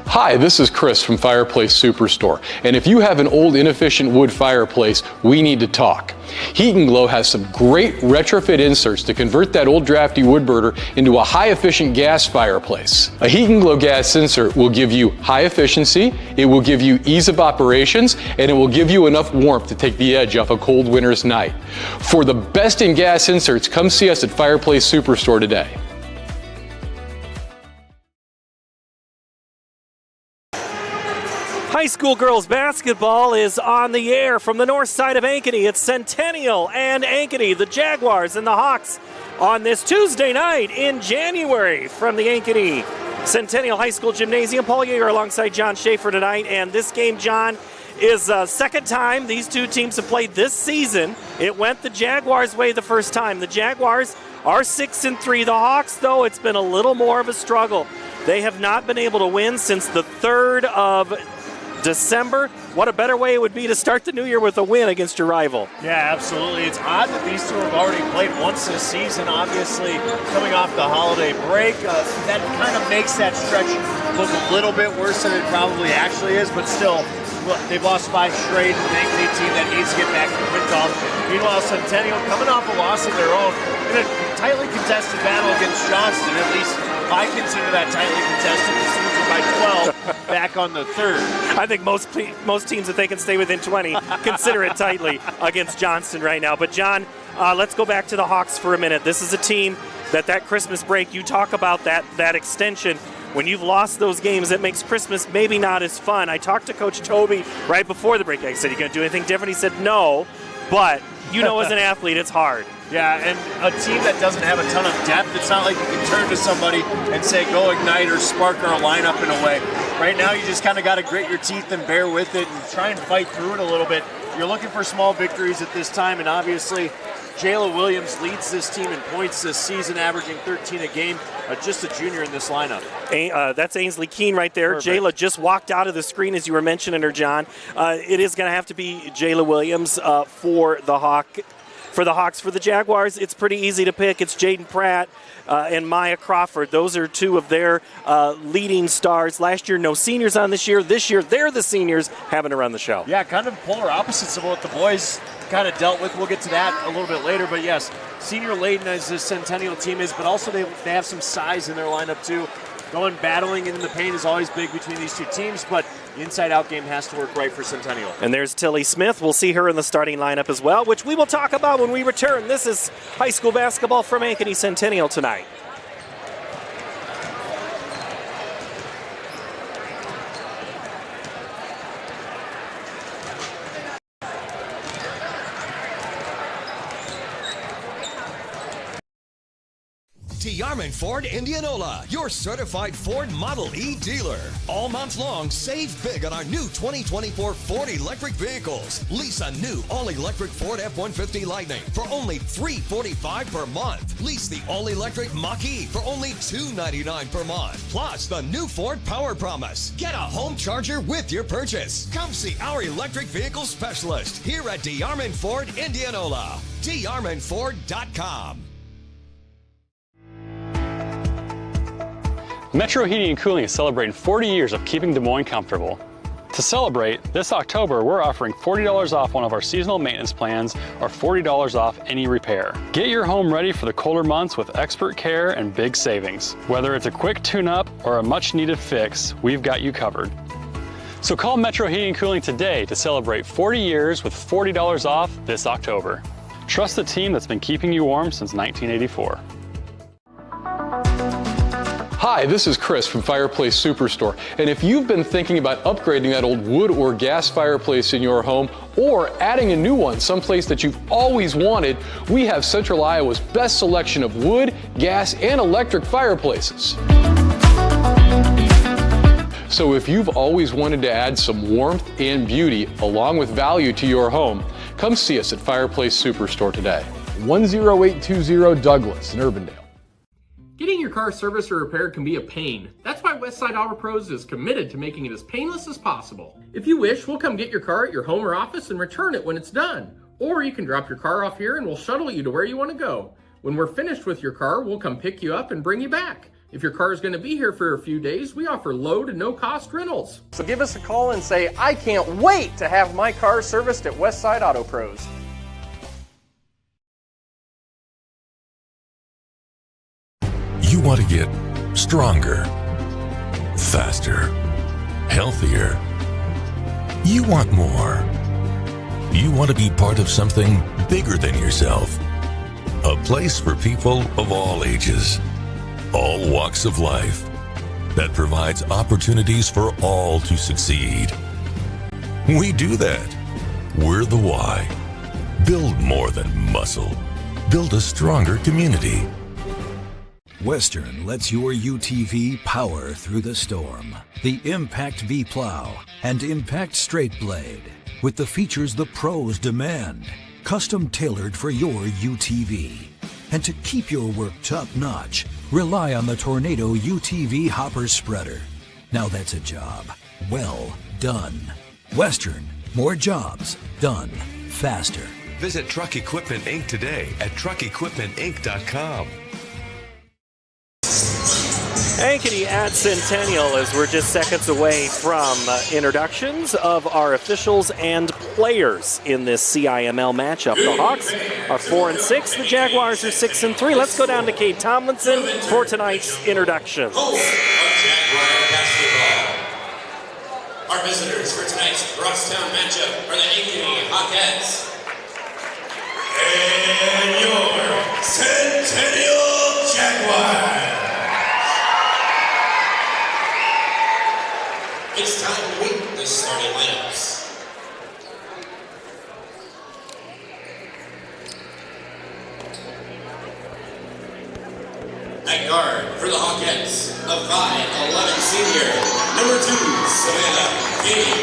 Hi, this is Chris from Fireplace Superstore, and if you have an old inefficient wood fireplace, we need to talk. Heat & Glow has some great retrofit inserts to convert that old drafty wood burner into a high-efficient gas fireplace. A Heat & Glow gas insert will give you high efficiency, it will give you ease of operations, and it will give you enough warmth to take the edge off a cold winter's night. For the best in gas inserts, come see us at Fireplace Superstore today. High school girls basketball is on the air from the north side of Ankeny. It's Centennial and Ankeny, the Jaguars and the Hawks, on this Tuesday night in January from the Ankeny Centennial High School Gymnasium. Paul Yeager alongside John Schaefer tonight, and this game, John, is second time these two teams have played this season. It went the Jaguars' way the first time. The Jaguars are 6-3. The Hawks, though, it's been a little more of a struggle. They have not been able to win since the 3rd of December. What a better way it would be to start the new year with a win against your rival. Yeah, absolutely. It's odd that these two have already played once this season, obviously coming off the holiday break. That kind of makes that stretch look a little bit worse than it probably actually is, but still, they've lost 5 straight. An Ankeny team that needs to get back to the win column. Meanwhile, Centennial coming off a loss of their own in a tightly contested battle against Johnston. At least I consider that tightly contested. By 12, back on the 3rd. I think most teams, if they can stay within 20, consider it tightly against Johnston right now. But John, let's go back to the Hawks for a minute. This is a team that Christmas break, you talk about that extension. When you've lost those games, it makes Christmas maybe not as fun. I talked to Coach Toby right before the break. I said, you going to do anything different? He said, no, but you know as an athlete, it's hard. Yeah, and a team that doesn't have a ton of depth, it's not like you can turn to somebody and say, go ignite or spark our lineup in a way. Right now, you just kind of got to grit your teeth and bear with it and try and fight through it a little bit. You're looking for small victories at this time, and obviously, Jayla Williams leads this team in points this season, averaging 13 a game, just a junior in this lineup. That's Ainsley Keene right there. Perfect. Jayla just walked out of the screen as you were mentioning her, John. It is going to have to be Jayla Williams for the Hawks. For the Jaguars, it's pretty easy to pick. It's Jaden Pratt and Maya Crawford. Those are two of their leading stars. Last year, no seniors on this year. This year, they're the seniors having to run the show. Yeah, kind of polar opposites of what the boys kind of dealt with. We'll get to that a little bit later. But yes, senior laden as this Centennial team is, but also they have some size in their lineup too. Battling in the paint is always big between these two teams, but the inside-out game has to work right for Centennial. And there's Tilly Smith. We'll see her in the starting lineup as well, which we will talk about when we return. This is high school basketball from Ankeny Centennial tonight. Yarman Ford Indianola, your certified Ford Model E dealer. All month long, save big on our new 2024 Ford electric vehicles. Lease a new all-electric Ford F-150 Lightning for only $345 per month. Lease the all-electric Mach-E for only $299 per month. Plus, the new Ford Power Promise. Get a home charger with your purchase. Come see our electric vehicle specialist here at Yarman Ford Indianola. DeYarmanFord.com. Metro Heating and Cooling is celebrating 40 years of keeping Des Moines comfortable. To celebrate, this October we're offering $40 off one of our seasonal maintenance plans or $40 off any repair. Get your home ready for the colder months with expert care and big savings. Whether it's a quick tune-up or a much-needed fix, we've got you covered. So call Metro Heating and Cooling today to celebrate 40 years with $40 off this October. Trust the team that's been keeping you warm since 1984. Hi, this is Chris from Fireplace Superstore, and if you've been thinking about upgrading that old wood or gas fireplace in your home or adding a new one someplace that you've always wanted, we have Central Iowa's best selection of wood, gas, and electric fireplaces. So if you've always wanted to add some warmth and beauty along with value to your home, come see us at Fireplace Superstore today. 10820 Douglas in Urbandale. Getting your car serviced or repaired can be a pain. That's why Westside Auto Pros is committed to making it as painless as possible. If you wish, we'll come get your car at your home or office and return it when it's done. Or you can drop your car off here and we'll shuttle you to where you want to go. When we're finished with your car, we'll come pick you up and bring you back. If your car is going to be here for a few days, we offer low to no cost rentals. So give us a call and say, I can't wait to have my car serviced at Westside Auto Pros. You want to get stronger, faster, healthier. You want more. You want to be part of something bigger than yourself. A place for people of all ages, all walks of life, that provides opportunities for all to succeed. We do that. We're the why. Build more than muscle. Build a stronger community. Western lets your UTV power through the storm. The Impact V-Plow and Impact Straight Blade, with the features the pros demand. Custom tailored for your UTV. And to keep your work top-notch, rely on the Tornado UTV Hopper Spreader. Now that's a job well done. Western, more jobs done faster. Visit Truck Equipment Inc. today at truckequipmentinc.com. Ankeny at Centennial, as we're just seconds away from introductions of our officials and players in this CIML matchup. The Hawks are 4-6, the Jaguars are 6-3. Let's go down to Kate Tomlinson for tonight's introductions. Home of Jaguar basketball. Our visitors for tonight's crosstown matchup are the Ankeny Hawkettes. And your Centennial Jaguars. It's time to meet the starting lineups. At guard for the Hawkettes, a 5'11" senior, number 2, Savannah King.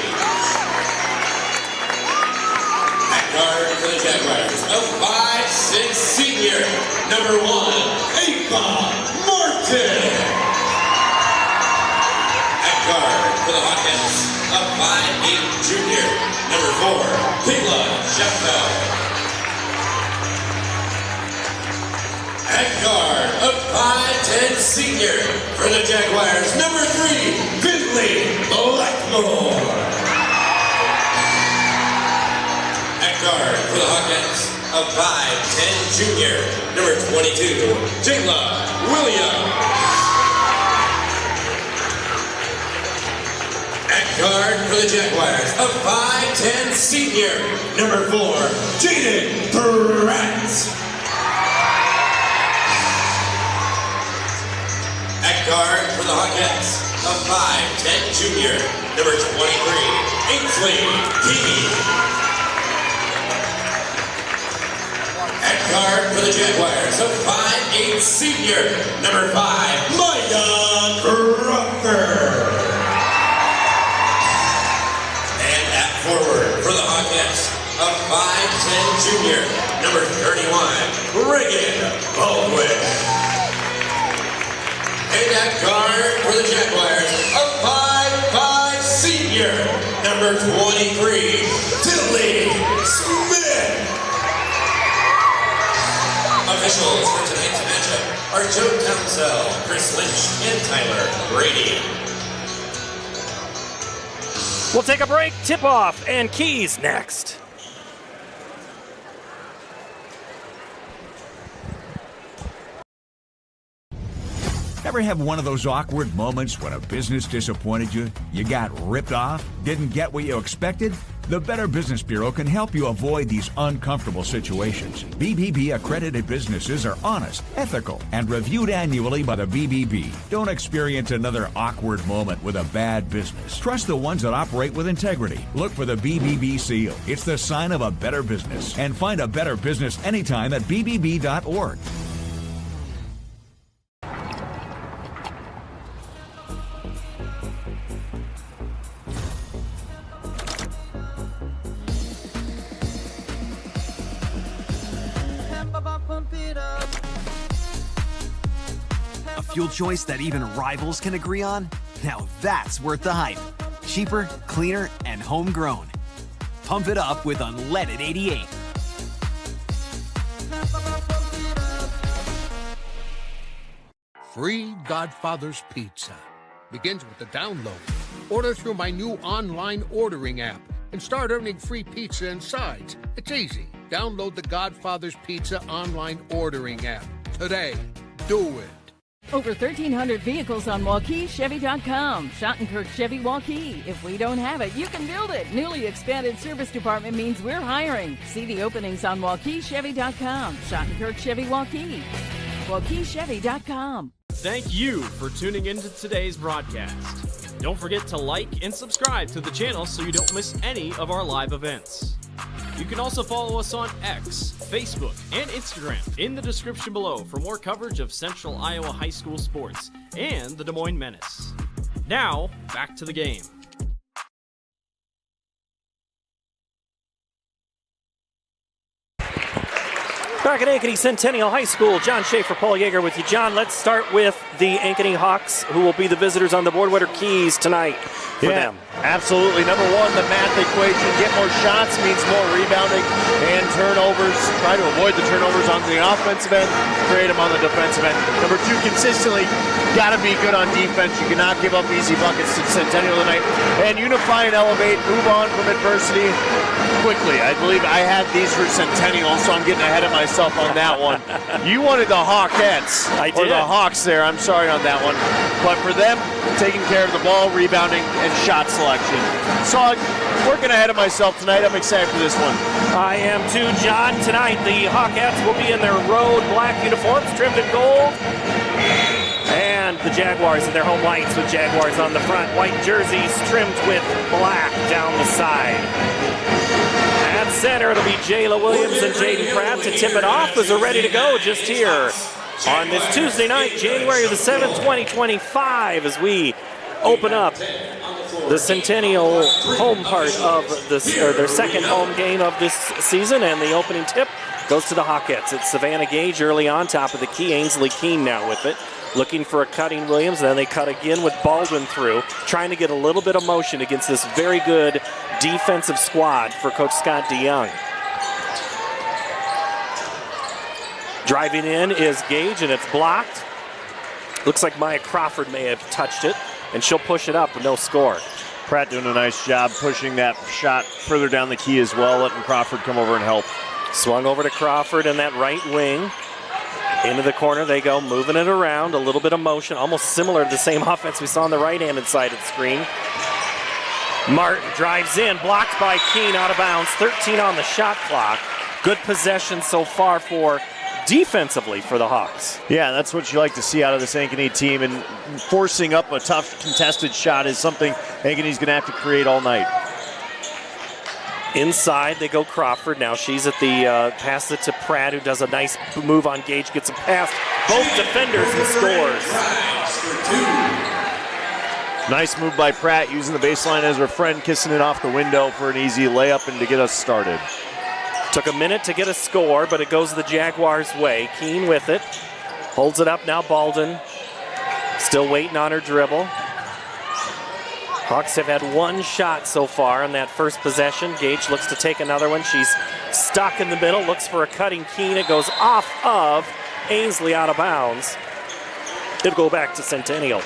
At guard for the Jaguars, a 5'6" senior, number 1, Ava Martin. Guard for the Hawkettes, a 5'8" junior, number 4, Kayla Sheffield. At guard, a 5'10" senior for the Jaguars, number 3, Finley Blackmore. At guard for the Hawkettes, a 5'10" junior, number 22, Jayla Williams. At guard for the Jaguars, a 5'10" senior, number 4, Jaden Pratt. At guard for the Hawkettes, a 5'10" junior, number 23, Ainsley Key. At guard for the Jaguars, a 5'8" senior, number 5, Maya Crawford. Forward for the Hawkettes, a 5'10" junior, number 31, Reagan Baldwin. And at guard for the Jaguars, a 5'5" senior, number 23, Tilly Smith. Officials for tonight's matchup are Joe Townsell, Chris Lynch, and Tyler Brady. We'll take a break, tip-off, and keys next. Ever have one of those awkward moments when a business disappointed you? You got ripped off? Didn't get what you expected? The Better Business Bureau can help you avoid these uncomfortable situations. BBB accredited businesses are honest, ethical, and reviewed annually by the BBB. Don't experience another awkward moment with a bad business. Trust the ones that operate with integrity. Look for the BBB seal. It's the sign of a better business. And find a better business anytime at bbb.org. A fuel choice that even rivals can agree on? Now that's worth the hype. Cheaper, cleaner, and homegrown. Pump it up with unleaded 88. free Godfather's Pizza. Begins with the download. Order through my new online ordering app and start earning free pizza and sides. It's easy. Download the Godfather's Pizza online ordering app today. Do it. Over 1,300 vehicles on WauKeeChevy.com. Schottenkirk Chevy Waukee. If we don't have it, you can build it. Newly expanded service department means we're hiring. See the openings on WauKeeChevy.com. Schottenkirk Chevy Waukee. WauKeeChevy.com. Thank you for tuning into today's broadcast. Don't forget to like and subscribe to the channel so you don't miss any of our live events. You can also follow us on X, Facebook, and Instagram in the description below for more coverage of Central Iowa high school sports and the Des Moines Menace. Now, back to the game. Back at Ankeny Centennial High School, John Schaefer, Paul Yeager with you. John, let's start with the Ankeny Hawks, who will be the visitors on the board. What are keys tonight for them? Absolutely. Number one, the math equation. Get more shots means more rebounding and turnovers. Try to avoid the turnovers on the offensive end, create them on the defensive end. Number two, consistently got to be good on defense. You cannot give up easy buckets to Centennial tonight. And unify and elevate, move on from adversity quickly. I believe I had these for Centennial, so I'm getting ahead of myself on that one. You wanted the Hawkettes. I did. Or the Hawks there. I'm sorry on that one. But for them, taking care of the ball, rebounding, and shot selection. So I'm working ahead of myself tonight. I'm excited for this one. I am too, John. Tonight, the Hawkettes will be in their road black uniforms, trimmed in gold. And the Jaguars in their home whites with Jaguars on the front. White jerseys trimmed with black down the side. At center, it'll be Jayla Williams and Jaden Pratt to tip it off as they're ready to go just here on this Tuesday night, January the 7th, 2025, as we open up the Centennial home part of this, or their second home game of this season, and the opening tip goes to the Hawkettes. It's Savannah Gage early on, top of the key. Ainsley Keene now with it, looking for a cutting Williams. Then they cut again with Baldwin through, trying to get a little bit of motion against this very good defensive squad for Coach Scott DeYoung. Driving in is Gage, and it's blocked. Looks like Maya Crawford may have touched it, and she'll push it up with no score. Pratt doing a nice job pushing that shot further down the key as well, letting Crawford come over and help. Swung over to Crawford in that right wing. Into the corner they go, moving it around, a little bit of motion, almost similar to the same offense we saw on the right-handed side of the screen. Martin drives in, blocked by Keene, out of bounds, 13 on the shot clock. Good possession so far for defensively for the Hawks. Yeah, that's what you like to see out of this Ankeny team, and forcing up a tough contested shot is something Ankeny's going to have to create all night. Inside they go Crawford. Now she's at the pass it to Pratt, who does a nice move on Gage, gets a pass. Both defenders and scores. Nice move by Pratt, using the baseline as her friend, kissing it off the window for an easy layup and to get us started. Took a minute to get a score, but it goes the Jaguars' way. Keene with it. Holds it up now, Baldwin. Still waiting on her dribble. Hawks have had one shot so far on that first possession. Gage looks to take another one. She's stuck in the middle, looks for a cutting Keene. It goes off of Ainsley, out of bounds. It'll go back to Centennial.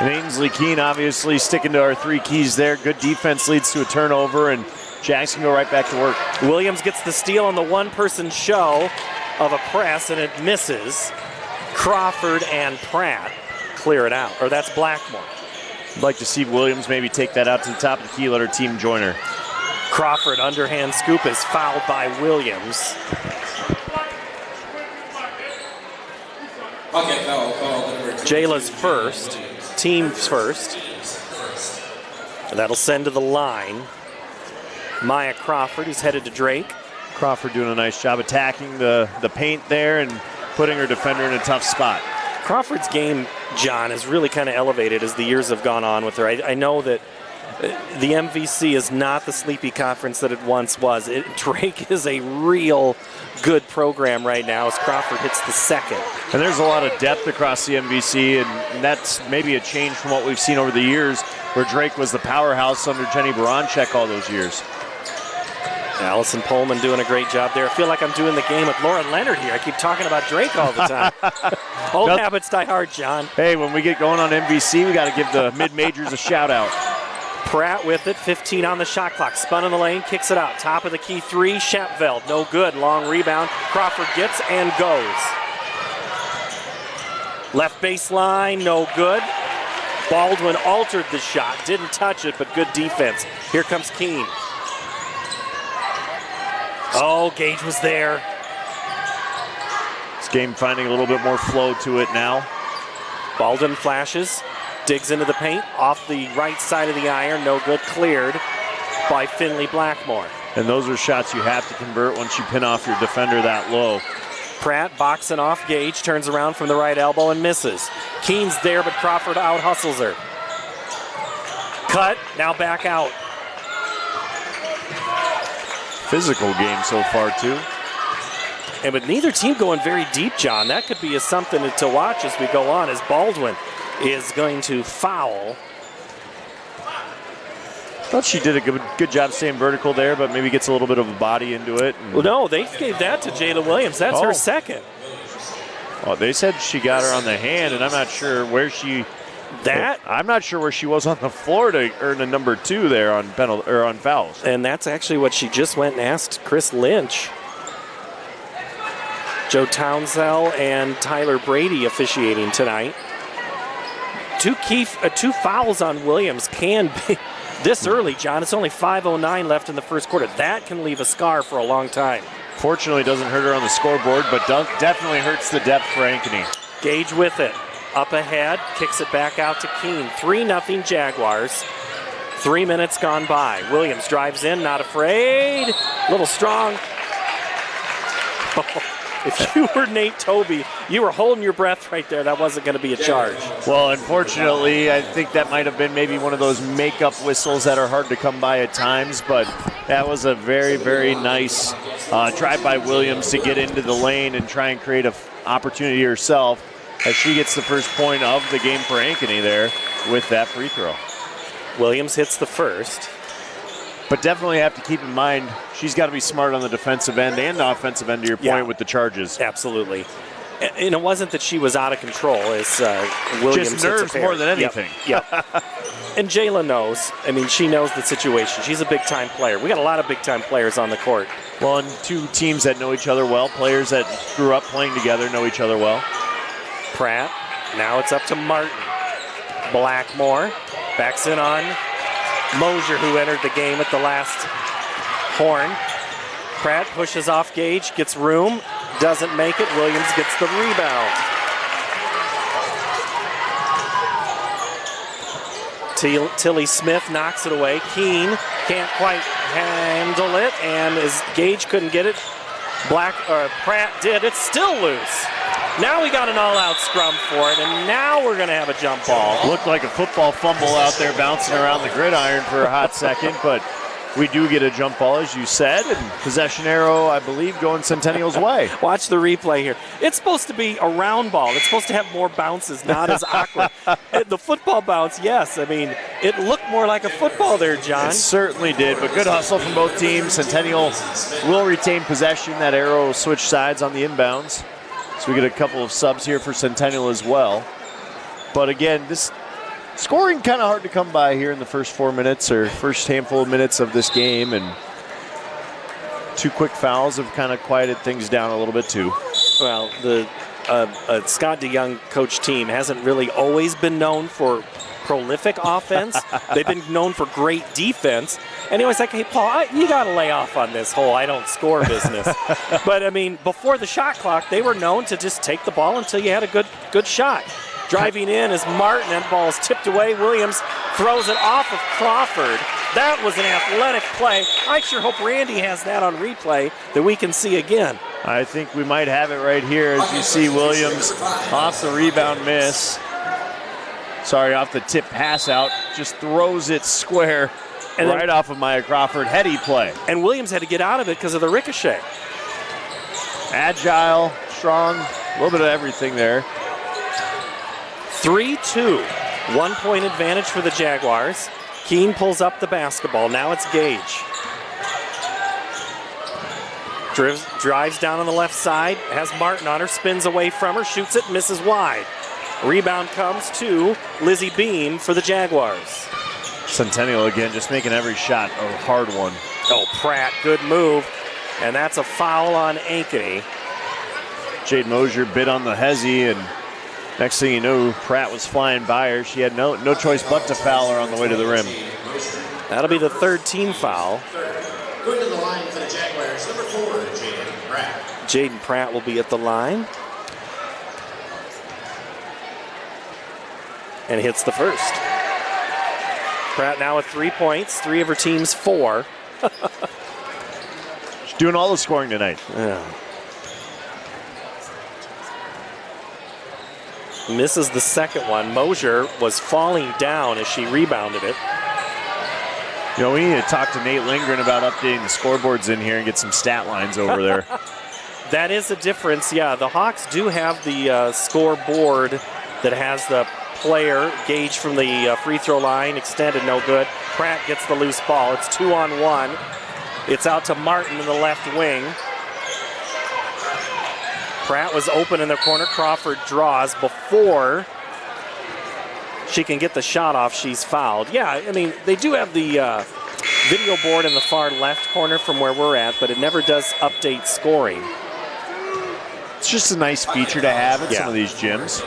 And Ainsley Keene obviously sticking to our three keys there. Good defense leads to a turnover, and Jackson go right back to work. Williams gets the steal on the one-person show of a press, and it misses. Crawford and Pratt clear it out, or that's Blackmore. I'd like to see Williams maybe take that out to the top of the key, let her team join her. Crawford, underhand scoop, is fouled by Williams. Jayla's first, team's first. And that'll send to the line Maya Crawford, who's headed to Drake. Crawford doing a nice job attacking the paint there and putting her defender in a tough spot. Crawford's game, John, has really kind of elevated as the years have gone on with her. I know that the MVC is not the sleepy conference that it once was. Drake is a real good program right now as Crawford hits the second. And there's a lot of depth across the MVC, and that's maybe a change from what we've seen over the years, where Drake was the powerhouse under Jenny Baranchek all those years. Allison Pullman doing a great job there. I feel like I'm doing the game with Laura Leonard here. I keep talking about Drake all the time. Old habits die hard, John. Hey, when we get going on NBC, we got to give the mid-majors a shout-out. Pratt with it, 15 on the shot clock. Spun in the lane, kicks it out. Top of the key three, Shepveld. No good. Long rebound. Crawford gets and goes. Left baseline, no good. Baldwin altered the shot. Didn't touch it, but good defense. Here comes Keene. Oh, Gage was there. This game finding a little bit more flow to it now. Baldwin flashes. Digs into the paint, off the right side of the iron, no good, cleared by Finley Blackmore. And those are shots you have to convert once you pin off your defender that low. Pratt boxing off Gage, turns around from the right elbow and misses. Keene's there, but Crawford out-hustles her. Cut, now back out. Physical game so far, too. And with neither team going very deep, John, that could be something to watch as we go on, as Baldwin is going to foul. Thought she did a good job staying vertical there, but maybe gets a little bit of a body into it. Well, no, they gave that to Jayla Williams. That's her second. Well, they said she got her on the hand, and I'm not sure where she. I'm not sure where she was on the floor to earn a number 2 there on on fouls. And that's actually what she just went and asked Chris Lynch. Joe Townsell and Tyler Brady officiating tonight. Two fouls on Williams can be this early, John. It's only 5:09 left in the first quarter. That can leave a scar for a long time. Fortunately, doesn't hurt her on the scoreboard, but definitely hurts the depth for Ankeny. Gage with it. Up ahead, kicks it back out to Keene. 3-0 Jaguars. 3 minutes gone by. Williams drives in, not afraid. A little strong. If you were Nate Tobey, you were holding your breath right there. That wasn't going to be a charge. Well, unfortunately, I think that might have been maybe one of those makeup whistles that are hard to come by at times, but that was a very, very nice drive by Williams to get into the lane and try and create an opportunity herself as she gets the first point of the game for Ankeny there with that free throw. Williams hits the first. But definitely have to keep in mind, she's got to be smart on the defensive end and the offensive end, to your point, with the charges. Absolutely. And it wasn't that she was out of control. It's Williams. Just nerves more than anything. Yep. And Jayla knows. I mean, she knows the situation. She's a big-time player. We got a lot of big-time players on the court. Well, and two teams that know each other well, players that grew up playing together know each other well. Pratt. Now it's up to Martin. Blackmore backs in on Mosier, who entered the game at the last horn. Pratt pushes off Gage, gets room, doesn't make it. Williams gets the rebound. Tilly Smith knocks it away. Keene can't quite handle it, and as Gage couldn't get it, Pratt did. It's still loose. Now we got an all-out scrum for it, and now we're going to have a jump ball. Looked like a football fumble out there bouncing around the gridiron for a hot second, but we do get a jump ball, as you said, and possession arrow, I believe, going Centennial's way. Watch the replay here. It's supposed to be a round ball. It's supposed to have more bounces, not as awkward. The football bounce, yes. I mean, it looked more like a football there, John. It certainly did, but good hustle from both teams. Centennial will retain possession. That arrow will switch sides on the inbounds. So we get a couple of subs here for Centennial as well. But again, this scoring kind of hard to come by here in the first 4 minutes or first handful of minutes of this game. And 2 quick fouls have kind of quieted things down a little bit too. Well, the Scott DeYoung coach team hasn't really always been known for prolific offense. They've been known for great defense. And he was like, hey, Paul, you got to lay off on this whole I don't score business. But, I mean, before the shot clock, they were known to just take the ball until you had a good shot. Driving in is Martin. That ball is tipped away. Williams throws it off of Crawford. That was an athletic play. I sure hope Randy has that on replay that we can see again. I think we might have it right here as you see Williams off the rebound miss. Sorry, off the tip pass out. Just throws it square and right off of Maya Crawford. Heady play. And Williams had to get out of it because of the ricochet. Agile, strong, a little bit of everything there. 3-2. 1 point advantage for the Jaguars. Keene pulls up the basketball. Now it's Gage. Drives down on the left side, has Martin on her, spins away from her, shoots it, misses wide. Rebound comes to Lizzie Beam for the Jaguars. Centennial again, just making every shot a hard one. Oh, Pratt, good move. And that's a foul on Ankeny. Jade Mosier bit on the hezzy, and next thing you know, Pratt was flying by her. She had no choice but to foul her on the way to the rim. That'll be the third team foul. Going to the line for the Jaguars, number 4, Jaden Pratt. Jaden Pratt will be at the line. And hits the first. Pratt now with 3 points, 3 of her team's 4. She's doing all the scoring tonight. Yeah. Misses the second one. Mosier was falling down as she rebounded it. You know, we need to talk to Nate Lindgren about updating the scoreboards in here and get some stat lines over there. That is a difference. Yeah, the Hawks do have the scoreboard that has the player gauge from the free throw line, extended, no good. Pratt gets the loose ball. It's 2-on-1. It's out to Martin in the left wing. Pratt was open in the corner. Crawford draws before she can get the shot off. She's fouled. Yeah, I mean, they do have the video board in the far left corner from where we're at, but it never does update scoring. It's just a nice feature to have at some of these gyms.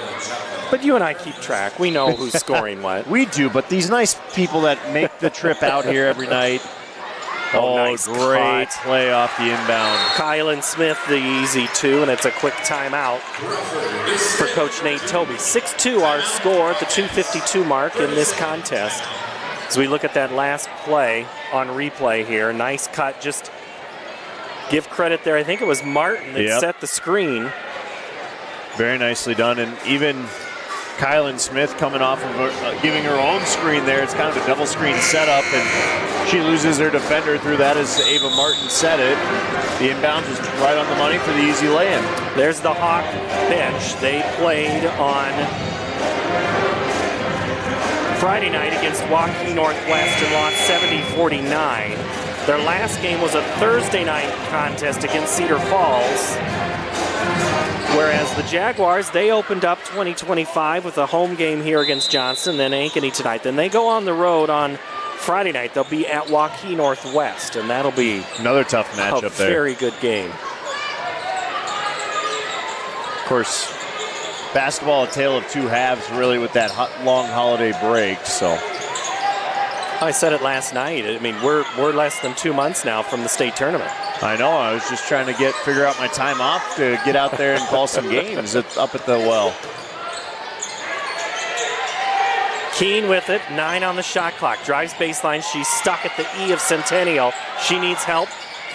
But you and I keep track. We know who's scoring what. We do, but these nice people that make the trip out here every night. Nice great cut. play off the inbound. Kylan Smith, the easy 2, and it's a quick timeout for Coach Nate Toby. 6-2 our score at the 2:52 mark in this contest. As we look at that last play on replay here, nice cut. Just give credit there. I think it was Martin that set the screen. Very nicely done, and even Kylan Smith coming off of giving her own screen there. It's kind of a double screen setup, and she loses her defender through that as Ava Martin set it. The inbound was right on the money for the easy lay-in. There's the Hawk bench. They played on Friday night against Waukee Northwest and lost 70-49. Their last game was a Thursday night contest against Cedar Falls. Whereas the Jaguars, they opened up 2025 with a home game here against Johnson, then Ankeny tonight. Then they go on the road on Friday night. They'll be at Waukee Northwest, and that'll be another tough matchup there. A very good game. Of course, basketball, a tale of 2 halves, really, with that long holiday break. So I said it last night. I mean, we're less than 2 months now from the state tournament. I know. I was just trying to figure out my time off to get out there and call some games up at the well. Keene with it, 9 on the shot clock. Drives baseline. She's stuck at the E of Centennial. She needs help.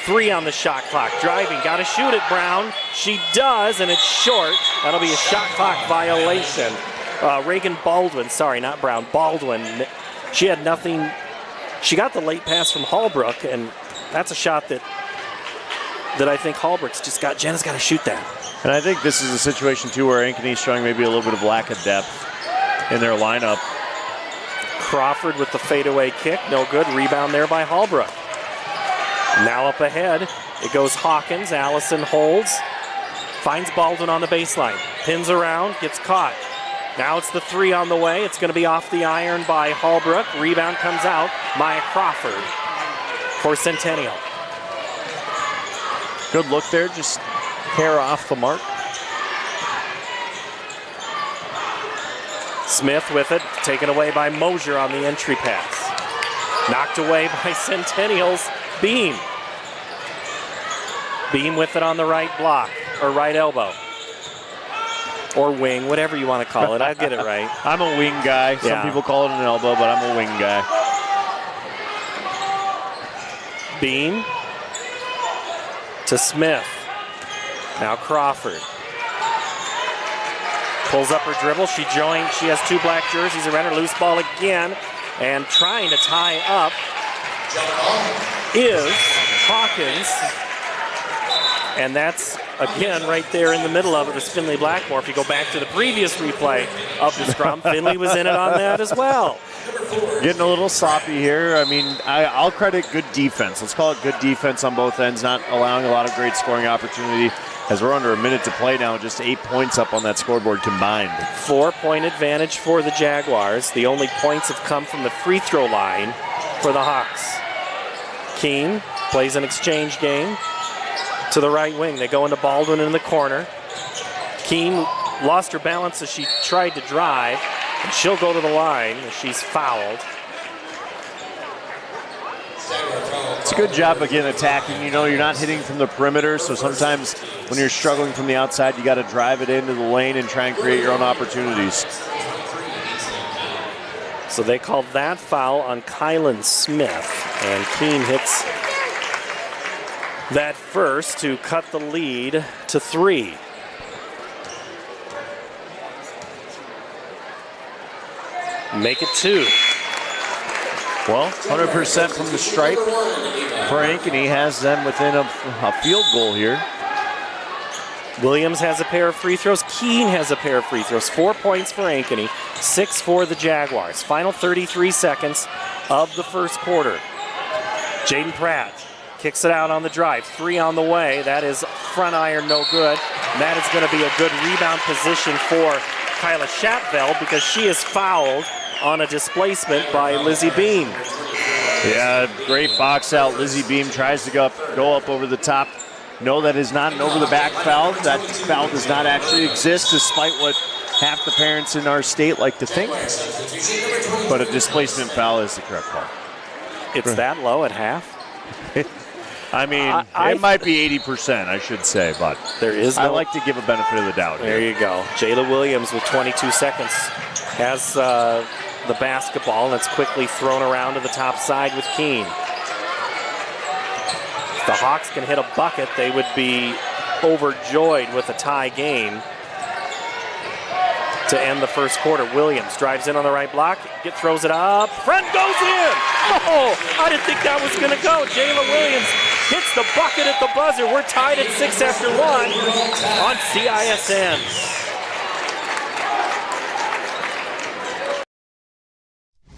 3 on the shot clock. Driving, got to shoot it, Brown. She does, and it's short. That'll be a shot clock violation. Reagan Baldwin, sorry, not Brown, Baldwin. She had nothing. She got the late pass from Hallbrook, and that's a shot that I think Hallbrook's just got. Jenna's got to shoot that. And I think this is a situation, too, where Ankeny's showing maybe a little bit of lack of depth in their lineup. Crawford with the fadeaway kick, no good. Rebound there by Hallbrook. Now up ahead, it goes Hawkins. Allison holds, finds Baldwin on the baseline, pins around, gets caught. Now it's the 3 on the way. It's going to be off the iron by Hallbrook. Rebound comes out. Maya Crawford for Centennial. Good look there, just hair off the mark. Smith with it, taken away by Mosier on the entry pass. Knocked away by Centennial's Beam. Beam with it on the right block, or right elbow. Or wing, whatever you want to call it. I get it right. I'm a wing guy. Some people call it an elbow, but I'm a wing guy. Beam to Smith. Now Crawford. Pulls up her dribble. She joins. She has 2 black jerseys around her. Loose ball again. And trying to tie up is Hawkins. And that's, again, right there in the middle of it is Finley Blackmore. If you go back to the previous replay of the scrum, Finley was in it on that as well. Getting a little sloppy here. I mean, I'll credit good defense. Let's call it good defense on both ends, not allowing a lot of great scoring opportunity. As we're under a minute to play now, just 8 points up on that scoreboard combined. 4-point advantage for the Jaguars. The only points have come from the free throw line for the Hawks. Keene plays an exchange game to the right wing. They go into Baldwin in the corner. Keene lost her balance as she tried to drive, and she'll go to the line as she's fouled. It's a good job, again, attacking. You know, you're not hitting from the perimeter, so sometimes when you're struggling from the outside, you got to drive it into the lane and try and create your own opportunities. So they called that foul on Kylan Smith, and Keene hits that first to cut the lead to 3. Make it 2. Well, 100% from the stripe for Ankeny has them within a field goal here. Williams has a pair of free throws. Keene has a pair of free throws. 4 points for Ankeny, 6 for the Jaguars. Final 33 seconds of the first quarter. Jaden Pratt kicks it out on the drive. 3 on the way. That is front iron, no good. And that is going to be a good rebound position for Kyla Schatveld because she is fouled on a displacement by Lizzie Beam. Yeah, great box out. Lizzie Beam tries to go up over the top. No, that is not an over-the-back foul. That foul does not actually exist, despite what half the parents in our state like to think. But a displacement foul is the correct call. It's that low at half? I mean, it might be 80%, I should say, but there is I like to give a benefit of the doubt here. There you go. Jayla Williams with 22 seconds has the basketball, and it's quickly thrown around to the top side with Keene. If the Hawks can hit a bucket, they would be overjoyed with a tie game to end the first quarter. Williams drives in on the right block, throws it up, front goes in! Oh, I didn't think that was gonna go. Jayla Williams hits the bucket at the buzzer. We're tied at 6 after 1 on CISN.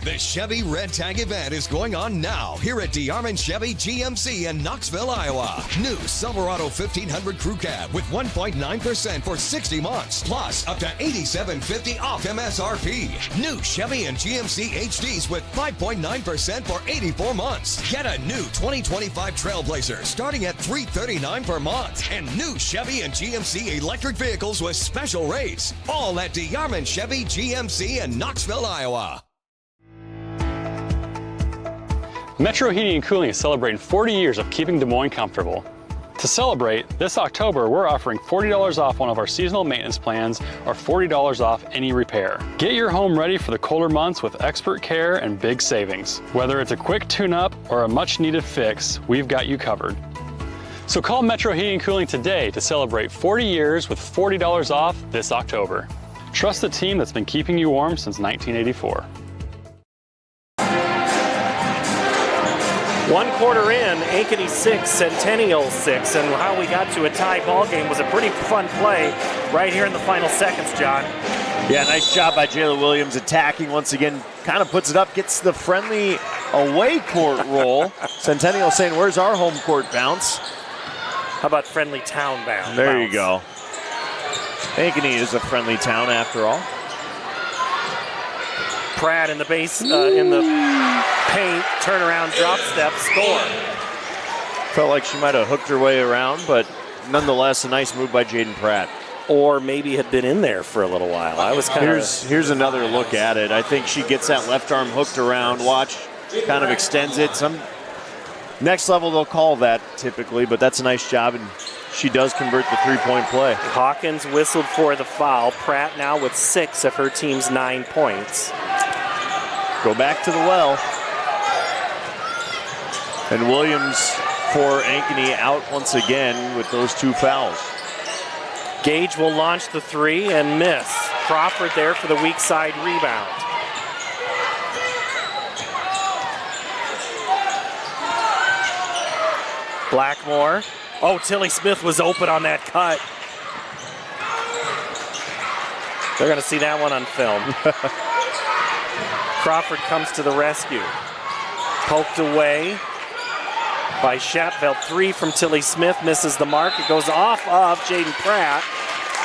The Chevy Red Tag event is going on now here at DeArmond Chevy GMC in Knoxville, Iowa. New Silverado 1500 Crew Cab with 1.9% for 60 months, plus up to $87.50 off MSRP. New Chevy and GMC HDs with 5.9% for 84 months. Get a new 2025 Trailblazer starting at $339 per month. And new Chevy and GMC electric vehicles with special rates. All at DeArmond Chevy GMC in Knoxville, Iowa. Metro Heating and Cooling is celebrating 40 years of keeping Des Moines comfortable. To celebrate, this October we're offering $40 off one of our seasonal maintenance plans or $40 off any repair. Get your home ready for the colder months with expert care and big savings. Whether it's a quick tune-up or a much-needed fix, we've got you covered. So call Metro Heating and Cooling today to celebrate 40 years with $40 off this October. Trust the team that's been keeping you warm since 1984. 1 quarter in, Ankeny 6, Centennial 6, and how we got to a tie ball game was a pretty fun play right here in the final seconds, John. Yeah, nice job by Jayla Williams attacking once again. Kind of puts it up, gets the friendly away court roll. Centennial saying, where's our home court bounce? How about friendly town bounce? There you go. Ankeny is a friendly town after all. Pratt in the base, in the paint, turnaround, drop step, score. Felt like she might have hooked her way around, but nonetheless, a nice move by Jaden Pratt. Or maybe had been in there for a little while. I was kind of. Here's another look at it. I think she gets that left arm hooked around. Watch, kind of extends it. Some next level they'll call that typically, but that's a nice job, and she does convert the three-point play. Hawkins whistled for the foul. Pratt now with 6 of her team's 9 points. Go back to the well. And Williams for Ankeny out once again with those 2 fouls. Gage will launch the 3 and miss. Crawford there for the weak side rebound. Blackmore Oh, Tilly Smith was open on that cut. They're going to see that one on film. Crawford comes to the rescue. Poked away by Shatfeld. 3 from Tilly Smith, misses the mark. It goes off of Jaden Pratt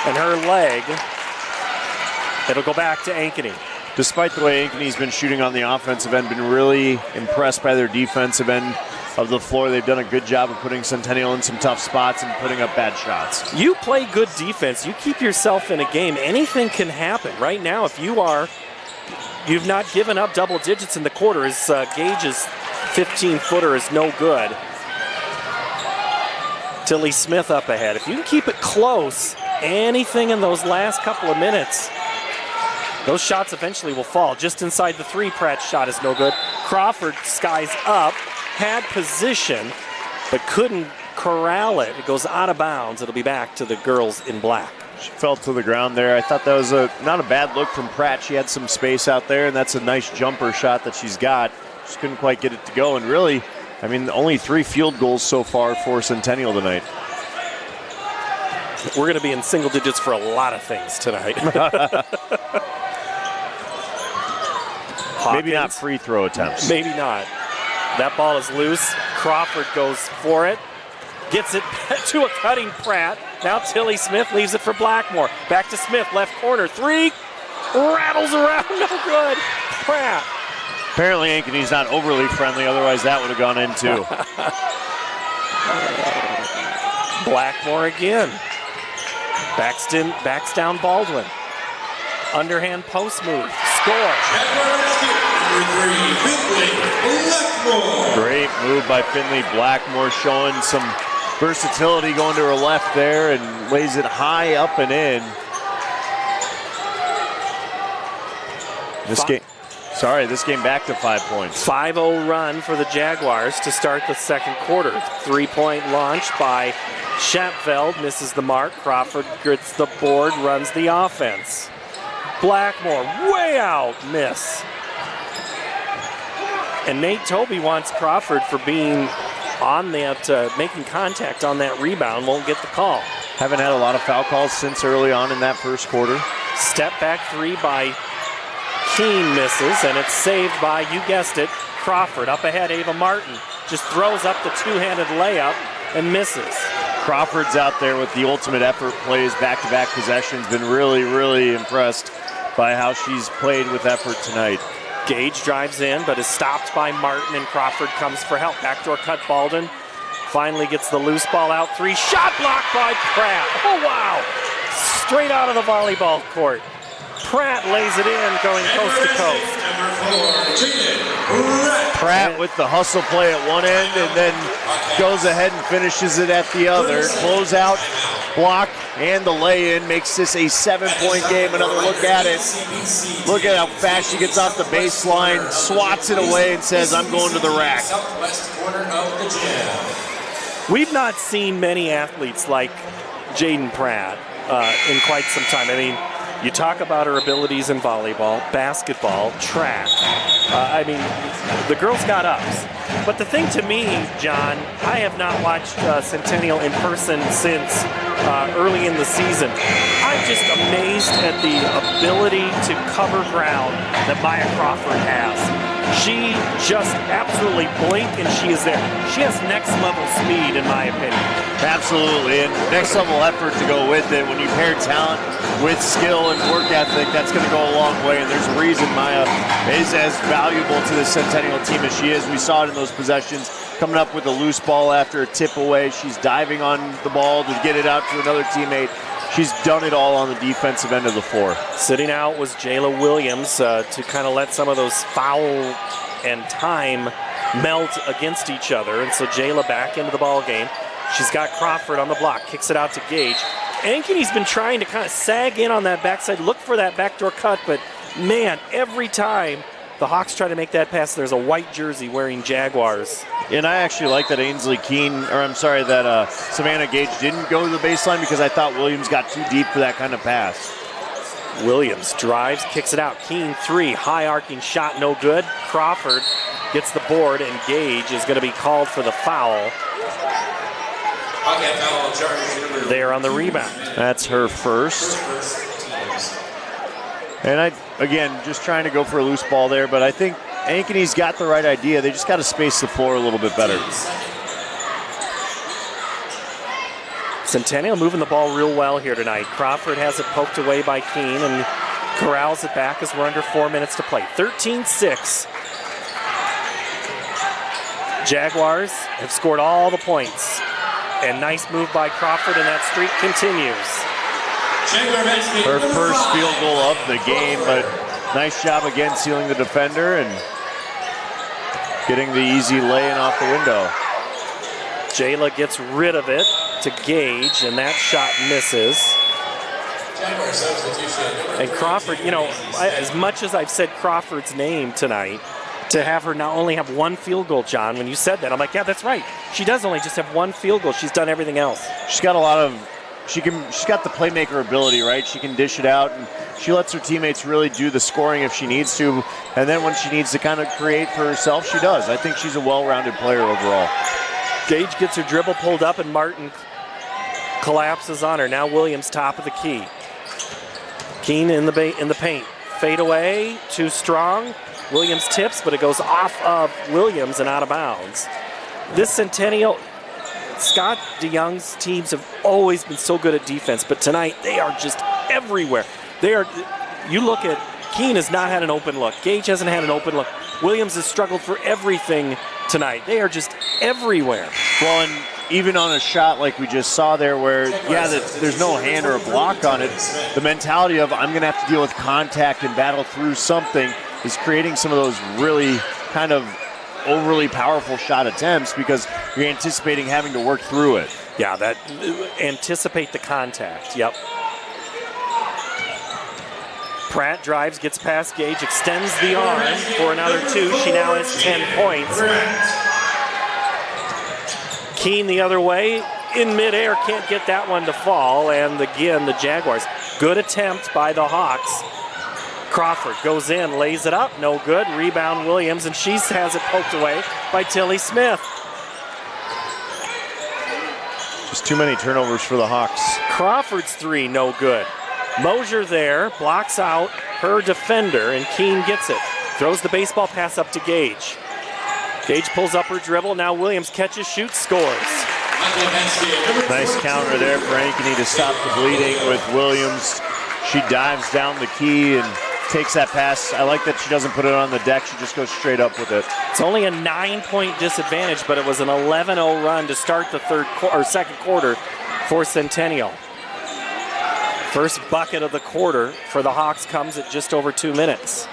and her leg. It'll go back to Ankeny. Despite the way Ankeny's been shooting on the offensive end, been really impressed by their defensive end of the floor. They've done a good job of putting Centennial in some tough spots and putting up bad shots. You play good defense. You keep yourself in a game. Anything can happen. Right now, if you've not given up double digits in the quarter. His Gage's 15-footer is no good. Tilly Smith up ahead. If you can keep it close, anything in those last couple of minutes, those shots eventually will fall. Just inside the 3, Pratt's shot is no good. Crawford skies up, had position, but couldn't corral it. It goes out of bounds. It'll be back to the girls in black. She fell to the ground there. I thought that was not a bad look from Pratt. She had some space out there, and that's a nice jumper shot that she's got. Just couldn't quite get it to go. And really, I mean, only 3 field goals so far for Centennial tonight. We're going to be in single digits for a lot of things tonight. Maybe not free throw attempts. Maybe not. That ball is loose. Crawford goes for it. Gets it to a cutting Pratt. Now Tilly Smith leaves it for Blackmore. Back to Smith, left corner. 3. Rattles around, no good. Pratt. Apparently Ankeny's not overly friendly, otherwise that would have gone in too. Blackmore again. Backs down Baldwin. Underhand post move. Score. Great move by Finley Blackmore, showing some versatility going to her left there and lays it high up and in. This game back to 5 points. 5-0 run for the Jaguars to start the second quarter. 3-point launch by Shatfeld, misses the mark. Crawford gets the board, runs the offense. Blackmore way out, miss. And Nate Tobey wants Crawford for being on that, making contact on that rebound, won't get the call. Haven't had a lot of foul calls since early on in that first quarter. Step back 3 by Keene misses, and it's saved by, you guessed it, Crawford. Up ahead, Ava Martin just throws up the 2-handed layup and misses. Crawford's out there with the ultimate effort plays, back-to-back possessions. Been really, really impressed by how she's played with effort tonight. Gage drives in, but is stopped by Martin, and Crawford comes for help. Backdoor cut, Baldwin finally gets the loose ball out. 3, shot blocked by Pratt. Oh, wow. Straight out of the volleyball court. Pratt lays it in, going coast to coast. Pratt with the hustle play at one end and then goes ahead and finishes it at the other. Closeout, block, and the lay-in makes this a 7-point game. Another look at it. Look at how fast she gets off the baseline, swats it away, and says, I'm going to the rack. We've not seen many athletes like Jaden Pratt in quite some time. I mean, you talk about her abilities in volleyball, basketball, track. I mean, the girl's got ups. But the thing to me, John, I have not watched Centennial in person since early in the season. I'm just amazed at the ability to cover ground that Maya Crawford has. She just absolutely blink and she is there. She has next level speed, in my opinion. Absolutely, and next level effort to go with it. When you pair talent with skill and work ethic, that's going to go a long way, and there's a reason Maya is as valuable to the Centennial team as she is. We saw it in those possessions, coming up with a loose ball after a tip away. She's diving on the ball to get it out to another teammate. She's done it all on the defensive end of the floor. Sitting out was Jayla Williams to kind of let some of those foul and time melt against each other. And so Jayla back into the ball game. She's got Crawford on the block, kicks it out to Gage. Ankeny's been trying to kind of sag in on that backside, look for that backdoor cut, but man, every time the Hawks try to make that pass, there's a white jersey wearing Jaguars. And I actually like that that Savannah Gage didn't go to the baseline because I thought Williams got too deep for that kind of pass. Williams drives, kicks it out. Keene 3, high arcing shot, no good. Crawford gets the board, and Gage is going to be called for the foul. Hawkeye foul charge number. There on the rebound. That's her first. And again, just trying to go for a loose ball there, but I think Ankeny's got the right idea. They just got to space the floor a little bit better. Centennial moving the ball real well here tonight. Crawford has it poked away by Keene and corrals it back as we're under 4 minutes to play. 13-6. Jaguars have scored all the points. And nice move by Crawford, and that streak continues. Her first field goal of the game, but nice job again sealing the defender and getting the easy lay-in off the window. Jayla gets rid of it to Gage, and that shot misses. And Crawford, you know, as much as I've said Crawford's name tonight, to have her not only have one field goal, John, when you said that, I'm like, yeah, that's right. She does only just have one field goal. She's done everything else. She's got a lot of, she's got the playmaker ability, right? She can dish it out, and she lets her teammates really do the scoring if she needs to. And then when she needs to kind of create for herself, she does. I think she's a well-rounded player overall. Gage gets her dribble pulled up, and Martin collapses on her. Now Williams top of the key. Keene in the paint. Fade away, too strong. Williams tips, but it goes off of Williams and out of bounds. This Centennial, Scott DeYoung's teams have always been so good at defense, but tonight they are just everywhere. You look at, Keene has not had an open look. Gage hasn't had an open look. Williams has struggled for everything tonight. They are just everywhere. Well, and even on a shot like we just saw there where, yeah, there's no hand or a block on it, the mentality of I'm going to have to deal with contact and battle through something is creating some of those really kind of overly powerful shot attempts because you're anticipating having to work through it. Yeah, that anticipate the contact. Yep. Pratt drives, gets past Gage, extends the arm for another two. She now has 10 points. Keene the other way, in midair, can't get that one to fall. And again, the Jaguars. Good attempt by the Hawks. Crawford goes in, lays it up, no good. Rebound Williams, and she has it poked away by Tilly Smith. Just too many turnovers for the Hawks. Crawford's three, no good. Mosier there, blocks out her defender, and Keene gets it. Throws the baseball pass up to Gage. Gage pulls up her dribble, now Williams catches, shoots, scores. Nice counter there for Ankeny to stop the bleeding with Williams. She dives down the key and takes that pass. I like that she doesn't put it on the deck. She just goes straight up with it. It's only a 9-point disadvantage, but it was an 11-0 run to start the second quarter for Centennial. First bucket of the quarter for the Hawks comes at just over 2 minutes.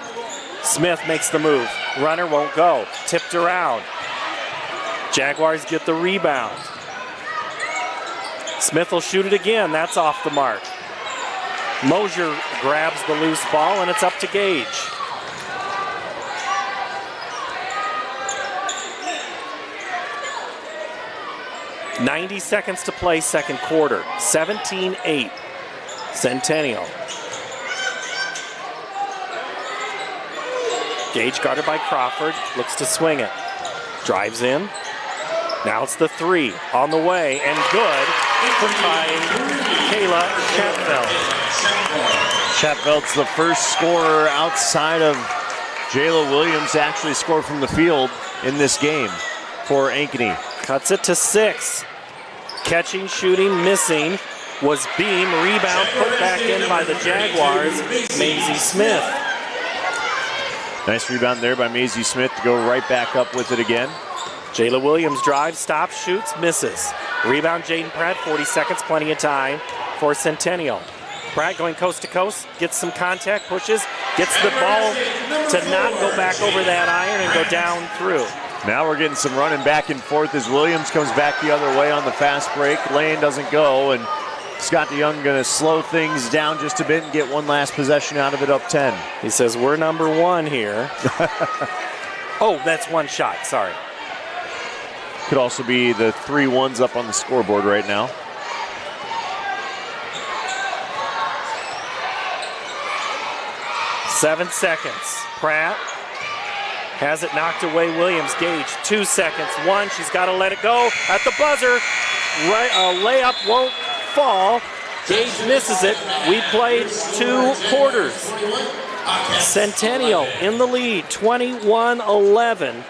Smith makes the move. Runner won't go. Tipped around. Jaguars get the rebound. Smith will shoot it again. That's off the mark. Mosier grabs the loose ball, and it's up to Gage. .90 seconds to play, second quarter. 17-8, Centennial. Gage guarded by Crawford, looks to swing it. Drives in. Now it's the three on the way, and good by Kayla Chatfeld. Chatfeld's the first scorer outside of Jayla Williams to actually score from the field in this game for Ankeny. Cuts it to 6. Catching, shooting, missing was Beam. Rebound put back in by the Jaguars, Maisie Smith. Nice rebound there by Maisie Smith to go right back up with it again. Jayla Williams drives, stops, shoots, misses. Rebound Jaden Pratt, 40 seconds, plenty of time for Centennial. Pratt going coast to coast, gets some contact, pushes, gets the ball to not go back over that iron and go down through. Now we're getting some running back and forth as Williams comes back the other way on the fast break. Lane doesn't go, and Scott DeYoung going to slow things down just a bit and get one last possession out of it, up 10. He says, we're number one here. Oh, that's one shot, sorry. Could also be the 3-1s up on the scoreboard right now. Seven seconds. Pratt has it knocked away. Williams. Gage, 2 seconds. 1, she's got to let it go at the buzzer. layup won't fall. Gage misses it. We played 2 quarters. Centennial in the lead, 21-11.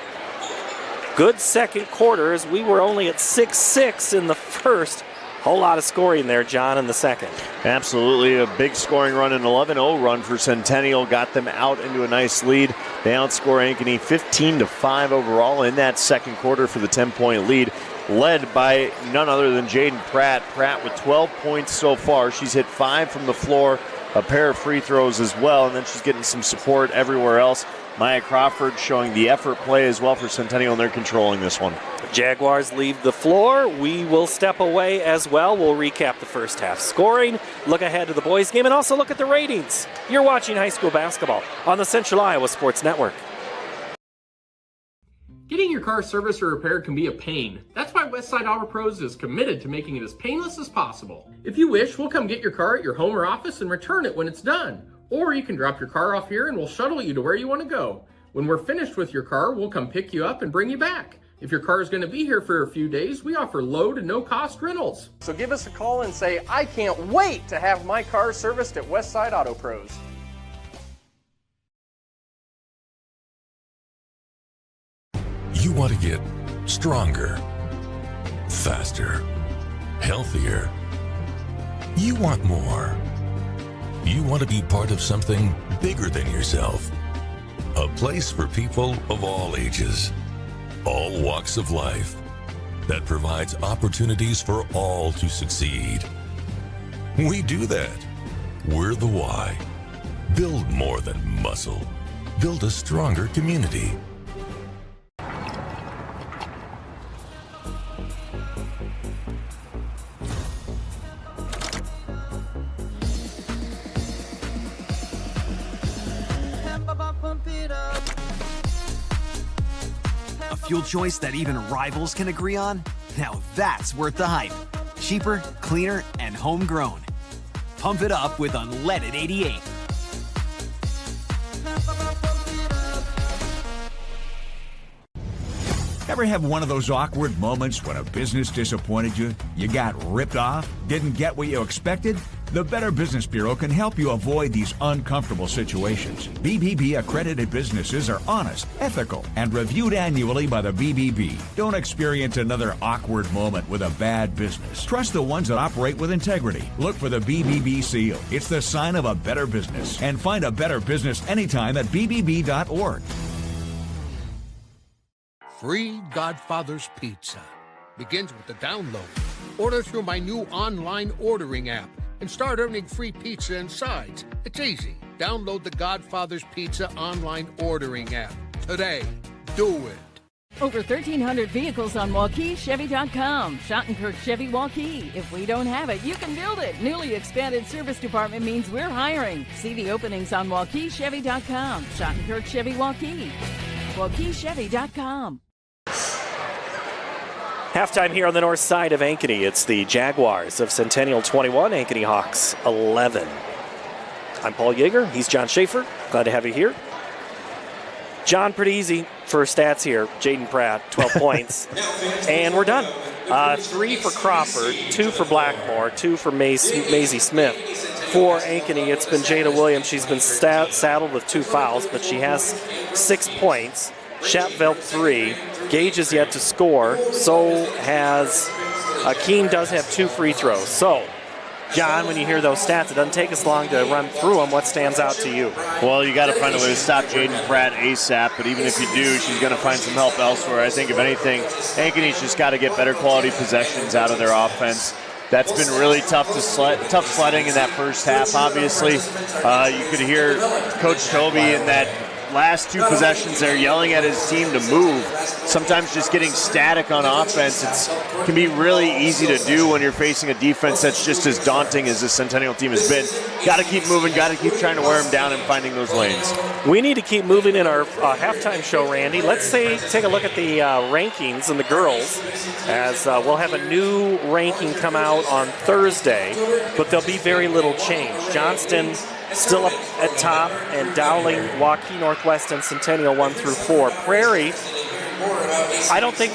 Good second quarter as we were only at 6-6 in the first. Whole lot of scoring there, John, in the second. Absolutely. A big scoring run, an 11-0 run for Centennial. Got them out into a nice lead. They outscore Ankeny 15-5 overall in that second quarter for the 10-point lead, led by none other than Jaden Pratt. Pratt with 12 points so far. She's hit 5 from the floor, a pair of free throws as well, and then she's getting some support everywhere else. Maya Crawford showing the effort play as well for Centennial, and they're controlling this one. Jaguars leave the floor. We will step away as well. We'll recap the first half scoring, look ahead to the boys' game, and also look at the ratings. You're watching high school basketball on the Central Iowa Sports Network. Getting your car serviced or repaired can be a pain. That's why Westside Auto Pros is committed to making it as painless as possible. If you wish, we'll come get your car at your home or office and return it when it's done. Or you can drop your car off here and we'll shuttle you to where you want to go. When we're finished with your car, we'll come pick you up and bring you back. If your car is going to be here for a few days, we offer low to no cost rentals. So give us a call and say, I can't wait to have my car serviced at Westside Auto Pros. You want to get stronger, faster, healthier. You want more. You want to be part of something bigger than yourself. A place for people of all ages, all walks of life, that provides opportunities for all to succeed. We do that. We're the why. Build more than muscle. Build a stronger community. A fuel choice that even rivals can agree on? Now that's worth the hype. Cheaper, cleaner, and homegrown. Pump it up with unleaded 88. Ever have one of those awkward moments when a business disappointed you? You got ripped off? Didn't get what you expected? The Better Business Bureau can help you avoid these uncomfortable situations. BBB accredited businesses are honest, ethical, and reviewed annually by the BBB. Don't experience another awkward moment with a bad business. Trust the ones that operate with integrity. Look for the BBB seal. It's the sign of a better business. And find a better business anytime at bbb.org. Free Godfather's Pizza begins with the download. Order through my new online ordering app and start earning free pizza and sides. It's easy. Download the Godfather's Pizza online ordering app today. Do it. Over 1,300 vehicles on WaukeeChevy.com. Schottenkirk Chevy Waukee. If we don't have it, you can build it. Newly expanded service department means we're hiring. See the openings on WaukeeChevy.com. Schottenkirk Chevy Waukee. WaukeeChevy.com. Halftime here on the north side of Ankeny. It's the Jaguars of Centennial 21, Ankeny Hawks 11. I'm Paul Yeager. He's John Schaefer. Glad to have you here. John, pretty easy for stats here. Jaden Pratt, 12 points. And we're done. 3 for Crawford, 2 for Blackmore, 2 for Maisie Smith. For Ankeny, it's been Jada Williams. She's been saddled with 2 fouls, but she has 6 points. Shapveld 3. Gage is yet to score. So has Keene does have 2 free throws. So, John, when you hear those stats, it doesn't take us long to run through them. What stands out to you? Well, you got to find a way to stop Jaden Pratt ASAP, but even if you do, she's going to find some help elsewhere. I think, if anything, Ankeny's just got to get better quality possessions out of their offense. That's been really tough sledding in that first half, obviously. You could hear Coach Toby in that last 2 possessions there yelling at his team to move. Sometimes just getting static on offense can be really easy to do when you're facing a defense that's just as daunting as the Centennial team has been. Got to keep moving, got to keep trying to wear them down and finding those lanes. We need to keep moving in our halftime show, Randy. Let's take a look at the rankings and the girls, as we'll have a new ranking come out on Thursday, but there'll be very little change. Johnston still up at top, and Dowling, Waukee Northwest, and Centennial 1 through 4. Prairie, I don't think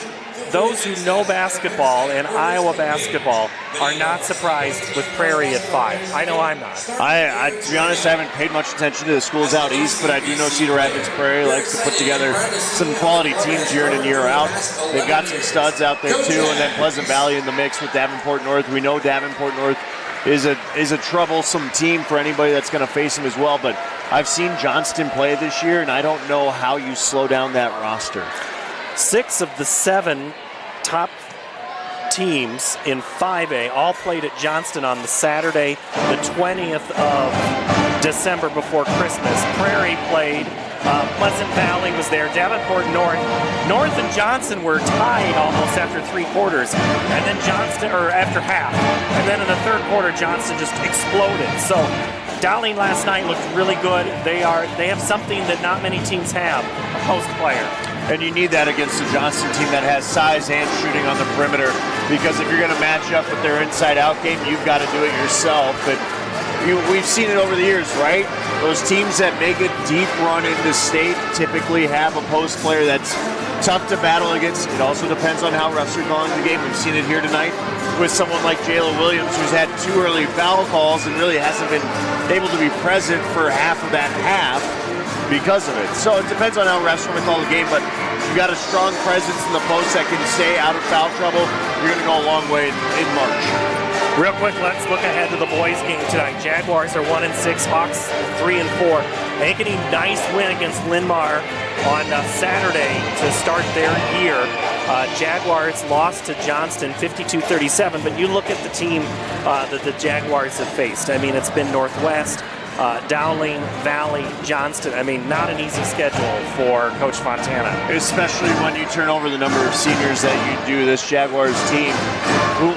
those who know basketball and Iowa basketball are not surprised with Prairie at 5. I know I'm not. I to be honest, I haven't paid much attention to the schools out east, but I do know Cedar Rapids Prairie likes to put together some quality teams year in and year out. They've got some studs out there too, and then Pleasant Valley in the mix with Davenport North. We know Davenport North is a troublesome team for anybody that's going to face them as well, but I've seen Johnston play this year, and I don't know how you slow down that roster. 6 of the 7 top teams in 5A all played at Johnston on the Saturday, the 20th of December before Christmas. Prairie played. Pleasant Valley was there. Davenport North and Johnson were tied almost after 3 quarters, and then after half, and then in the third quarter, Johnson just exploded. So Dowling last night looked really good. They have something that not many teams have, a post player. And you need that against the Johnston team that has size and shooting on the perimeter, because if you're going to match up with their inside-out game, you've got to do it yourself. But we've seen it over the years, right? Those teams that make a deep run into state typically have a post player that's tough to battle against. It also depends on how refs are calling the game. We've seen it here tonight with someone like Jayla Williams, who's had 2 early foul calls and really hasn't been able to be present for half of that half because of it. So it depends on how refs want to call the game, but you got a strong presence in the post that can stay out of foul trouble. You're going to go a long way in March. Real quick, let's look ahead to the boys' game tonight. Jaguars are 1-6, Hawks 3-4. Ankeny, nice win against Linmar on Saturday to start their year. Jaguars lost to Johnston 52-37, but you look at the team that the Jaguars have faced. I mean, it's been Northwest, Dowling, Valley, Johnston. I mean, not an easy schedule for Coach Fontana. Especially when you turn over the number of seniors that you do. This Jaguars team,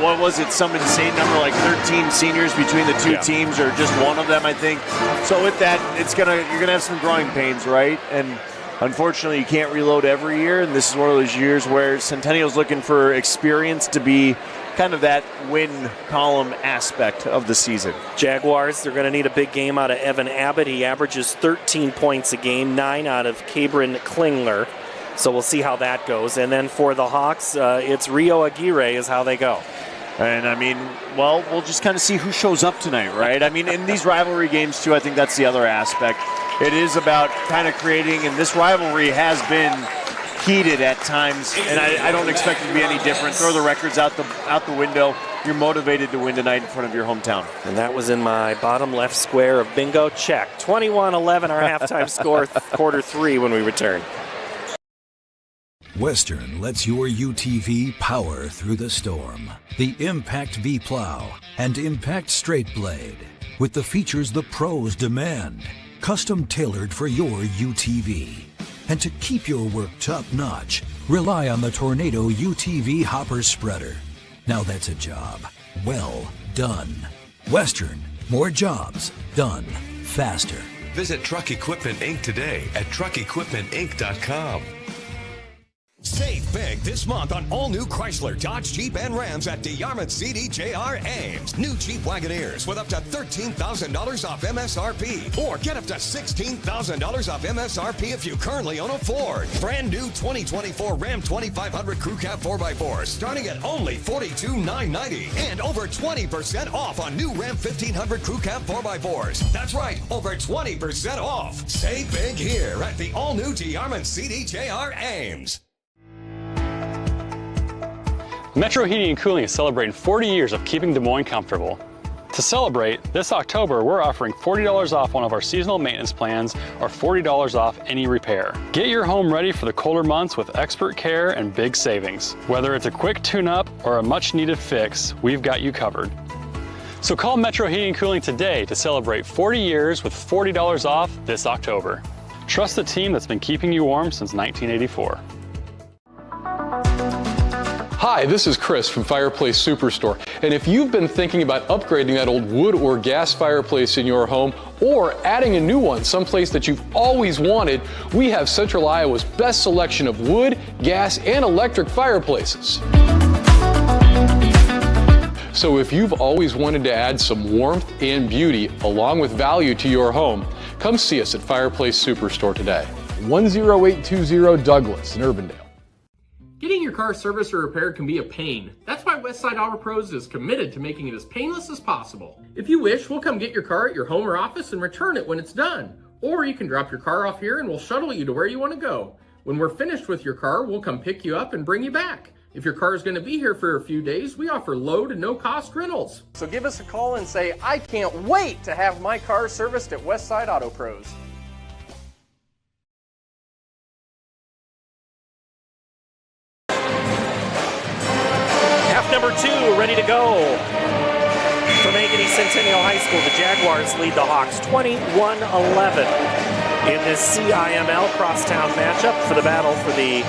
what was it, some insane number, like 13 seniors between the 2 teams, or just one of them, I think. So with that, you're gonna have some growing pains, right? And unfortunately, you can't reload every year, and this is one of those years where Centennial's looking for experience to be kind of that win column aspect of the season. Jaguars, they're going to need a big game out of Evan Abbott. He averages 13 points a game, 9 out of Cabrin Klingler. So we'll see how that goes. And then for the Hawks, it's Rio Aguirre is how they go. And I mean, well, we'll just kind of see who shows up tonight, right? I mean, in these rivalry games too, I think that's the other aspect. It is about kind of creating, and this rivalry has been heated at times, and I don't expect it to be any different. Throw the records out the window. You're motivated to win tonight in front of your hometown. And that was in my bottom left square of bingo. Check. 21-11 our halftime score, quarter 3 when we return. Western lets your UTV power through the storm. The Impact V Plow and Impact Straight Blade, with the features the pros demand. Custom tailored for your UTV. And to keep your work top-notch, rely on the Tornado UTV Hopper Spreader. Now that's a job well done. Western, more jobs done faster. Visit Truck Equipment Inc. today at truckequipmentinc.com. Save big this month on all new Chrysler, Dodge, Jeep, and Rams at DeYarmouth CDJR Ames. New Jeep Wagoneers with up to $13,000 off MSRP. Or get up to $16,000 off MSRP if you currently own a Ford. Brand new 2024 Ram 2500 Crew Cab 4x4 starting at only $42,990. And over 20% off on new Ram 1500 Crew Cab 4x4s. That's right, over 20% off. Save big here at the all-new DeYarmouth CDJR Ames. Metro Heating and Cooling is celebrating 40 years of keeping Des Moines comfortable. To celebrate, this October we're offering $40 off one of our seasonal maintenance plans or $40 off any repair. Get your home ready for the colder months with expert care and big savings. Whether it's a quick tune-up or a much-needed fix, we've got you covered. So call Metro Heating and Cooling today to celebrate 40 years with $40 off this October. Trust the team that's been keeping you warm since 1984. Hi, this is Chris from Fireplace Superstore, and if you've been thinking about upgrading that old wood or gas fireplace in your home, or adding a new one someplace that you've always wanted, we have Central Iowa's best selection of wood, gas, and electric fireplaces. So if you've always wanted to add some warmth and beauty along with value to your home, come see us at Fireplace Superstore today. 10820 Douglas in Urbandale. Getting your car serviced or repaired can be a pain. That's why Westside Auto Pros is committed to making it as painless as possible. If you wish, we'll come get your car at your home or office and return it when it's done. Or you can drop your car off here and we'll shuttle you to where you want to go. When we're finished with your car, we'll come pick you up and bring you back. If your car is going to be here for a few days, we offer low to no cost rentals. So give us a call and say, I can't wait to have my car serviced at Westside Auto Pros. Half number 2 ready to go. From Ankeny Centennial High School, the Jaguars lead the Hawks 21-11 in this CIML crosstown matchup for the battle for the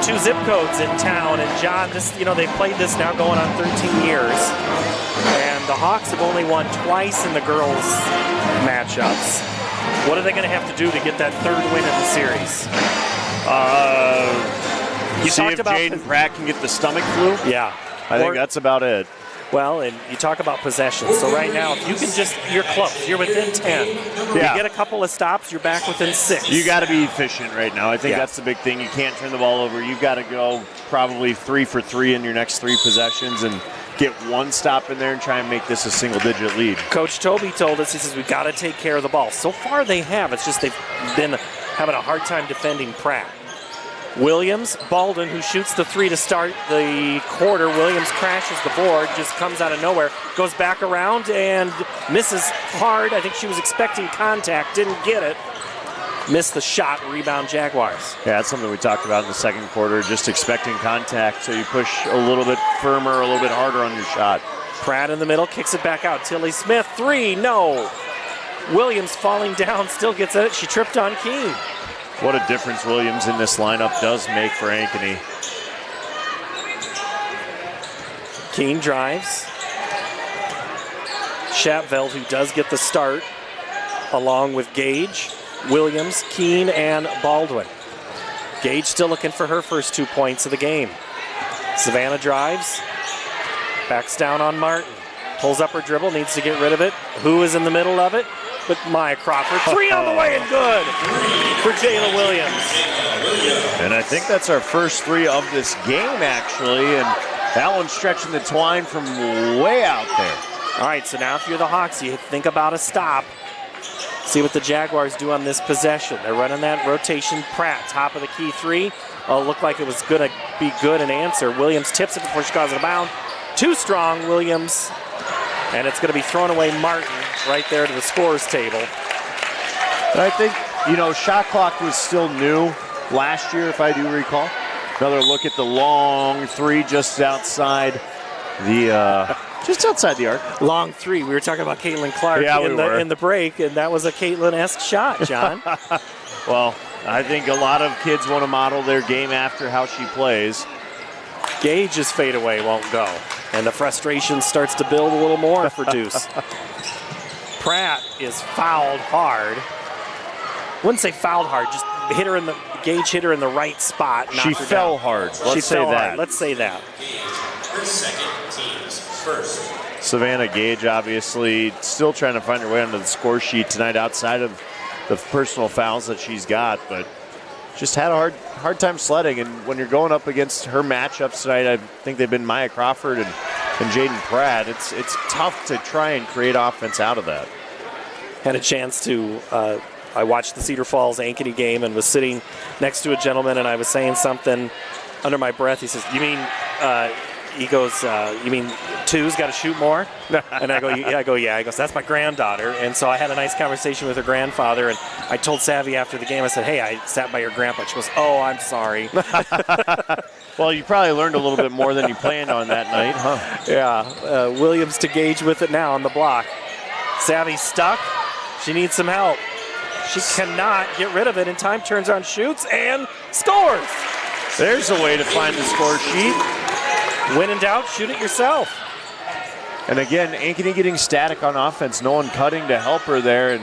2 zip codes in town. And John, they've played this now going on 13 years. And the Hawks have only won twice in the girls' matchups. What are they going to have to do to get that 3rd win in the series? See if Jaden Pratt can get the stomach flu? Yeah. I think that's about it. Well, and you talk about possessions. So right now, if you can you're close. You're within 10. Yeah. You get a couple of stops, you're back within 6. You got to be efficient right now. I think that's the big thing. You can't turn the ball over. You've got to go probably 3 for 3 in your next 3 possessions and get 1 stop in there and try and make this a single-digit lead. Coach Toby told us, he says, we've got to take care of the ball. So far they have. It's just they've been having a hard time defending Pratt. Williams, Baldwin, who shoots the 3 to start the quarter. Williams crashes the board, just comes out of nowhere, goes back around and misses hard. I think she was expecting contact, didn't get it. Missed the shot, rebound Jaguars. Yeah, that's something we talked about in the second quarter, just expecting contact, so you push a little bit firmer, a little bit harder on your shot. Pratt in the middle, kicks it back out. Tilly Smith, 3, no. Williams falling down, still gets it. She tripped on Keene. What a difference Williams in this lineup does make for Ankeny. Keene drives. Schatveld, who does get the start, along with Gage, Williams, Keene, and Baldwin. Gage still looking for her first 2 points of the game. Savannah drives, backs down on Martin, pulls up her dribble, needs to get rid of it. Who is in the middle of it? But Maya Crawford, 3 on the way and good for Jayla Williams. And I think that's our first 3 of this game, actually, and that one's stretching the twine from way out there. All right, so now if you're the Hawks, you think about a stop. See what the Jaguars do on this possession. They're running that rotation. Pratt, top of the key 3. Oh, looked like it was going to be good and answer. Williams tips it before she goes out of bounds. Too strong, Williams. And it's going to be thrown away Martin right there to the scorer's table. But I think, shot clock was still new last year, if I do recall. Another look at the long 3 just outside the arc. Long 3. We were talking about Caitlin Clark in the break, and that was a Caitlin-esque shot, John. Well, I think a lot of kids want to model their game after how she plays. Gage's fadeaway won't go. And the frustration starts to build a little more for Deuce. Pratt is fouled hard. Wouldn't say fouled hard, just Gage hit her in the right spot. She fell hard. Let's say that. Let's say that. Her second team's first. Savannah Gage obviously still trying to find her way onto the score sheet tonight outside of the personal fouls that she's got, but just had a hard time sledding. And when you're going up against her matchups tonight, I think they've been Maya Crawford and Jaden Pratt. It's tough to try and create offense out of that. Had a chance to, I watched the Cedar Falls Ankeny game and was sitting next to a gentleman, and I was saying something under my breath. He says, you mean 2's got to shoot more? And I go, yeah. He goes, that's my granddaughter. And so I had a nice conversation with her grandfather, and I told Savvy after the game, I said, hey, I sat by your grandpa. She goes, oh, I'm sorry. Well, you probably learned a little bit more than you planned on that night, huh? Yeah. Williams to Gage with it now on the block. Savvy's stuck. She needs some help. She cannot get rid of it in time. Turns on, shoots, and scores. There's a way to find the score sheet. When in doubt, shoot it yourself. And again, Ankeny getting static on offense. No one cutting to help her there, and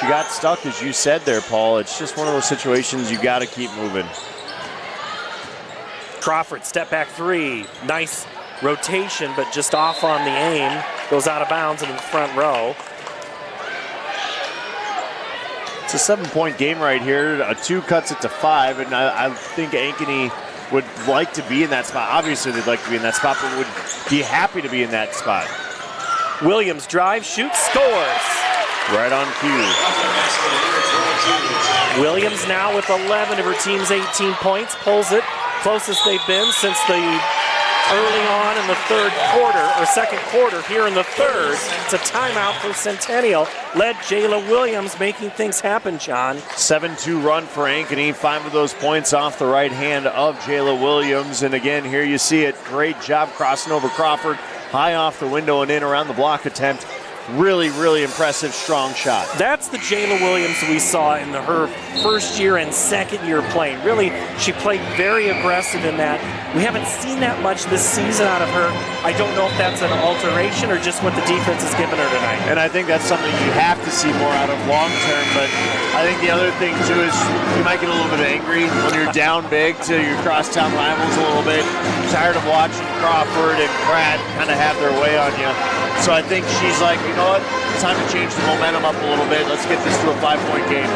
she got stuck, as you said there, Paul. It's just one of those situations you got to keep moving. Crawford, step back 3. Nice rotation, but just off on the aim. Goes out of bounds into the front row. It's a 7-point game right here. A 2 cuts it to 5, and I think Ankeny would like to be in that spot. Obviously, they'd like to be in that spot, but would be happy to be in that spot. Williams drives, shoots, scores. Right on cue. Williams now with 11 of her team's 18 points, pulls it closest they've been since the early on in the third quarter, or second quarter here in the third. It's a timeout for Centennial, led Jayla Williams, making things happen, John. 7-2 run for Ankeny, 5 of those points off the right hand of Jayla Williams. And again, here you see it. Great job crossing over Crawford, high off the window and in around the block attempt. Really, really impressive, strong shot. That's the Jayla Williams we saw in her first year and second year playing. Really, she played very aggressive in that. We haven't seen that much this season out of her. I don't know if that's an alteration or just what the defense has given her tonight. And I think that's something you have to see more out of long term, but I think the other thing too is you might get a little bit angry when you're down big to your crosstown rivals a little bit. Tired of watching Crawford and Pratt kind of have their way on you. So I think she's like, you know what, it's time to change the momentum up a little bit. Let's get this to a 5-point game.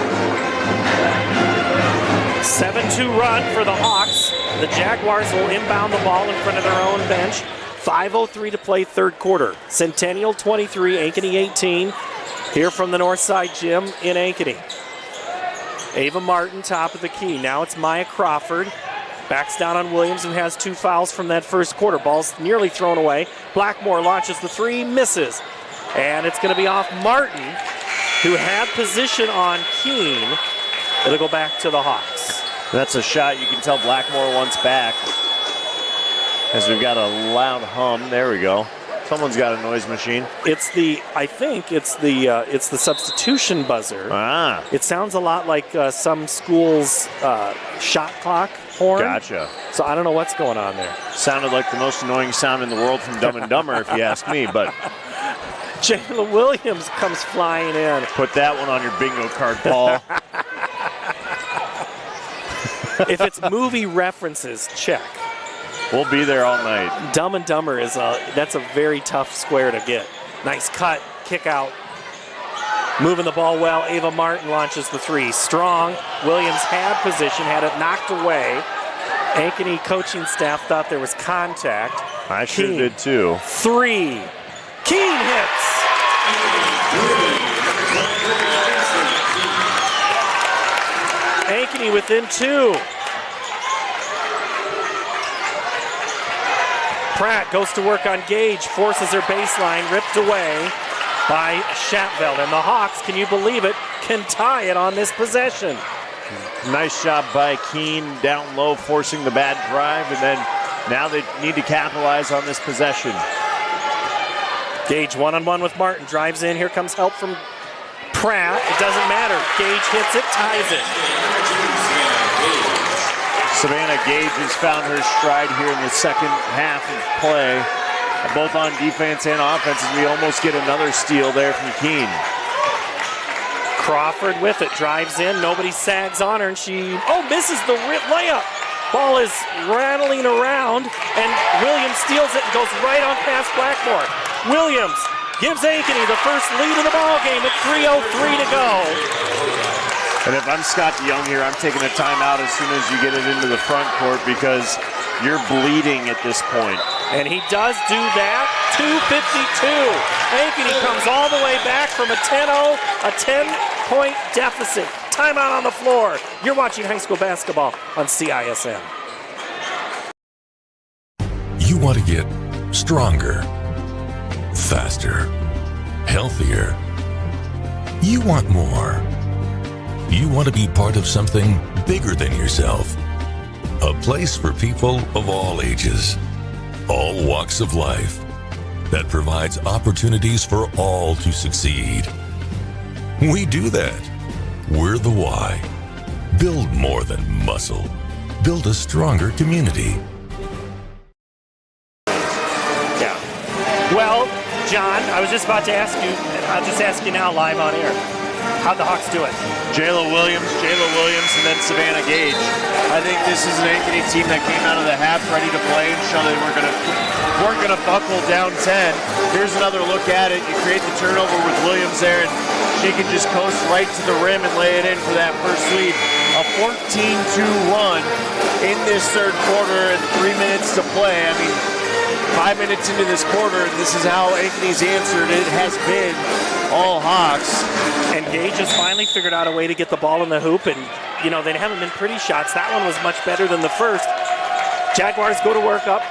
7-2 run for the Hawks. The Jaguars will inbound the ball in front of their own bench. 5:03 to play third quarter. Centennial 23, Ankeny 18. Here from the north side gym in Ankeny. Ava Martin, top of the key. Now it's Maya Crawford. Backs down on Williams and has 2 fouls from that first quarter. Ball's nearly thrown away. Blackmore launches the 3, misses. And it's going to be off Martin, who had position on Keene. It'll go back to the Hawks. That's a shot you can tell Blackmore wants back. As we've got a loud hum. There we go. Someone's got a noise machine. I think it's the substitution buzzer. Ah. It sounds a lot like some school's shot clock horn. Gotcha. So I don't know what's going on there. Sounded like the most annoying sound in the world from Dumb and Dumber, if you ask me, but Jayla Williams comes flying in. Put that one on your bingo card, Paul. If it's movie references, check. We'll be there all night. Dumb and Dumber that's a very tough square to get. Nice cut, kick out. Moving the ball well, Ava Martin launches the 3. Strong. Williams had position, had it knocked away. Ankeny coaching staff thought there was contact. I sure did too. 3. Keene hits. Ankeny within 2. Pratt goes to work on Gage, forces her baseline, ripped away by Shatveld. And the Hawks, can you believe it, can tie it on this possession. Nice job by Keene down low, forcing the bad drive, and then now they need to capitalize on this possession. Gage one-on-one with Martin, drives in, here comes help from Pratt. It doesn't matter, Gage hits it, ties it. Savannah Gage has found her stride here in the second half of play, both on defense and offense, and we almost get another steal there from Keene. Crawford with it, drives in, nobody sags on her, and she, misses the layup. Ball is rattling around, and Williams steals it and goes right on past Blackmore. Williams gives Ankeny the first lead of the ball game at 3:03 to go. And if I'm Scott DeYoung here, I'm taking a timeout as soon as you get it into the front court because you're bleeding at this point. And he does do that. 2:52. Ankeny comes all the way back from a 10-0, a 10-point deficit. Timeout on the floor. You're watching high school basketball on CISM. You want to get stronger, faster, healthier. You want more. You want to be part of something bigger than yourself. A place for people of all ages, all walks of life, that provides opportunities for all to succeed. We do that. We're the why. Build more than muscle. Build a stronger community. Yeah. Well, John, I was just about to ask you, I'll just ask you now live on air. How'd the Hawks do it? Jayla Williams, and then Savannah Gage. I think this is an Ankeny team that came out of the half ready to play and show they weren't gonna buckle down 10. Here's another look at it. You create the turnover with Williams there, and she can just coast right to the rim and lay it in for that first lead. A 14-2 run in this third quarter and 3 minutes to play. I mean, 5 minutes into this quarter, this is how Ankeny's answered. It has been all Hawks. And Gage has finally figured out a way to get the ball in the hoop, and, you know, they haven't been pretty shots. That one was much better than the first. Jaguars go to work up,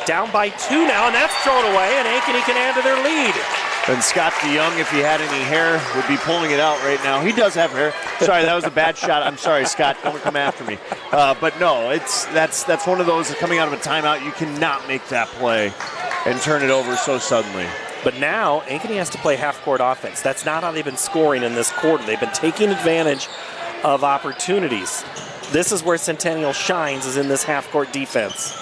down by 2 now, and that's thrown away, and Ankeny can add to their lead. And Scott DeYoung, if he had any hair, would be pulling it out right now. He does have hair. Sorry, that was a bad shot. I'm sorry, Scott. Don't come after me. But no, that's one of those coming out of a timeout. You cannot make that play and turn it over so suddenly. But now, Ankeny has to play half-court offense. That's not how they've been scoring in this quarter. They've been taking advantage of opportunities. This is where Centennial shines, is in this half-court defense.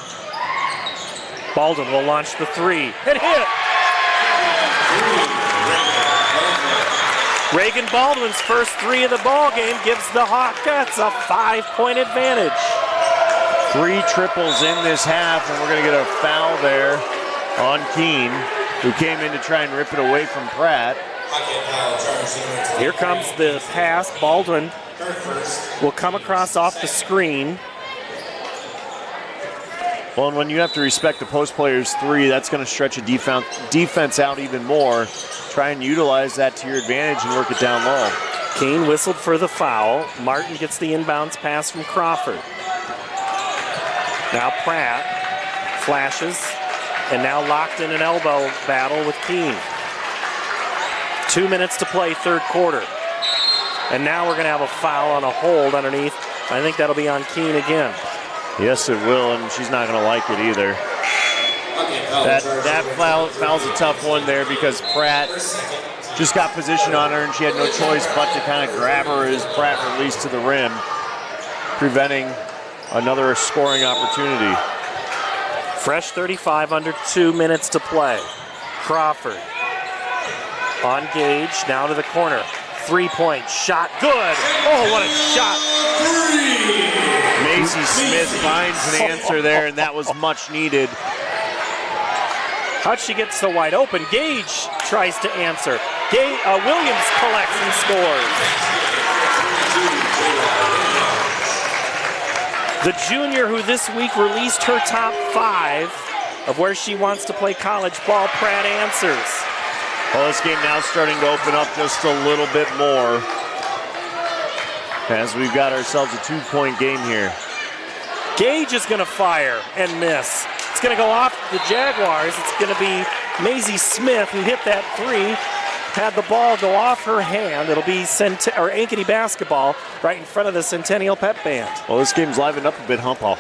Baldwin will launch the three. It hit! Reagan Baldwin's first three of the ball game gives the Hawkettes a 5-point advantage. 3 triples in this half, and we're going to get a foul there on Keene, who came in to try and rip it away from Pratt. Here comes the pass. Baldwin will come across off the screen. Well, and when you have to respect the post player's three, that's going to stretch a defense out even more. Try and utilize that to your advantage and work it down low. Keene whistled for the foul. Martin gets the inbounds pass from Crawford. Now Pratt flashes, and now locked in an elbow battle with Keene. 2 minutes to play, third quarter. And now we're going to have a foul on a hold underneath. I think that'll be on Keene again. Yes, it will, and she's not going to like it either. That foul's a tough one there because Pratt just got position on her, and she had no choice but to kind of grab her as Pratt released to the rim, preventing another scoring opportunity. Fresh 35 under 2 minutes to play. Crawford on Gage, now to the corner. 3-point shot, good. Oh, what a shot. Macy Smith finds an answer there, and that was much needed. How'd she get so wide open? Gage tries to answer. Williams collects and scores. The junior who this week released her top 5 of where she wants to play college ball, Pratt answers. Well, this game now starting to open up just a little bit more as we've got ourselves a 2-point game here. Gage is going to fire and miss. It's going to go off the Jaguars. It's going to be Maisie Smith who hit that three. Had the ball go off her hand. It'll be Ankeny basketball right in front of the Centennial Pep Band. Well, this game's livened up a bit, huh, Paul?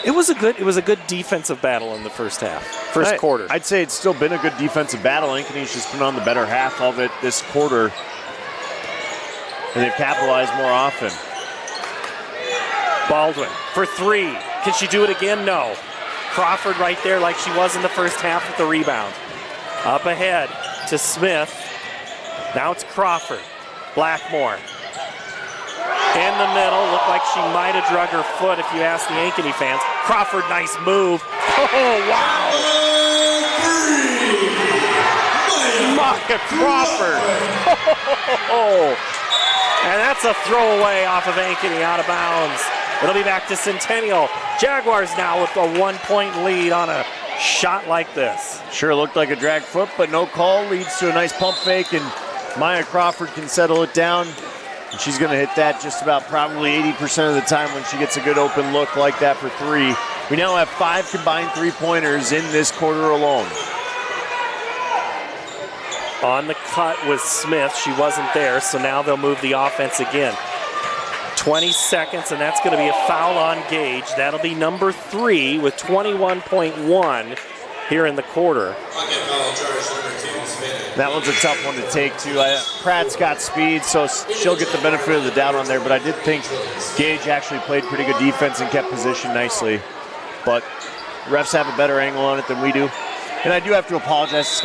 It was a good defensive battle in the first half, first quarter. I'd say it's still been a good defensive battle. Ankeny's just been on the better half of it this quarter, and they've capitalized more often. Baldwin for three. Can she do it again? No. Crawford right there like she was in the first half with the rebound. Up ahead to Smith. Now it's Crawford. Blackmore. In the middle, looked like she might have drug her foot if you ask the Ankeny fans. Crawford, nice move. Oh, wow. Maka Crawford. Oh, and that's a throwaway off of Ankeny out of bounds. It'll be back to Centennial. Jaguars now with a 1-point lead on a shot like this. Sure looked like a drag foot, but no call. Leads to a nice pump fake, and Maya Crawford can settle it down. And she's going to hit that just about probably 80% of the time when she gets a good open look like that for three. We now have 5 combined three-pointers in this quarter alone. On the cut was Smith. She wasn't there, so now they'll move the offense again. 20 seconds, and that's going to be a foul on Gage. That'll be number 3 with 21.1 here in the quarter. That one's a tough one to take, too. Pratt's got speed, so she'll get the benefit of the doubt on there, but I did think Gage actually played pretty good defense and kept position nicely. But refs have a better angle on it than we do. And I do have to apologize to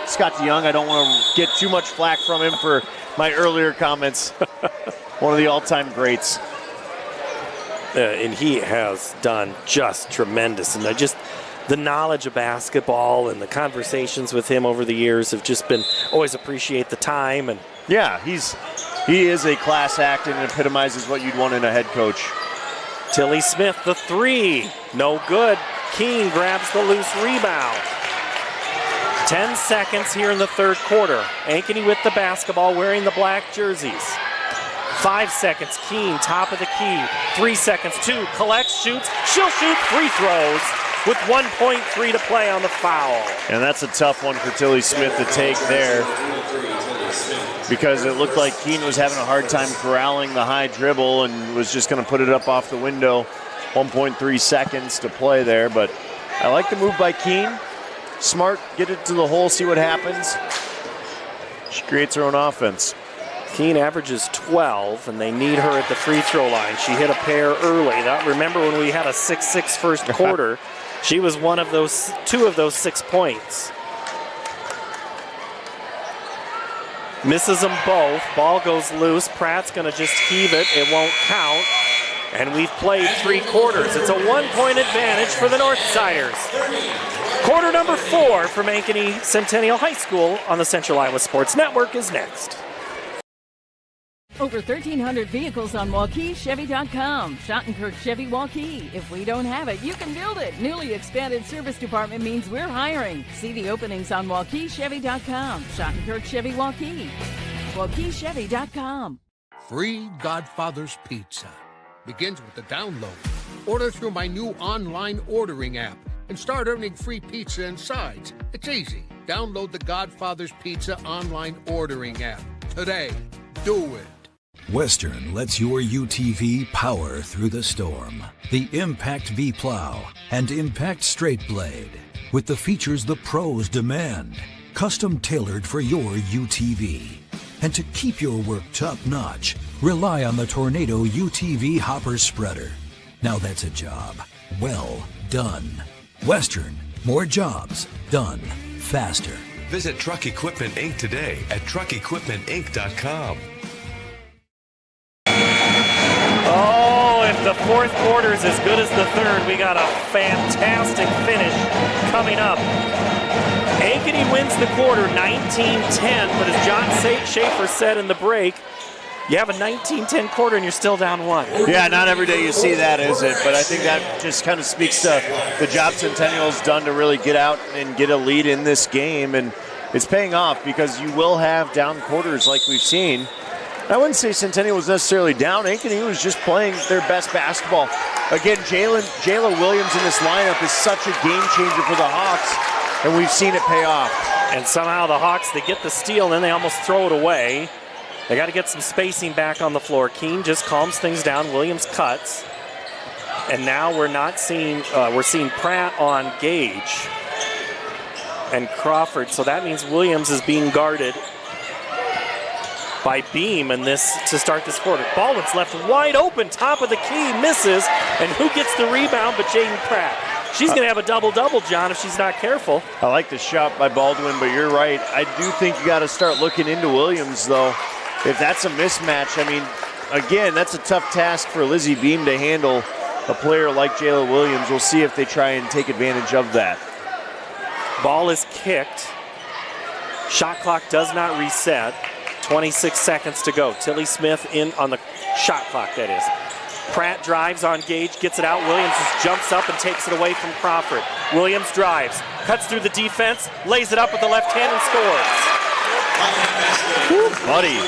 Scott DeYoung. I don't want to get too much flack from him for my earlier comments. One of the all-time greats. And he has done just tremendous. And the knowledge of basketball and the conversations with him over the years have just been, always appreciate the time. And yeah, he is a class act and epitomizes what you'd want in a head coach. Tilly Smith, the three, no good. Keene grabs the loose rebound. 10 seconds here in the third quarter. Ankeny with the basketball, wearing the black jerseys. 5 seconds, Keene, top of the key. 3 seconds, 2, collects, shoots. She'll shoot free throws with 1.3 to play on the foul. And that's a tough one for Tilly Smith to take there, because it looked like Keene was having a hard time corralling the high dribble and was just going to put it up off the window. 1.3 seconds to play there, but I like the move by Keene. Smart, get it to the hole, see what happens. She creates her own offense. Keene averages 12, and they need her at the free throw line. She hit a pair early. Remember when we had a 6-6 first quarter? She was one of those, 2 of those 6 points. Misses them both. Ball goes loose. Pratt's going to just heave it. It won't count. And we've played 3 quarters. It's a 1-point advantage for the Northsiders. Quarter number 4 from Ankeny Centennial High School on the Central Iowa Sports Network is next. Over 1,300 vehicles on WauKeeChevy.com. Schottenkirk Chevy Waukee. If we don't have it, you can build it. Newly expanded service department means we're hiring. See the openings on WauKeeChevy.com. Schottenkirk Chevy Waukee. WauKeeChevy.com. Free Godfather's Pizza begins with the download. Order through my new online ordering app and start earning free pizza and sides. It's easy. Download the Godfather's Pizza online ordering app today. Do it. Western lets your UTV power through the storm. The Impact V Plow and Impact Straight Blade, with the features the pros demand. Custom tailored for your UTV. And to keep your work top-notch, rely on the Tornado UTV Hopper Spreader. Now that's a job well done. Western, more jobs done faster. Visit Truck Equipment Inc. today at truckequipmentinc.com. Oh, if the fourth quarter is as good as the third, we got a fantastic finish coming up. Ankeny wins the quarter 19-10, but as John Schaefer said in the break, you have a 19-10 quarter and you're still down 1. Yeah, not every day you see that, is it? But I think that just kind of speaks to the job Centennial's done to really get out and get a lead in this game. And it's paying off, because you will have down quarters like we've seen. I wouldn't say Centennial was necessarily down. Ankeny was just playing their best basketball. Again, Jayla Williams in this lineup is such a game changer for the Hawks, and we've seen it pay off. And somehow the Hawks, they get the steal, and then they almost throw it away. They got to get some spacing back on the floor. Keene just calms things down. Williams cuts. And now we're seeing Pratt on Gage and Crawford. So that means Williams is being guarded by Beam in this to start this quarter. Baldwin's left wide open, top of the key, misses. And who gets the rebound but Jaden Pratt? She's going to have a double-double, John, if she's not careful. I like the shot by Baldwin, but you're right. I do think you got to start looking into Williams, though. If that's a mismatch, I mean, again, that's a tough task for Lizzie Beam to handle a player like Jayla Williams. We'll see if they try and take advantage of that. Ball is kicked. Shot clock does not reset. 26 seconds to go. Tilly Smith in on the shot clock, that is. Pratt drives on Gage, gets it out. Williams just jumps up and takes it away from Crawford. Williams drives, cuts through the defense, lays it up with the left hand and scores. Woo, buddy.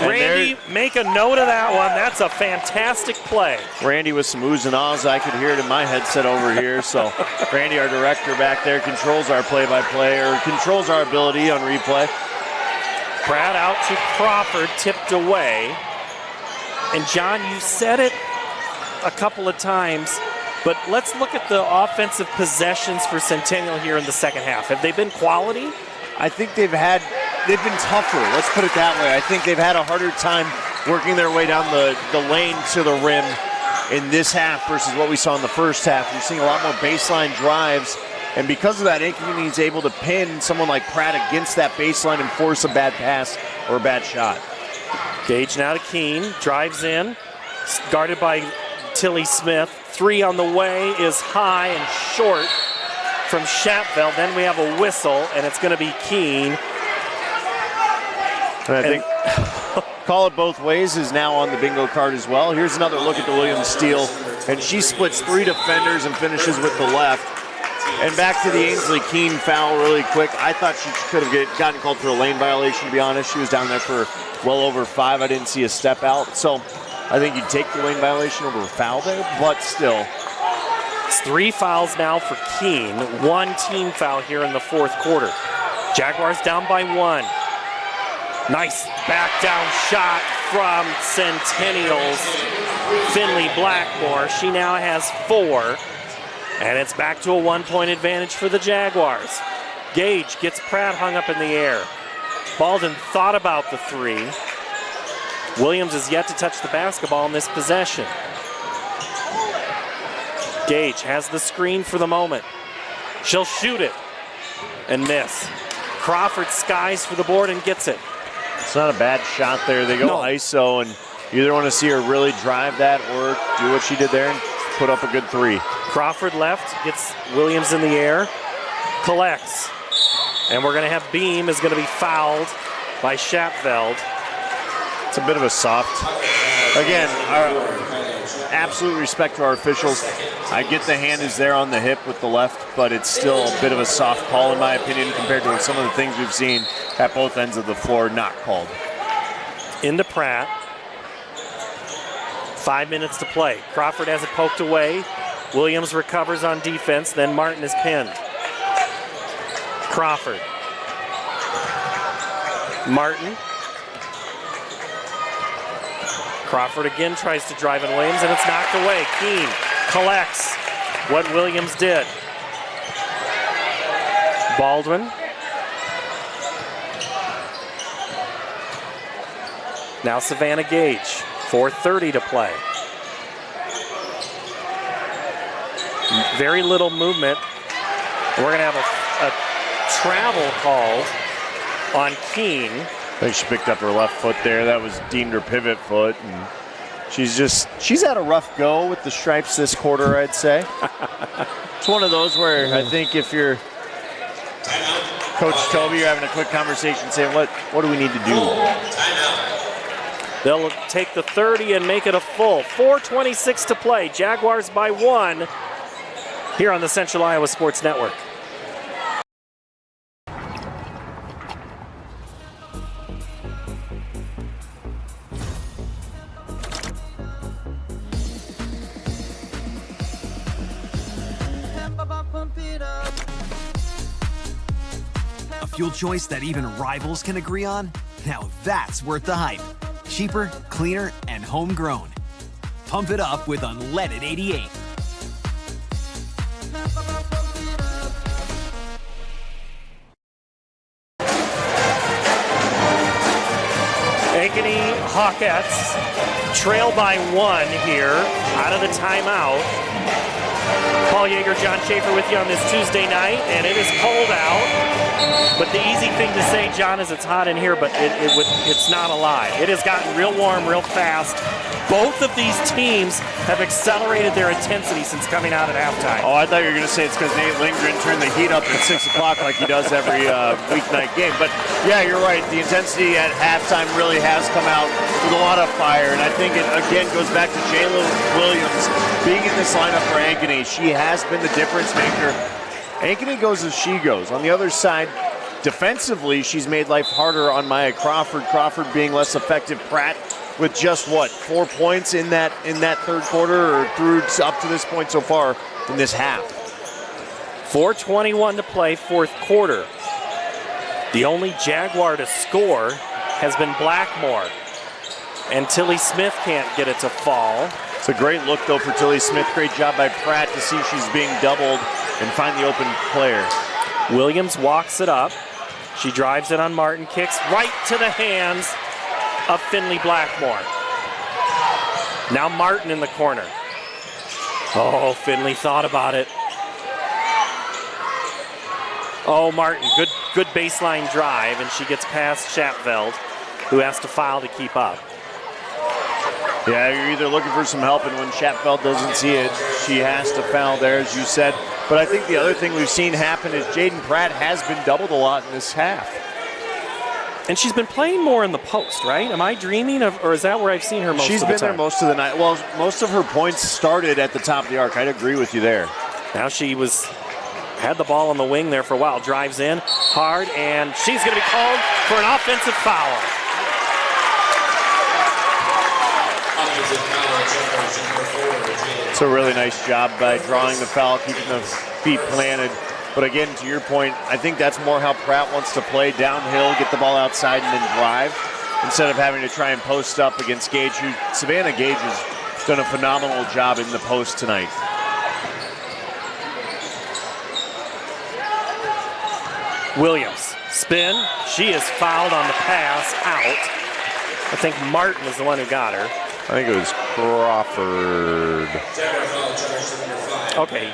Randy, make a note of that one. That's a fantastic play. Randy with some oohs and ahs. I could hear it in my headset over here. So Randy, our director back there, controls our play-by-play, or controls our ability on replay. Pratt out to Crawford, tipped away. And John, you said it a couple of times, but let's look at the offensive possessions for Centennial here in the second half. Have they been quality? I think they've been tougher. Let's put it that way. I think they've had a harder time working their way down the lane to the rim in this half versus what we saw in the first half. You're seeing a lot more baseline drives, and because of that, Ankeny is able to pin someone like Pratt against that baseline and force a bad pass or a bad shot. Gage now to Keene, drives in, guarded by Tilly Smith. 3 on the way is high and short. from Shapfeld. Then we have a whistle, and it's going to be Keene. And I think call it both ways is now on the bingo card as well. Here's another look at the Williams steal, and she splits 3 defenders and finishes with the left. And back to the Ainsley Keene foul really quick. I thought she could have gotten called for a lane violation, to be honest. She was down there for well over 5. I didn't see a step out. So I think you'd take the lane violation over a foul there, but still. It's 3 fouls now for Keene. 1 team foul here in the fourth quarter. Jaguars down by 1. Nice back down shot from Centennial's Finley Blackmore. She now has 4, and it's back to a 1-point advantage for the Jaguars. Gage gets Pratt hung up in the air. Baldwin thought about the 3. Williams is yet to touch the basketball in this possession. Gage has the screen for the moment. She'll shoot it and miss. Crawford skies for the board and gets it. It's not a bad shot there. They go ISO, and you either want to see her really drive that or do what she did there and put up a good 3. Crawford left, gets Williams in the air, collects. And we're going to have Beam is going to be fouled by Shapfeld. It's a bit of a soft. Again, absolute respect to our officials. I get the hand is there on the hip with the left, but it's still a bit of a soft call in my opinion compared to some of the things we've seen at both ends of the floor not called. Into Pratt. 5 minutes to play. Crawford has it poked away. Williams recovers on defense, then Martin is pinned. Crawford. Martin. Crawford again tries to drive in Williams, and it's knocked away. Keene collects what Williams did. Baldwin. Now Savannah Gage. 4:30 to play. Very little movement. We're going to have a travel called on Keene. I think she picked up her left foot there. That was deemed her pivot foot. And she's had a rough go with the stripes this quarter, I'd say. It's one of those where I think if you're Coach Toby, you're having a quick conversation saying, what do we need to do? They'll take the 30 and make it a full. 4:26 to play. Jaguars by 1 here on the Central Iowa Sports Network. A fuel choice that even rivals can agree on? Now that's worth the hype. Cheaper, cleaner, and homegrown. Pump it up with unleaded 88. Ankeny Hawkettes trail by 1 here out of the timeout. Paul Yeager, John Schaefer with you on this Tuesday night, and it is cold out. But the easy thing to say, John, is it's hot in here, but it's not a lie. It has gotten real warm real fast. Both of these teams have accelerated their intensity since coming out at halftime. Oh, I thought you were going to say it's because Nate Lindgren turned the heat up at 6 o'clock like he does every weeknight game. But, yeah, you're right. The intensity at halftime really has come out with a lot of fire. And I think it, again, goes back to Jayla Williams being in this lineup for Ankeny. She has been the difference maker. Ankeny goes as she goes. On the other side, defensively, she's made life harder on Maya Crawford. Crawford being less effective. Pratt with just, 4 points in that third quarter or through up to this point so far in this half. 4:21 to play, fourth quarter. The only Jaguar to score has been Blackmore. And Tilly Smith can't get it to fall. It's a great look, though, for Tilly Smith. Great job by Pratt to see she's being doubled and find the open player. Williams walks it up. She drives it on Martin, kicks right to the hands of Finley Blackmore. Now Martin in the corner. Oh, Finley thought about it. Oh, Martin, good baseline drive, and she gets past Shapfeld, who has to foul to keep up. Yeah, you're either looking for some help, and when Chatfeld doesn't see it, she has to foul there, as you said. But I think the other thing we've seen happen is Jaden Pratt has been doubled a lot in this half. And she's been playing more in the post, right? Am I dreaming of, or is that where I've seen her most of the time? She's been there most of the night. Well, most of her points started at the top of the arc. I'd agree with you there. Now she had the ball on the wing there for a while. Drives in hard, and she's going to be called for an offensive foul. It's a really nice job by drawing the foul, keeping the feet planted. But again, to your point, I think that's more how Pratt wants to play downhill, get the ball outside, and then drive, instead of having to try and post up against Gage, who Savannah Gage has done a phenomenal job in the post tonight. Williams, spin. She is fouled on the pass out. I think Martin is the one who got her. I think it was Crawford. Okay,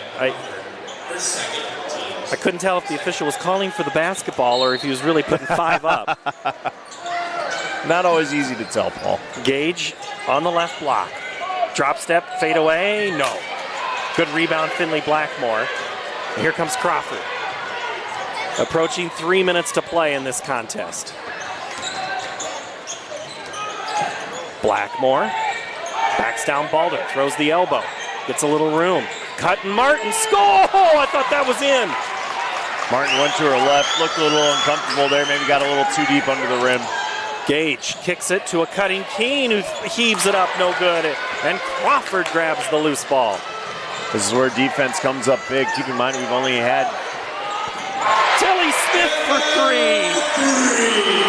I couldn't tell if the official was calling for the basketball or if he was really putting 5 up. Not always easy to tell, Paul. Gage on the left block. Drop step, fade away, no. Good rebound, Finley Blackmore. And here comes Crawford. Approaching 3 minutes to play in this contest. Blackmore backs down Baldwin, throws the elbow, gets a little room. Cut and Martin, score! Oh, I thought that was in. Martin went to her left, looked a little uncomfortable there, maybe got a little too deep under the rim. Gage kicks it to a cutting Keene, who heaves it up, no good. And Crawford grabs the loose ball. This is where defense comes up big. Keep in mind, we've only had Tilly Smith for 3.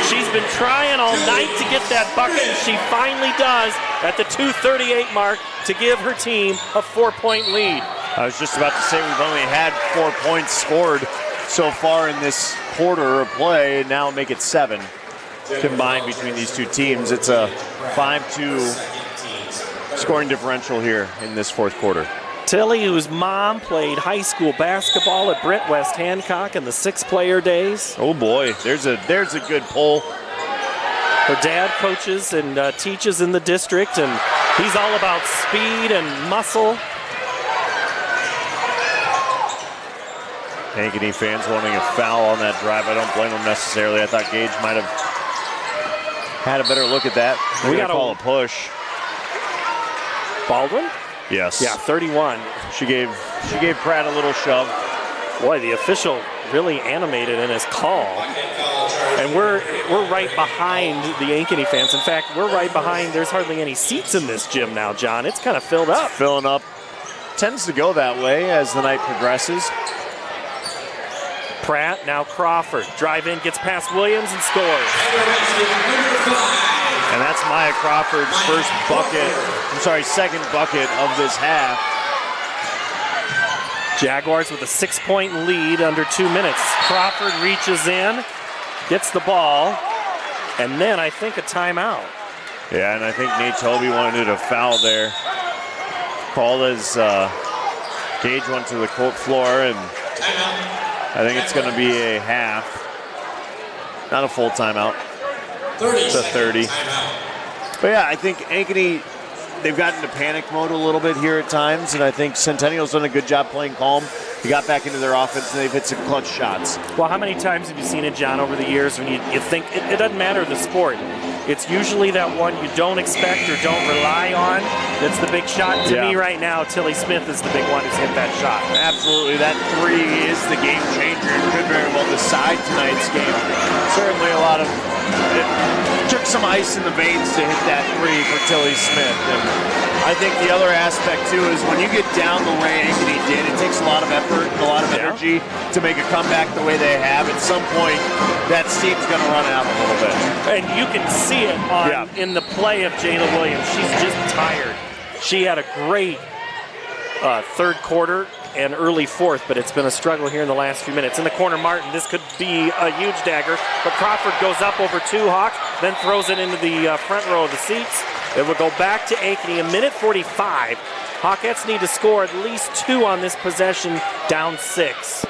She's been trying all night to get that bucket, and she finally does at the 2:38 mark to give her team a 4-point lead. I was just about to say we've only had 4 points scored so far in this quarter of play, and now make it 7 combined between these two teams. It's a 5-2 scoring differential here in this fourth quarter. Tilly, whose mom played high school basketball at Brent West Hancock in the 6-player days. Oh boy, there's a good pull. Her dad coaches and teaches in the district, and he's all about speed and muscle. Ankeny fans wanting a foul on that drive. I don't blame them necessarily. I thought Gage might have had a better look at that. We got to call a push. Baldwin? Yes. Yeah, 31. She gave Pratt a little shove. Boy, the official really animated in his call. And we're right behind the Ankeny fans. In fact, we're right behind. There's hardly any seats in this gym now, John. It's kind of filled up. It's filling up. Tends to go that way as the night progresses. Pratt, now Crawford. Drive in, gets past Williams and scores. And that's Maya Crawford's second bucket of this half. Jaguars with a 6-point lead under 2 minutes. Crawford reaches in, gets the ball, and then I think a timeout. Yeah, and I think Nate Toby wanted a foul there. Called as Gage went to the court floor, and I think it's going to be a half. Not a full timeout. It's a 30. But yeah, I think Ankeny, they've gotten into panic mode a little bit here at times, and I think Centennial's done a good job playing calm. They got back into their offense, and they've hit some clutch shots. Well, how many times have you seen it, John, over the years when you think, it doesn't matter the sport. It's usually that one you don't expect or don't rely on that's the big shot. To me right now, Tilly Smith is the big one who's hit that shot. Absolutely. That 3 is the game changer. It could very well decide tonight's game. Certainly a lot of... It took some ice in the veins to hit that 3 for Tilly Smith. And I think the other aspect, too, is when you get down the way Ankeny did, it takes a lot of effort and a lot of energy to make a comeback the way they have. At some point, that steam's going to run out a little bit. And you can see it in the play of Jayla Williams. She's just tired. She had a great third quarter and early fourth, but it's been a struggle here in the last few minutes. In the corner, Martin, this could be a huge dagger, but Crawford goes up over 2 Hawk, then throws it into the front row of the seats. It will go back to Ankeny, 1:45. Hawkettes need to score at least 2 on this possession, down 6.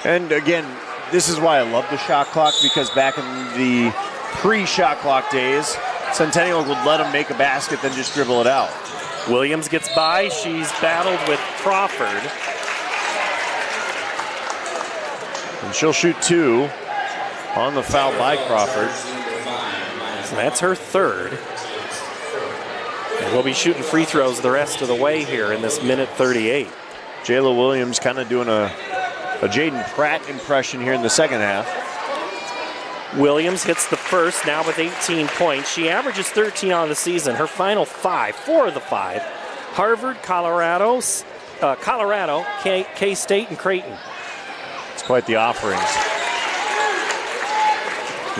And again, this is why I love the shot clock, because back in the pre-shot clock days, Centennial would let him make a basket, then just dribble it out. Williams gets by. She's battled with Crawford. And she'll shoot 2 on the foul by Crawford. So that's her third. And we'll be shooting free throws the rest of the way here in this minute 38. Jayla Williams kind of doing a Jaden Pratt impression here in the second half. Williams hits the first, now with 18 points. She averages 13 on the season. Her final 4 of the 5. Harvard, Colorado, K-State, and Creighton. It's quite the offerings.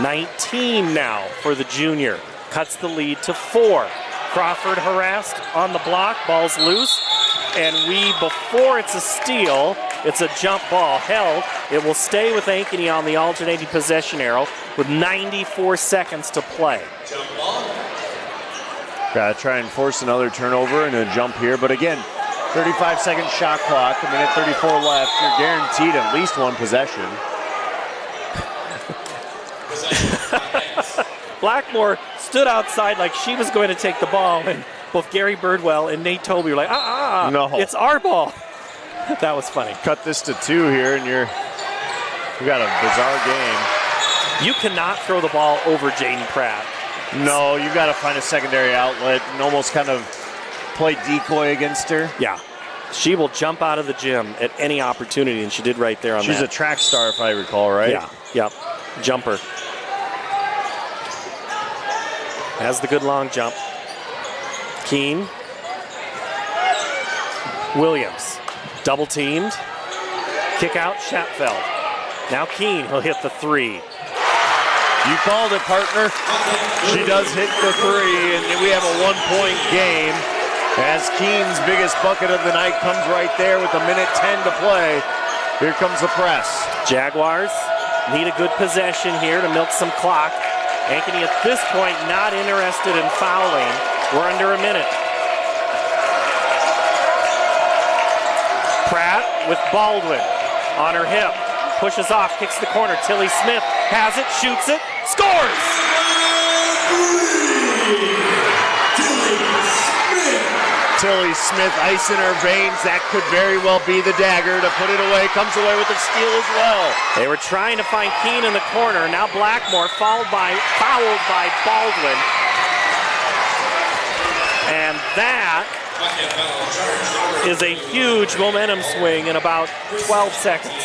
19 now for the junior. Cuts the lead to 4. Crawford harassed on the block, ball's loose. And before it's a steal, it's a jump ball held. It will stay with Ankeny on the alternating possession arrow with 94 seconds to play. Got to try and force another turnover and a jump here. But again, 35-second shot clock, a minute 34 left. You're guaranteed at least one possession. Blackmore stood outside like she was going to take the ball, and both Gary Birdwell and Nate Toby were like, no, it's our ball. That was funny. Cut this to 2 here, and we got a bizarre game. You cannot throw the ball over Jaden Pratt. No, you got to find a secondary outlet and almost kind of play decoy against her. Yeah. She will jump out of the gym at any opportunity, and she did right there on She's that. a track star, if I recall, right? Yeah, yep. Jumper. Has the good long jump. Keene. Williams. Double teamed. Kick out, Shatfeld. Now Keene, he'll hit the 3. You called it, partner. She does hit the 3, and we have a 1-point game as Keene's biggest bucket of the night comes right there with a minute 10 to play. Here comes the press. Jaguars need a good possession here to milk some clock. Ankeny at this point not interested in fouling. We're under a minute. Pratt with Baldwin on her hip. Pushes off, kicks the corner. Tilly Smith has it, shoots it, scores! Tilly Smith, ice in her veins. That could very well be the dagger to put it away. Comes away with a steal as well. They were trying to find Keene in the corner. Now Blackmore fouled by Baldwin. And that is a huge momentum swing in about 12 seconds.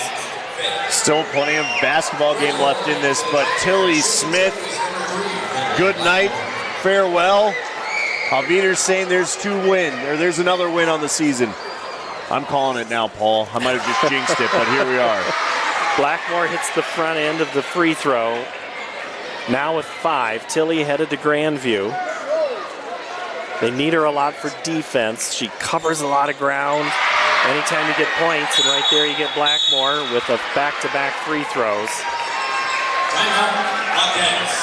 Still plenty of basketball game left in this, but Tilly Smith, good night, farewell. Alvider's saying there's there's another win on the season. I'm calling it now, Paul. I might have just jinxed it, but here we are. Blackmore hits the front end of the free throw. Now with 5, Tilly headed to Grandview. They need her a lot for defense. She covers a lot of ground. Anytime you get points, and right there you get Blackmore with a back-to-back free throws. Timeout against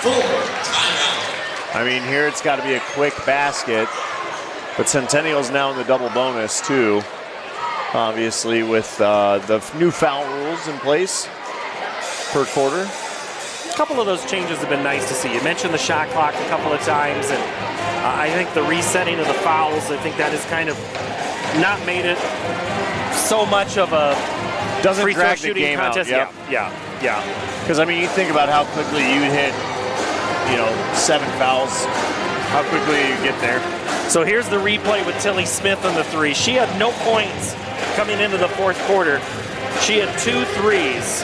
full timeout. I mean, here it's got to be a quick basket, but Centennial's now in the double bonus too, obviously with the new foul rules in place per quarter. A couple of those changes have been nice to see. You mentioned the shot clock a couple of times, and I think the resetting of the fouls, I think that has kind of not made it so much of a doesn't free throw drag shooting the game contest. out. Yeah. Because I mean, you think about how quickly you hit, 7 fouls, how quickly you get there. So here's the replay with Tilly Smith on the 3. She had no points coming into the fourth quarter. She had 2 threes.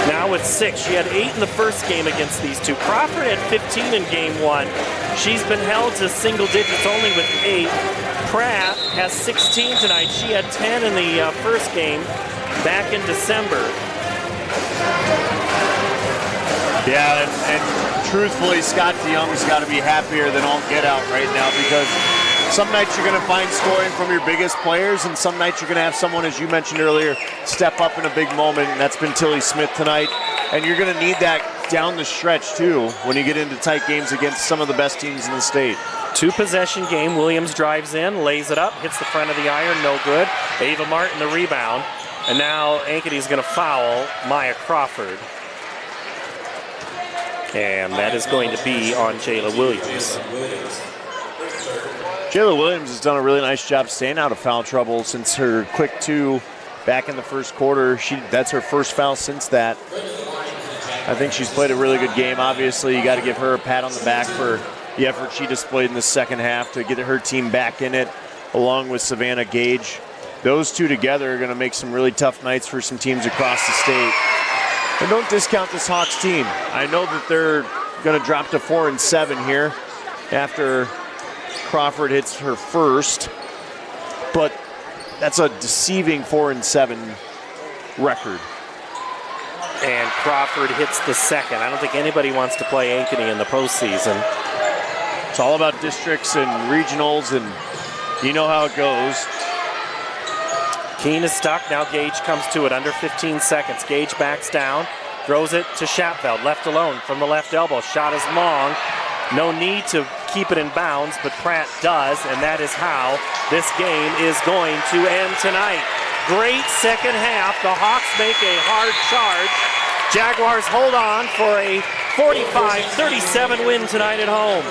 Now with 6. She had 8 in the first game against these two. Crawford had 15 in game 1. She's been held to single digits only with 8. Pratt has 16 tonight. She had 10 in the first game back in December. Yeah, and truthfully, Scott DeYoung's got to be happier than all get out right now, because some nights you're going to find scoring from your biggest players, and some nights you're going to have someone, as you mentioned earlier, step up in a big moment, and that's been Tilly Smith tonight. And you're going to need that down the stretch, too, when you get into tight games against some of the best teams in the state. 2-possession game. Williams drives in, lays it up, hits the front of the iron, no good. Ava Martin the rebound. And now Ankeny's going to foul Maya Crawford. And that is going to be on Jayla Williams. Jayla Williams has done a really nice job staying out of foul trouble since her quick 2 back in the first quarter. That's her first foul since that. I think she's played a really good game. Obviously, you got to give her a pat on the back for the effort she displayed in the second half to get her team back in it, along with Savannah Gage. Those two together are going to make some really tough nights for some teams across the state. And don't discount this Hawks team. I know that they're going to drop to 4-7 here after Crawford hits her first, but that's a deceiving 4-7 record. And Crawford hits the second. I don't think anybody wants to play Ankeny in the postseason. It's all about districts and regionals, and you know how it goes. Keene is stuck. Now Gage comes to it under 15 seconds. Gage backs down, throws it to Schatfeld. Left alone from the left elbow. Shot is long. No need to keep it in bounds, but Pratt does, and that is how this game is going to end tonight. Great second half. The Hawks make a hard charge. Jaguars hold on for a 45-37 win tonight at home.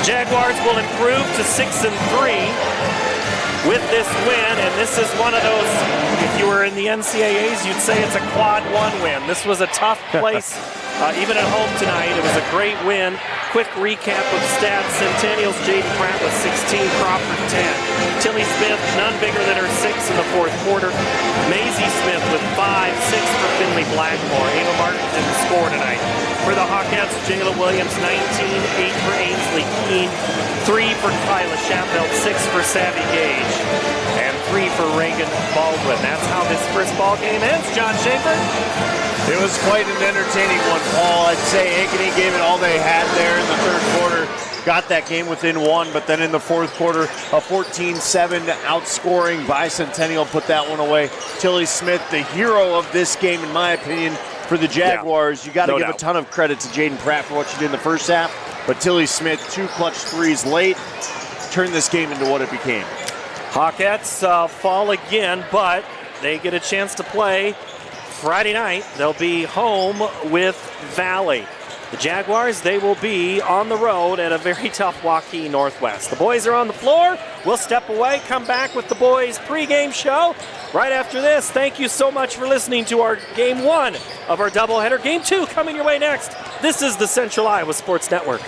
Jaguars will improve to 6-3 with this win, and this is one of those, if you were in the NCAAs, you'd say it's a quad 1 win. This was a tough place, even at home tonight. It was a great win. Quick recap of stats. Centennial's Jaden Pratt with 16, Crawford 10. Tilly Smith, none bigger than her 6 in the fourth quarter. Maisie Smith with 5, 6 for Finley Blackmore. Ava Martin didn't score tonight. For the Hawkettes, Jayla Williams, 19, 8 for Ainsley Keene, 3 for Kyla Schatfeld, 6 for Savvy Gage, and 3 for Reagan Baldwin. That's how this first ball game ends, John Schaefer. It was quite an entertaining one, Paul. I'd say Ankeny gave it all they had there in the third quarter. Got that game within 1, but then in the fourth quarter, a 14-7 outscoring by Centennial put that one away. Tilly Smith, the hero of this game, in my opinion, for the Jaguars. You got to give a ton of credit to Jaden Pratt for what she did in the first half, but Tilly Smith, 2 clutch threes late, turned this game into what it became. Hawkettes fall again, but they get a chance to play Friday night. They'll be home with Valley. The Jaguars, they will be on the road at a very tough Waukee Northwest. The boys are on the floor. We'll step away, come back with the boys' pregame show right after this. Thank you so much for listening to our Game 1 of our doubleheader. Game 2 coming your way next. This is the Central Iowa Sports Network.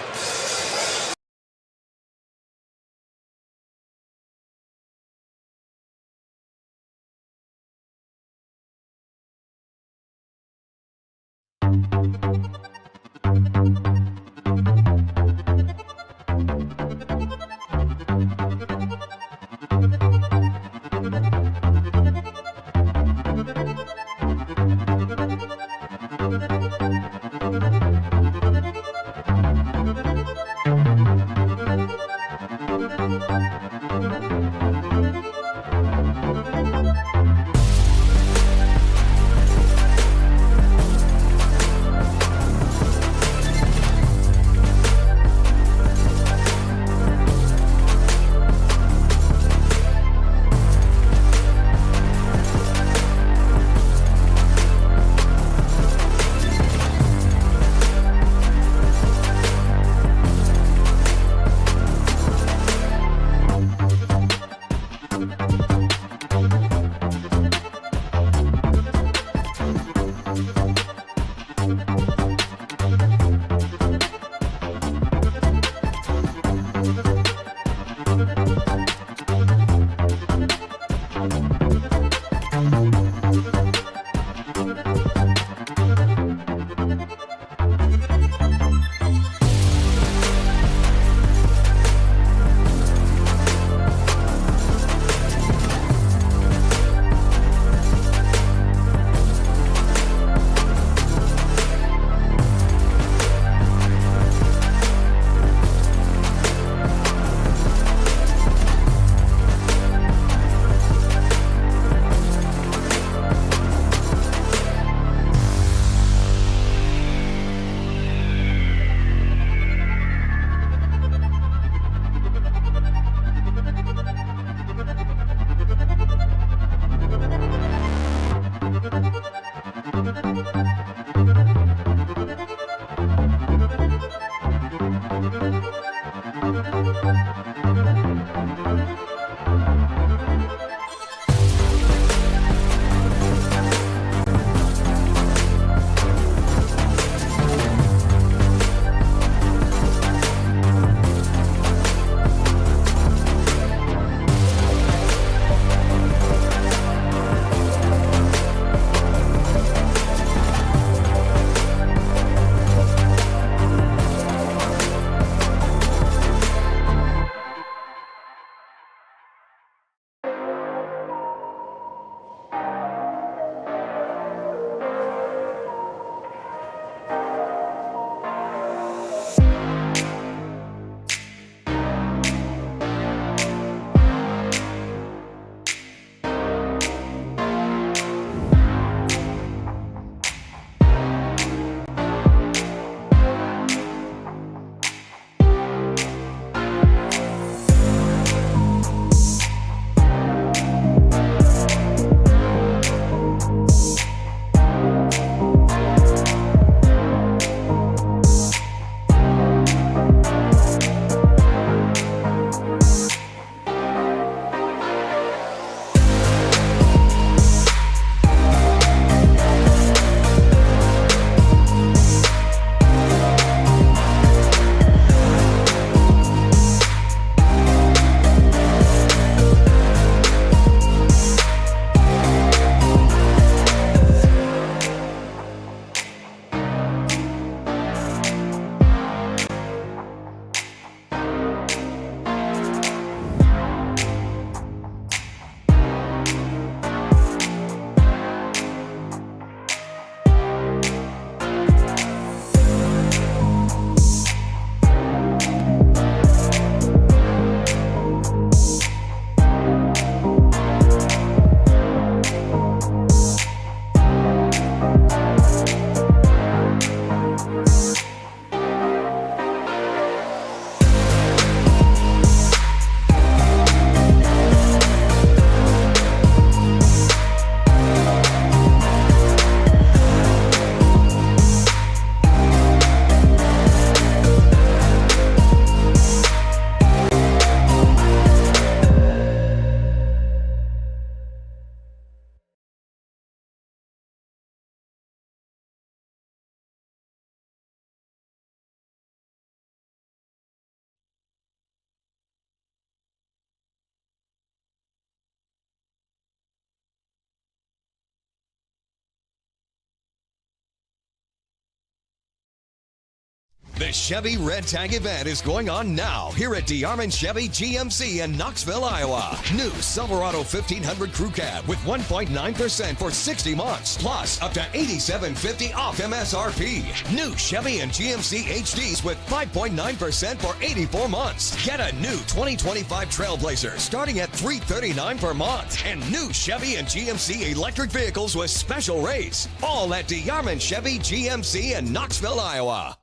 The Chevy Red Tag event is going on now here at DeArmond Chevy GMC in Knoxville, Iowa. New Silverado 1500 Crew Cab with 1.9% for 60 months, plus up to $87.50 off MSRP. New Chevy and GMC HDs with 5.9% for 84 months. Get a new 2025 Trailblazer starting at $339 per month. And new Chevy and GMC electric vehicles with special rates. All at DeArmond Chevy GMC in Knoxville, Iowa.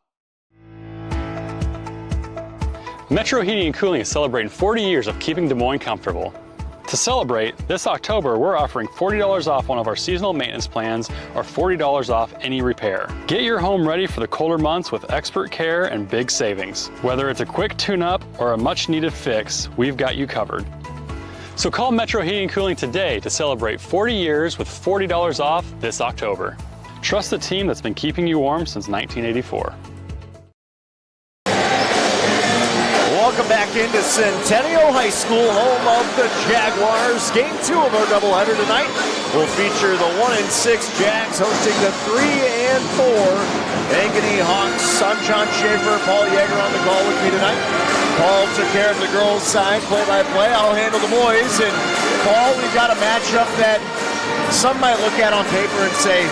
Metro Heating and Cooling is celebrating 40 years of keeping Des Moines comfortable. To celebrate, this October we're offering $40 off one of our seasonal maintenance plans or $40 off any repair. Get your home ready for the colder months with expert care and big savings. Whether it's a quick tune-up or a much-needed fix, we've got you covered. So call Metro Heating and Cooling today to celebrate 40 years with $40 off this October. Trust the team that's been keeping you warm since 1984. Welcome back into Centennial High School, home of the Jaguars. Game 2 of our doubleheader tonight will feature the 1-6 Jags hosting the 3-4 Ankeny Hawks. I'm John Schaefer, Paul Yeager on the call with me tonight. Paul took care of the girls' side, play-by-play. I'll handle the boys. And Paul, we've got a matchup that some might look at on paper and say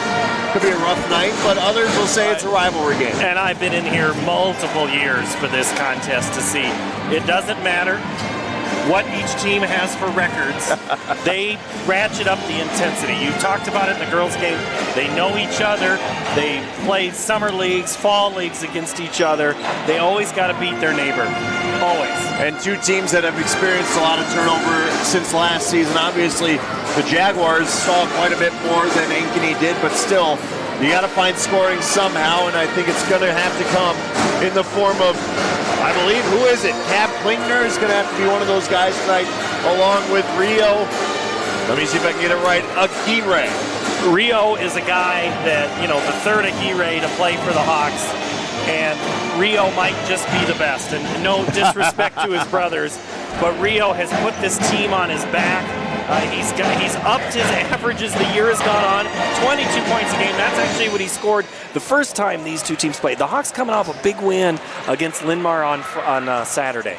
could be a rough night, but others will say it's a rivalry game. And I've been in here multiple years for this contest to see. It doesn't matter what each team has for records. They ratchet up the intensity. You talked about it in the girls' game. They know each other. They play summer leagues, fall leagues against each other. They always got to beat their neighbor. Always. And two teams that have experienced a lot of turnover since last season. Obviously, the Jaguars saw quite a bit more than Ankeny did, but still, you got to find scoring somehow, and I think it's going to have to come in the form of, I believe, who is it? Cab Klingner is going to have to be one of those guys tonight, along with Rio. Let me see if I can get it right. Aguirre. Rio is a guy that, the third Aguirre to play for the Hawks, and Rio might just be the best. And no disrespect to his brothers, but Rio has put this team on his back. He's upped his averages the year has gone on. 22 points a game. That's actually what he scored the first time these two teams played. The Hawks coming off a big win against Linn-Mar on Saturday.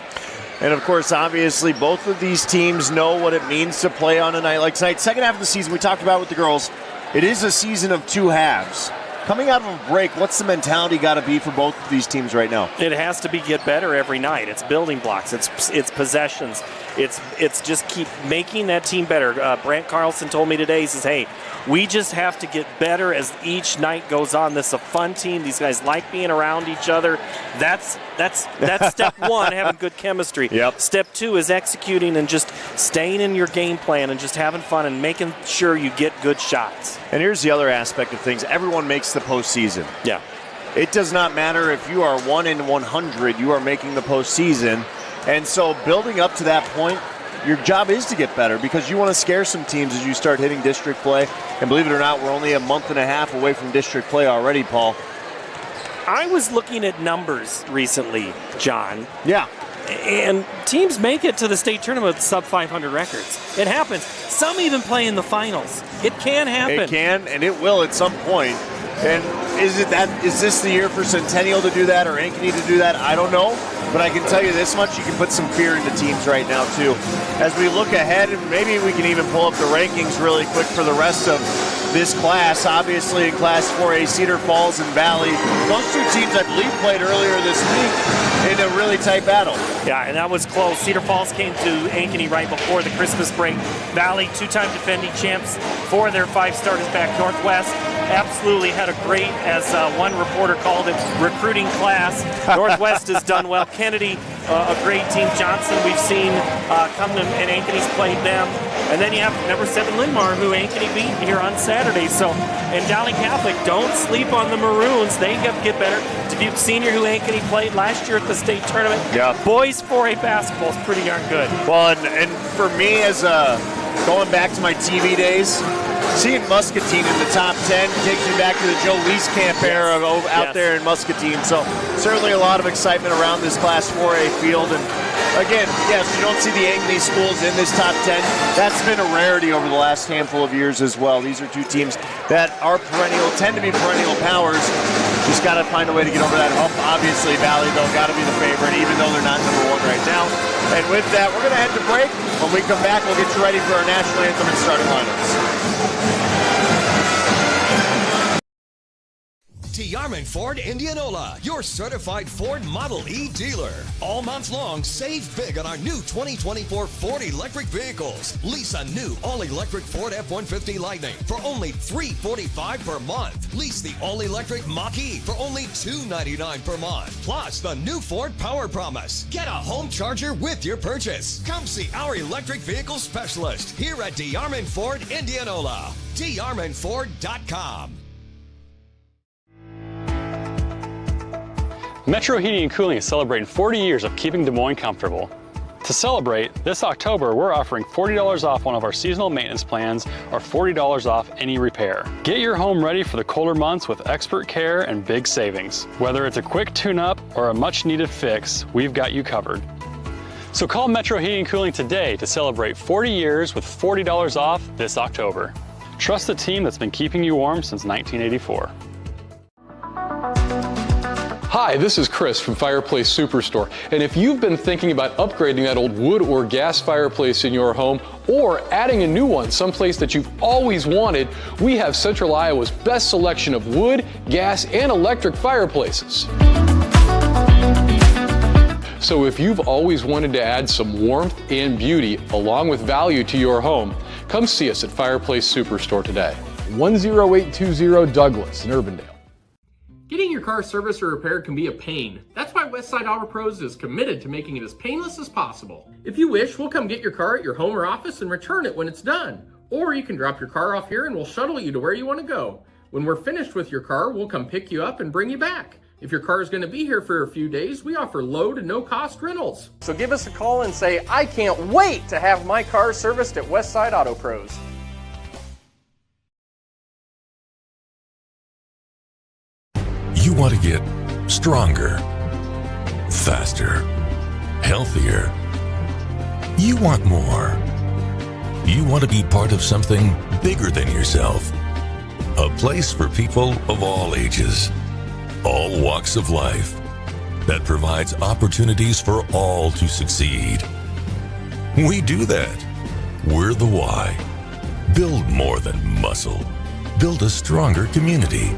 And, of course, obviously, both of these teams know what it means to play on a night like tonight. Second half of the season, we talked about with the girls, it is a season of two halves. Coming out of a break, what's the mentality got to be for both of these teams right now? It has to be get better every night. It's building blocks. It's possessions. It's just keep making that team better. Brant Carlson told me today, he says, hey, we just have to get better as each night goes on. This is a fun team. These guys like being around each other. That's step one, having good chemistry. Yep. Step two is executing and just staying in your game plan and just having fun and making sure you get good shots. And here's the other aspect of things. Everyone makes the postseason. Yeah. It does not matter if you are 1-100, you are making the postseason. And so building up to that point, your job is to get better because you want to scare some teams as you start hitting district play. And believe it or not, we're only a month and a half away from district play already, Paul. I was looking at numbers recently, John. Yeah. And teams make it to the state tournament with sub-500 records. It happens. Some even play in the finals. It can happen. It can, and it will at some point. And is this the year for Centennial to do that or Ankeny to do that? I don't know. But I can tell you this much, you can put some fear into teams right now, too. As we look ahead, and maybe we can even pull up the rankings really quick for the rest of this class. Obviously, in Class 4A, Cedar Falls and Valley. Those two teams, I believe, played earlier this week in a really tight battle. Yeah, and that was close. Cedar Falls came to Ankeny right before the Christmas break. Valley, two-time defending champs, 4 of their 5 starters back. Northwest absolutely had a great, as one reporter called it, recruiting class. Northwest has done well. Kennedy, a great team. Johnson, we've seen come to, and Ankeny's played them. And then you have number 7 Linn-Mar, who Ankeny beat here on Saturday. So, and Downey Catholic, don't sleep on the Maroons. They have to get better. Dubuque Senior, who Ankeny played last year at the state tournament. Yeah. Boys 4A basketball is pretty darn good. Well, and for me, as going back to my TV days, seeing Muscatine in the top 10 takes me back to the Joe Wieskamp era out there in Muscatine. So certainly a lot of excitement around this Class 4A field. And again, yes, you don't see the Ankeny schools in this top 10. That's been a rarity over the last handful of years as well. These are two teams that are perennial, tend to be perennial powers. Just got to find a way to get over that hump. Obviously, Valley, though, got to be the favorite, even though they're not #1 right now. And with that, we're going to head to break. When we come back, we'll get you ready for our national anthem and starting lineups. Yarman Ford Indianola, your certified Ford Model E dealer. All month long, save big on our new 2024 Ford electric vehicles. Lease a new all-electric Ford F-150 Lightning for only $345 per month. Lease the all-electric Mach-E for only $299 per month. Plus, the new Ford Power Promise. Get a home charger with your purchase. Come see our electric vehicle specialist here at Yarman Ford Indianola. DeYarmanFord.com. Metro Heating and Cooling is celebrating 40 years of keeping Des Moines comfortable. To celebrate, this October we're offering $40 off one of our seasonal maintenance plans or $40 off any repair. Get your home ready for the colder months with expert care and big savings. Whether it's a quick tune-up or a much-needed fix, we've got you covered. So call Metro Heating and Cooling today to celebrate 40 years with $40 off this October. Trust the team that's been keeping you warm since 1984. Hi, this is Chris from Fireplace Superstore, and if you've been thinking about upgrading that old wood or gas fireplace in your home or adding a new one someplace that you've always wanted, we have Central Iowa's best selection of wood, gas, and electric fireplaces. So if you've always wanted to add some warmth and beauty along with value to your home, come see us at Fireplace Superstore today. 10820 Douglas in Urbandale. Getting your car serviced or repaired can be a pain. That's why Westside Auto Pros is committed to making it as painless as possible. If you wish, we'll come get your car at your home or office and return it when it's done. Or you can drop your car off here and we'll shuttle you to where you want to go. When we're finished with your car, we'll come pick you up and bring you back. If your car is going to be here for a few days, we offer low to no cost rentals. So give us a call and say, I can't wait to have my car serviced at Westside Auto Pros. You want to get stronger, faster, healthier. You want more. You want to be part of something bigger than yourself. A place for people of all ages, all walks of life, that provides opportunities for all to succeed. We do that. We're the why. Build more than muscle. Build a stronger community.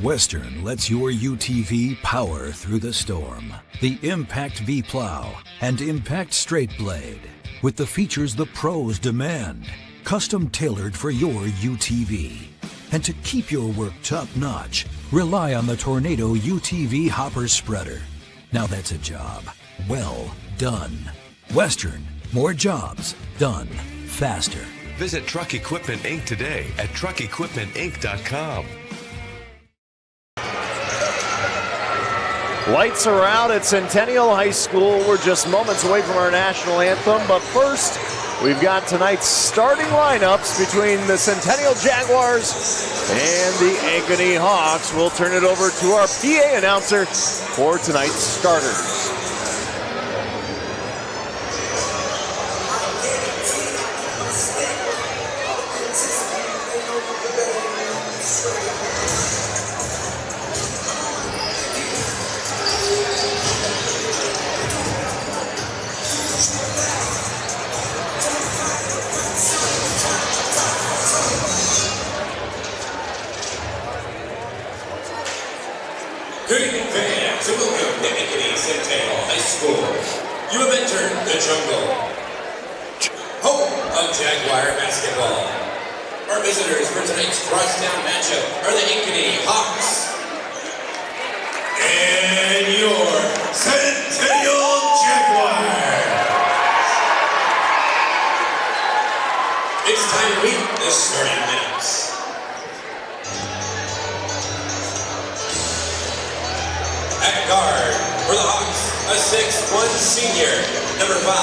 Western lets your UTV power through the storm. The Impact V Plow and Impact Straight Blade, with the features the pros demand. Custom tailored for your UTV. And to keep your work top-notch, rely on the Tornado UTV Hopper Spreader. Now that's a job well done. Western, more jobs done faster. Visit Truck Equipment Inc. today at truckequipmentinc.com. Lights are out at Centennial High School. We're just moments away from our national anthem, but first, we've got tonight's starting lineups between the Centennial Jaguars and the Ankeny Hawks. We'll turn it over to our PA announcer for tonight's starters. Good evening, fans, and welcome to Ankeny Centennial High School. You have entered the jungle, home of Jaguar basketball. Our visitors for tonight's crosstown matchup are the Ankeny Hawks and your Centennial Jaguars. It's time to meet the starting lineups. At guard for the Hawks, a 6'1" senior, number 5,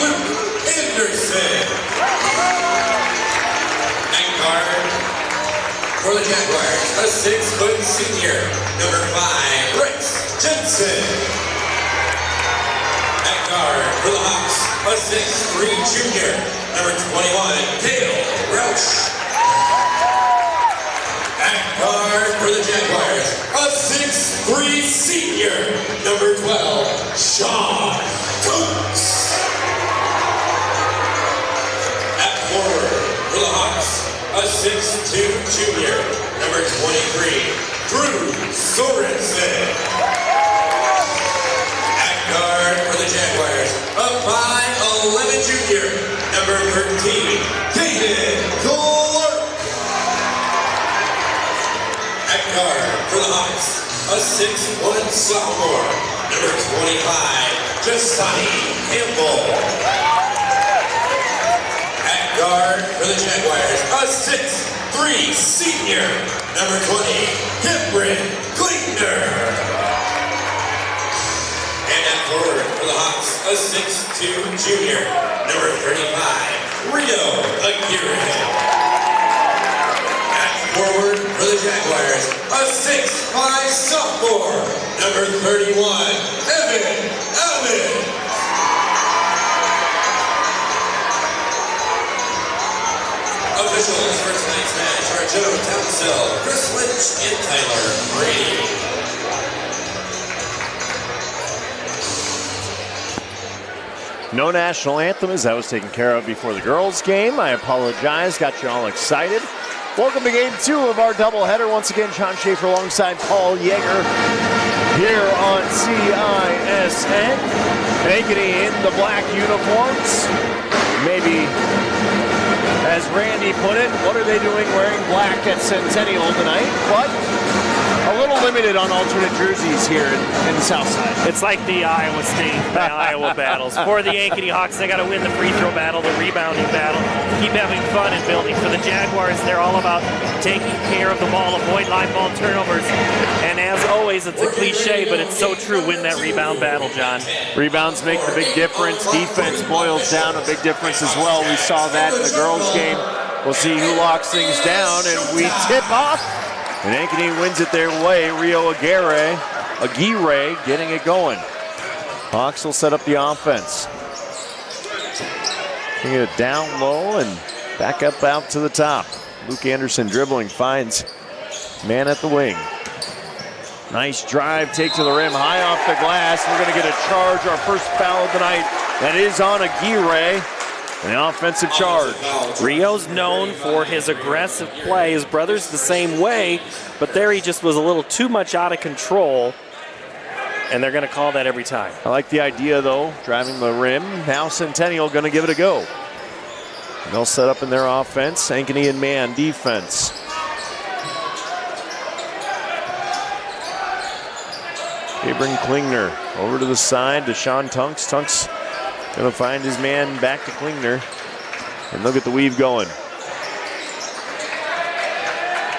Luke Anderson. At guard for the Jaguars, a 6' senior, number 5, Rex Jensen. At guard for the Hawks, a 6'3" junior, number 21, Dale Roush. At guard for the Jaguars, a 6'3" senior, number 12, Sean Cooks. At forward for the Hawks, a 6'2" junior, number 23, Drew Sorensen. At guard for the Jaguars, a 5'11" junior, number 13, Caden Clark. At guard for the Hawks, a 6'1" sophomore, number 25, Josiah Campbell. At guard for the Jaguars, a 6'3" senior, number 20, Cameron Klingner. And at forward for the Hawks, a 6'2" junior, number 35, Rio Aguirre. At forward for the Jaguars, a 6'5" sophomore, number 31, Evan Allen. Officials for tonight's match are Joe Townsell, Chris Lynch, and Tyler Brady. No national anthem, as that was taken care of before the girls' game. I apologize, got you all excited. Welcome to game 2 of our doubleheader. Once again, Sean Schaefer alongside Paul Yeager here on CISN. Ankeny in the black uniforms. Maybe, as Randy put it, what are they doing wearing black at Centennial tonight? But a little limited on alternate jerseys here in the South Side. It's like the Iowa State Iowa battles. For the Ankeny Hawks, they got to win the free throw battle, the rebounding battle, keep having fun and building. For the Jaguars, they're all about taking care of the ball, avoid line ball turnovers. And as always, it's a cliche, but it's so true. Win that rebound battle, John. Rebounds make the big difference. Defense boils down a big difference as well. We saw that in the girls' game. We'll see who locks things down, and we tip off. And Ankeny wins it their way. Rio Aguirre getting it going. Hawks will set up the offense. Bring it down low and back up out to the top. Luke Anderson dribbling, finds man at the wing. Nice drive, take to the rim, high off the glass. We're going to get a charge, our first foul of the night. That is on Aguirre. An offensive charge. Rio's known for his aggressive play. His brother's the same way, but there he just was a little too much out of control, and they're going to call that every time. I like the idea, though, driving the rim. Now Centennial going to give it a go. They'll set up in their offense. Ankeny in man defense. Gabriel Klingner over to the side to Sean Tunks. Tunks going to find his man back to Klingner. And they'll get the weave going.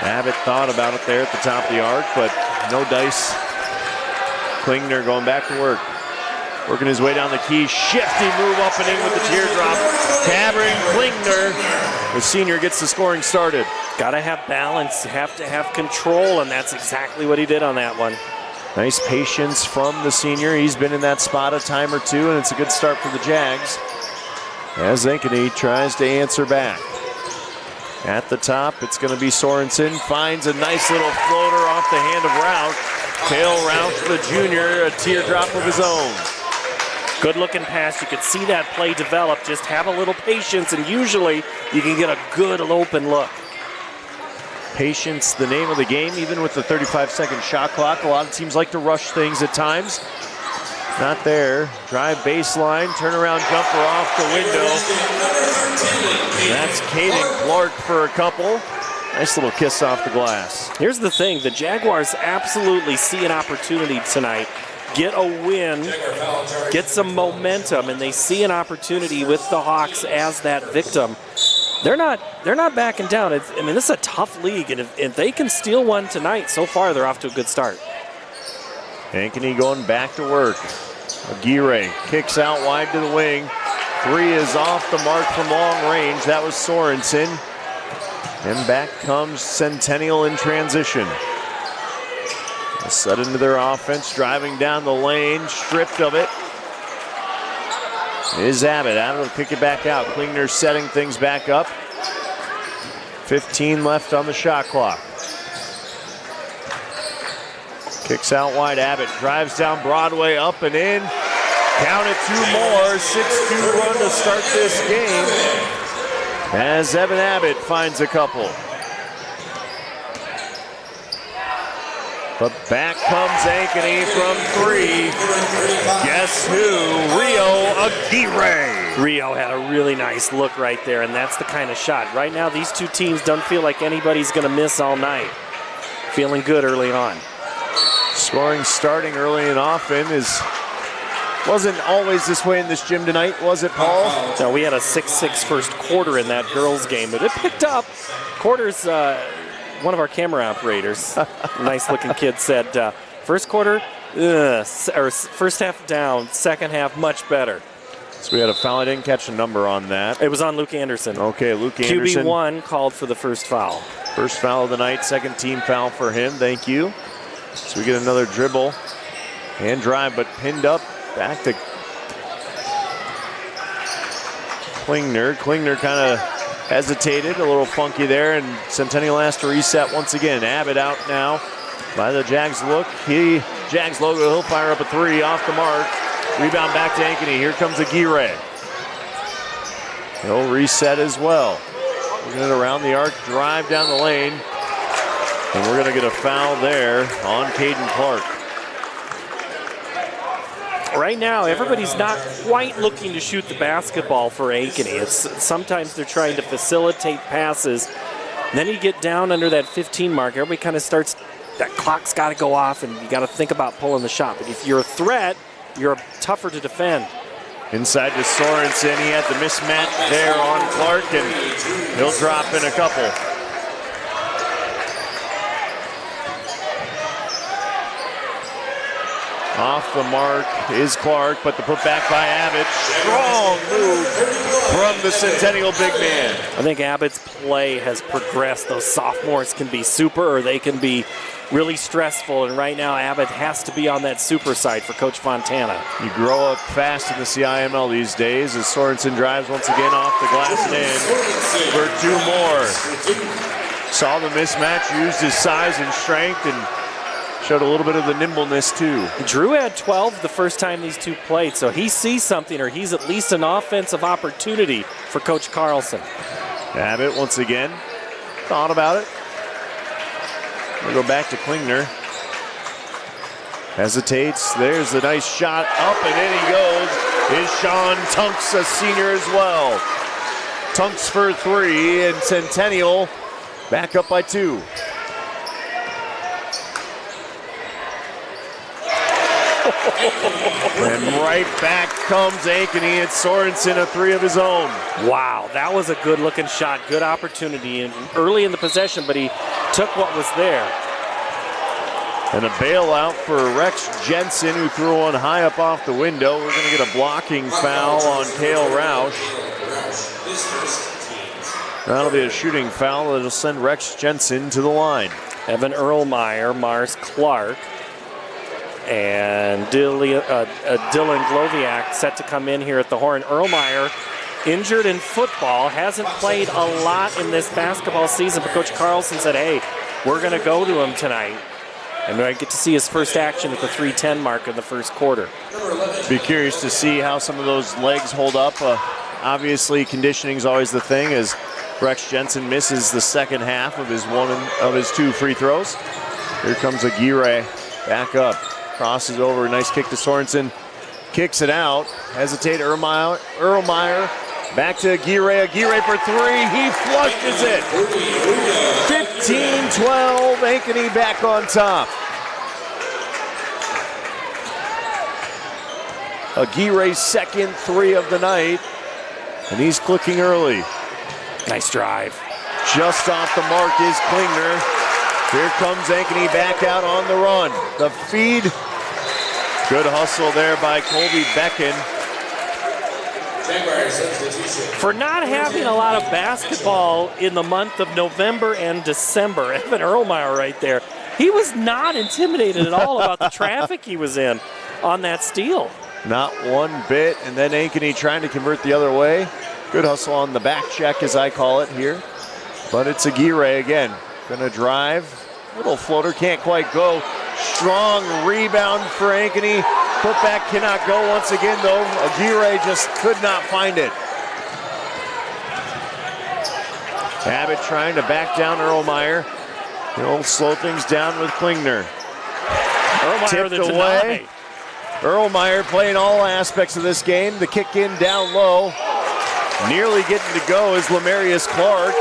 Abbott thought about it there at the top of the arc, but no dice. Klingner going back to work. Working his way down the key. Shifty move up and in with the teardrop. Cameron Klingner, the senior, gets the scoring started. Got to have balance, have to have control, and that's exactly what he did on that one. Nice patience from the senior. He's been in that spot a time or two, and it's a good start for the Jags. As Ankeny tries to answer back. At the top, it's going to be Sorensen. Finds a nice little floater off the hand of Roush. Tail Roush, the junior, a teardrop of his own. Good looking pass. You could see that play develop. Just have a little patience, and usually you can get a good open look. Patience, the name of the game, even with the 35-second shot clock. A lot of teams like to rush things at times. Not there. Drive baseline, turnaround jumper off the window. That's Caden Clark for a couple. Nice little kiss off the glass. Here's the thing. The Jaguars absolutely see an opportunity tonight. Get a win, get some momentum, and they see an opportunity with the Hawks as that victim. They're not backing down. This is a tough league, and if they can steal one tonight, so far they're off to a good start. Ankeny going back to work. Aguirre kicks out wide to the wing. Three is off the mark from long range. That was Sorensen. And back comes Centennial in transition. Set into their offense, driving down the lane, stripped of it. Is Abbott. Abbott will kick it back out. Klingner setting things back up. 15 left on the shot clock. Kicks out wide. Abbott drives down Broadway, up and in. Count it, 2 more. 6-2 run to start this game as Evan Abbott finds a couple. But back comes Ankeny from 3. Guess who? Rio Aguirre. Rio had a really nice look right there, and that's the kind of shot. Right now, these two teams don't feel like anybody's going to miss all night. Feeling good early on. Scoring starting early and often wasn't always this way in this gym tonight, was it, Paul? No, we had a 6-6 first quarter in that girls game, but it picked up. Quarters, one of our camera operators, nice looking kid, said first quarter, or first half down, second half much better. So we had a foul. I didn't catch a number on that. It was on Luke Anderson. Okay, Luke Anderson. QB1 called for the first foul. First foul of the night, second team foul for him. Thank you. So we get another dribble and drive, but pinned up. Back to Klingner. Klingner kind of hesitated, a little funky there, and Centennial has to reset once again. Abbott out now by the Jags look. Jags logo, he'll fire up a 3 off the mark. Rebound back to Ankeny. Here comes Aguirre. He'll reset as well. We're going to around the arc, drive down the lane, and we're going to get a foul there on Caden Clark. Right now, everybody's not quite looking to shoot the basketball for Ankeny. Sometimes they're trying to facilitate passes. Then you get down under that 15 mark. Everybody kind of starts, that clock's got to go off, and you got to think about pulling the shot. But if you're a threat, you're tougher to defend. Inside to Sorensen. He had the mismatch there on Clark, and he'll drop in a couple. Off the mark is Clark, but the putback by Abbott. Strong move from the Centennial big man. I think Abbott's play has progressed. Those sophomores can be super, or they can be really stressful, and right now Abbott has to be on that super side for Coach Fontana. You grow up fast in the CIML these days as Sorensen drives once again off the glass and in for 2 more. Saw the mismatch, used his size and strength, and showed a little bit of the nimbleness too. Drew had 12 the first time these two played, so he sees something, or he's at least an offensive opportunity for Coach Carlson. Abbott once again thought about it. We'll go back to Klingner. Hesitates. There's the nice shot. Up and in he goes. Is Sean Tunks, a senior as well. Tunks for 3, and Centennial back up by 2. And right back comes Ankeny. It's Sorensen, a 3 of his own. Wow, that was a good looking shot, good opportunity, and early in the possession, but he took what was there. And a bailout for Rex Jensen, who threw one high up off the window. We're going to get a blocking foul on Kale Roush. That'll be a shooting foul that'll send Rex Jensen to the line. Evan Erlmeyer, Mars Clark, and Dylan Gloviak set to come in here at the horn. Erlmeyer, injured in football, hasn't played a lot in this basketball season, but Coach Carlson said, hey, we're going to go to him tonight. And I get to see his first action at the 3:10 mark in the first quarter. Be curious to see how some of those legs hold up. Obviously, conditioning is always the thing, as Rex Jensen misses the second half of his 2 free throws. Here comes Aguirre back up. Crosses over, nice kick to Sorensen. Kicks it out. Hesitate, Erlmeyer. Back to Aguirre. Aguirre for 3. He flushes it. 15-12. Ankeny back on top. Aguirre's second 3 of the night. And he's clicking early. Nice drive. Just off the mark is Klingner. Here comes Ankeny back out on the run. The feed. Good hustle there by Colby Becken. For not having a lot of basketball in the month of November and December, Evan Erlmeyer right there, he was not intimidated at all about the traffic he was in on that steal. Not one bit, and then Ankeny trying to convert the other way. Good hustle on the back check, as I call it here. But it's Aguirre again. Gonna drive. Little floater, can't quite go. Strong rebound for Ankeny. Putback cannot go once again, though. Aguirre just could not find it. Abbott trying to back down Erlmeyer. He'll slow things down with Klingner. Erlmeyer tipped away. Erlmeyer playing all aspects of this game. The kick in down low. Nearly getting to go is Lamarius Clark,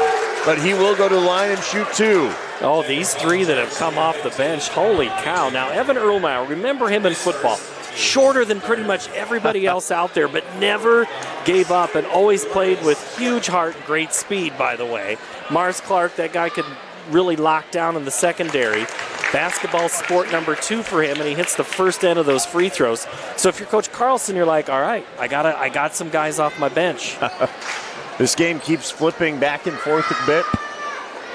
but he will go to the line and shoot 2. Oh, these 3 that have come off the bench. Holy cow. Now, Evan Erlmeyer, remember him in football. Shorter than pretty much everybody else out there, but never gave up and always played with huge heart, great speed, by the way. Mars Clark, that guy could really lock down in the secondary. Basketball sport number 2 for him, and he hits the first end of those free throws. So if you're Coach Carlson, you're like, all right, I got some guys off my bench. This game keeps flipping back and forth a bit.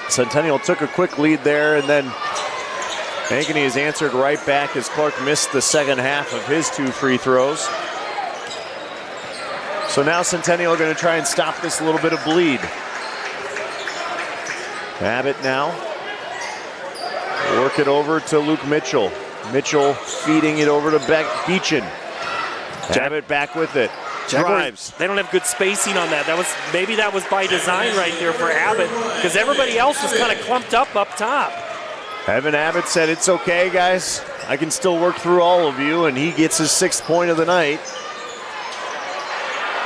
Centennial took a quick lead there, and then Ankeny has answered right back as Clark missed the second half of his 2 free throws. So now Centennial are going to try and stop this little bit of bleed. Abbott now. Work it over to Luke Mitchell. Mitchell feeding it over to Beechin. Abbott back with it. Drives. They don't have good spacing on that. Maybe that was by design right there for Abbott, because everybody else was kind of clumped up top. Evan Abbott said, it's okay, guys. I can still work through all of you, and he gets his 6th point of the night.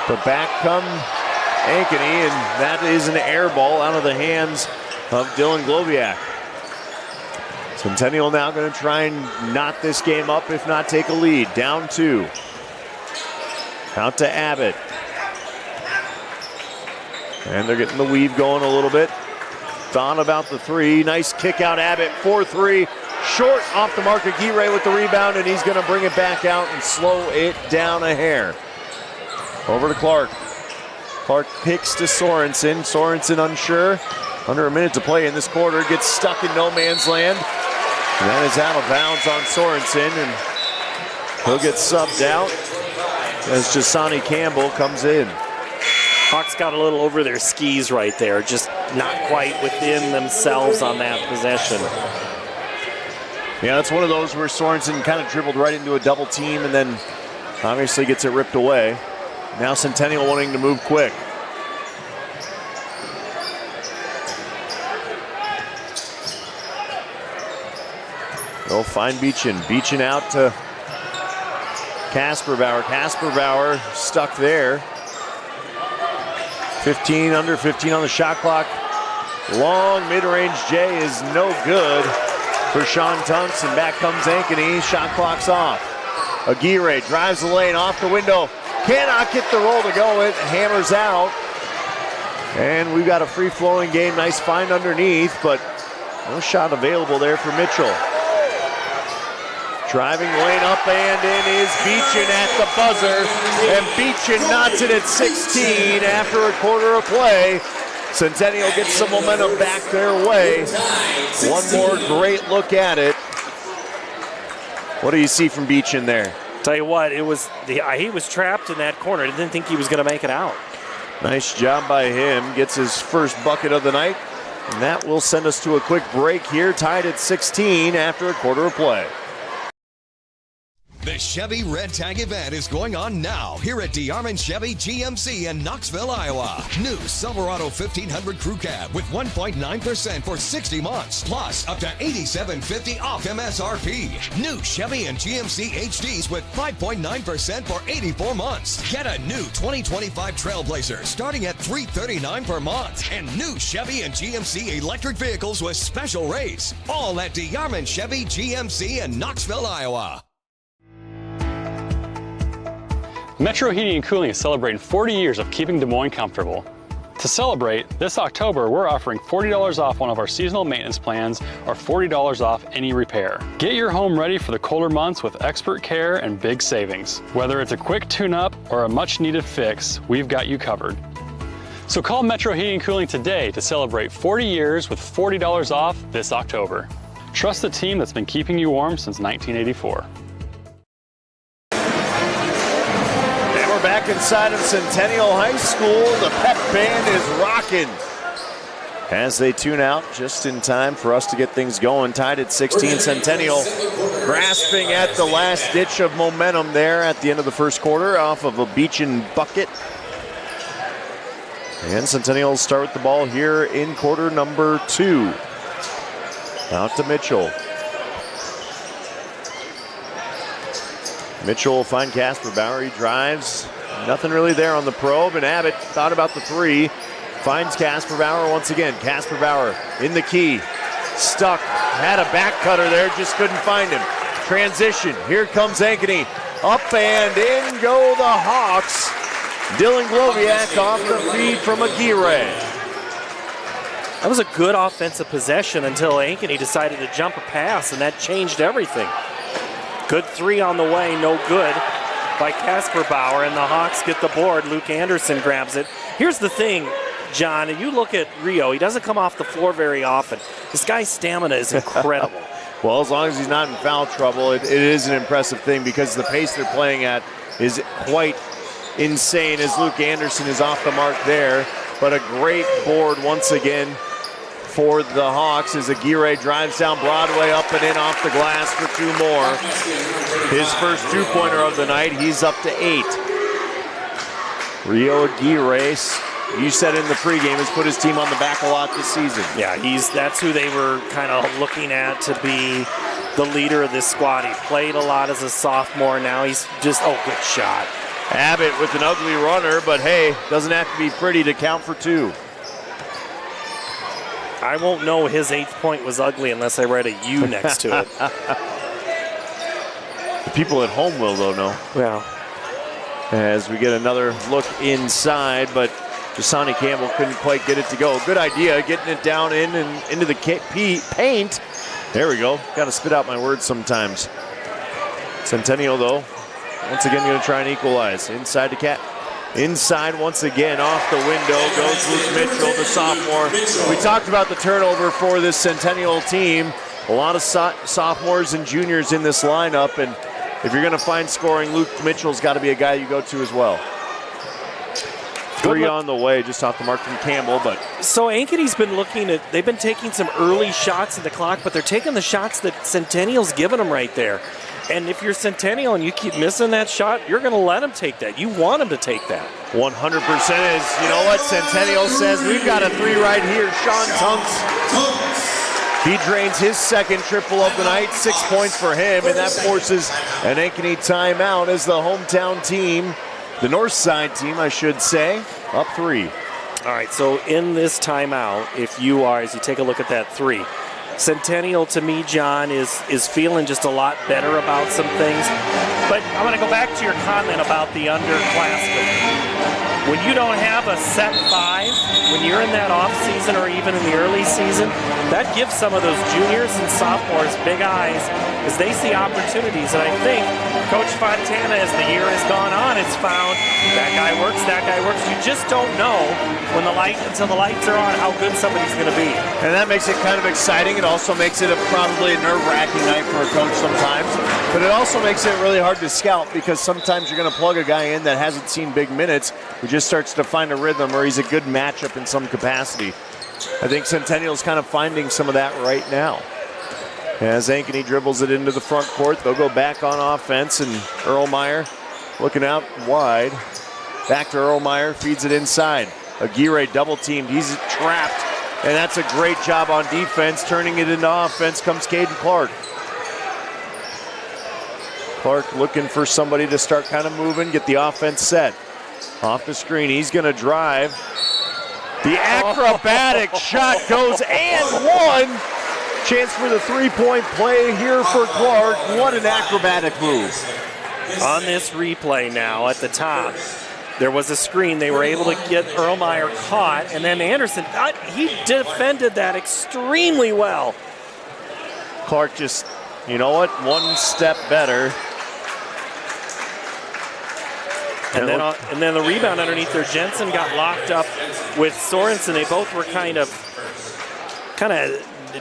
But back come Ankeny, and that is an air ball out of the hands of Dylan Globiak. Centennial now going to try and knot this game up, if not take a lead. Down 2. Out to Abbott. And they're getting the weave going a little bit. Thought about the 3. Nice kick out, Abbott. 4-3. Short off the mark. Aguirre with the rebound, and he's going to bring it back out and slow it down a hair. Over to Clark. Clark kicks to Sorensen. Sorensen unsure. Under a minute to play in this quarter. Gets stuck in no man's land. And that is out of bounds on Sorensen, and he'll get subbed out as Jasani Campbell comes in. Hawks got a little over their skis right there, just not quite within themselves on that possession. Yeah, that's one of those where Sorensen kind of dribbled right into a double team and then obviously gets it ripped away. Now Centennial wanting to move quick. They'll find Beechin. Beechin out to Kasperbauer. Kasperbauer stuck there. 15 under 15 on the shot clock. Long mid-range J is no good for Sean Tunks, and back comes Ankeny. Shot clock's off. Aguirre drives the lane off the window. Cannot get the roll to go. It hammers out. And we've got a free-flowing game. Nice find underneath, but no shot available there for Mitchell. Driving lane up and in is Beechin at the buzzer, and Beechin knots it at 16 after a quarter of play. Centennial gets some momentum back their way. One more great look at it. What do you see from Beechin there? Tell you what, he was trapped in that corner. I didn't think he was going to make it out. Nice job by him. Gets his first bucket of the night, and that will send us to a quick break here, tied at 16 after a quarter of play. The Chevy Red Tag event is going on now here at DeArmond Chevy GMC in Knoxville, Iowa. New Silverado 1500 Crew Cab with 1.9% for 60 months, plus up to $87.50 off MSRP. New Chevy and GMC HDs with 5.9% for 84 months. Get a new 2025 Trailblazer starting at $339 per month. And new Chevy and GMC electric vehicles with special rates. All at DeArmond Chevy GMC in Knoxville, Iowa. Metro Heating and Cooling is celebrating 40 years of keeping Des Moines comfortable. To celebrate, this October we're offering $40 off one of our seasonal maintenance plans or $40 off any repair. Get your home ready for the colder months with expert care and big savings. Whether it's a quick tune-up or a much-needed fix, we've got you covered. So call Metro Heating and Cooling today to celebrate 40 years with $40 off this October. Trust the team that's been keeping you warm since 1984. Back inside of Centennial High School, the pep band is rocking. As they tune out just in time for us to get things going. Tied at 16, Centennial grasping at the last ditch of momentum there at the end of the first quarter off of a Beechin bucket. And Centennial will start with the ball here in quarter number 2. Out to Mitchell. Mitchell will find Casper Bauer. He drives. Nothing really there on the probe, and Abbott thought about the 3. Finds Casper Bauer once again. Casper Bauer in the key. Stuck. Had a back cutter there, just couldn't find him. Transition. Here comes Ankeny. Up and in go the Hawks. Dylan Gloviak off the feed from Aguirre. That was a good offensive possession until Ankeny decided to jump a pass, and that changed everything. Good 3 on the way, no good by Casper Bauer, and the Hawks get the board. Luke Anderson grabs it. Here's the thing, John, you look at Rio, he doesn't come off the floor very often. This guy's stamina is incredible. Well, as long as he's not in foul trouble, it is an impressive thing because the pace they're playing at is quite insane as Luke Anderson is off the mark there. But a great board once again for the Hawks as Aguirre drives down Broadway, up and in off the glass for 2 more. His first 2-pointer of the night, he's up to 8. Rio Aguirre, you said in the pregame, has put his team on the back a lot this season. Yeah, that's who they were kind of looking at to be the leader of this squad. He played a lot as a sophomore. Now he's just, good shot. Abbott with an ugly runner, but hey, doesn't have to be pretty to count for 2. I won't know his 8th point was ugly unless I write a U next to it. The people at home will, though, know. Yeah. As we get another look inside, but Jasani Campbell couldn't quite get it to go. Good idea, getting it down in and into the paint. There we go. Got to spit out my words sometimes. Centennial, though, once again going to try and equalize. Inside to Cat. Inside once again, off the window goes Luke Mitchell, the sophomore. We talked about the turnover for this Centennial team. A lot of sophomores and juniors in this lineup, and if you're going to find scoring, Luke Mitchell's got to be a guy you go to as well. 3 on the way, just off the mark from Campbell, but. So Ankeny's been they've been taking some early shots at the clock, but they're taking the shots that Centennial's giving them right there. And if you're Centennial and you keep missing that shot, you're going to let them take that. You want them to take that. 100% is, you know what, Centennial says, we've got a 3 right here. Sean Tunks. He drains his second triple of the night, 6 points for him, and that forces an Ankeny timeout as the hometown team, the north side team, I should say, up 3. All right, so in this timeout, as you take a look at that 3, Centennial, to me, John, is feeling just a lot better about some things. But I want to go back to your comment about the underclassmen. When you don't have a set 5, when you're in that off season or even in the early season, that gives some of those juniors and sophomores big eyes as they see opportunities. And I think Coach Fontana, as the year has gone on, has found that guy works, that guy works. You just don't know until the lights are on how good somebody's going to be. And that makes it kind of exciting. It also makes it probably a nerve-wracking night for a coach sometimes. But it also makes it really hard to scout because sometimes you're going to plug a guy in that hasn't seen big minutes who just starts to find a rhythm or he's a good matchup in some capacity. I think Centennial's kind of finding some of that right now. As Ankeny dribbles it into the front court, they'll go back on offense, and Erlmeyer looking out wide. Back to Erlmeyer, feeds it inside. Aguirre double-teamed, he's trapped, and that's a great job on defense. Turning it into offense comes Caden Clark. Clark looking for somebody to start kind of moving, get the offense set. Off the screen, he's gonna drive. The acrobatic shot goes and one. Chance for the 3-point play here for Clark. What an acrobatic move. On this replay now at the top, there was a screen. They were able to get Erlmeyer caught, and then Anderson, he defended that extremely well. Clark just, you know what, one step better. And then the rebound underneath there, Jensen got locked up with Sorensen. They both were kind of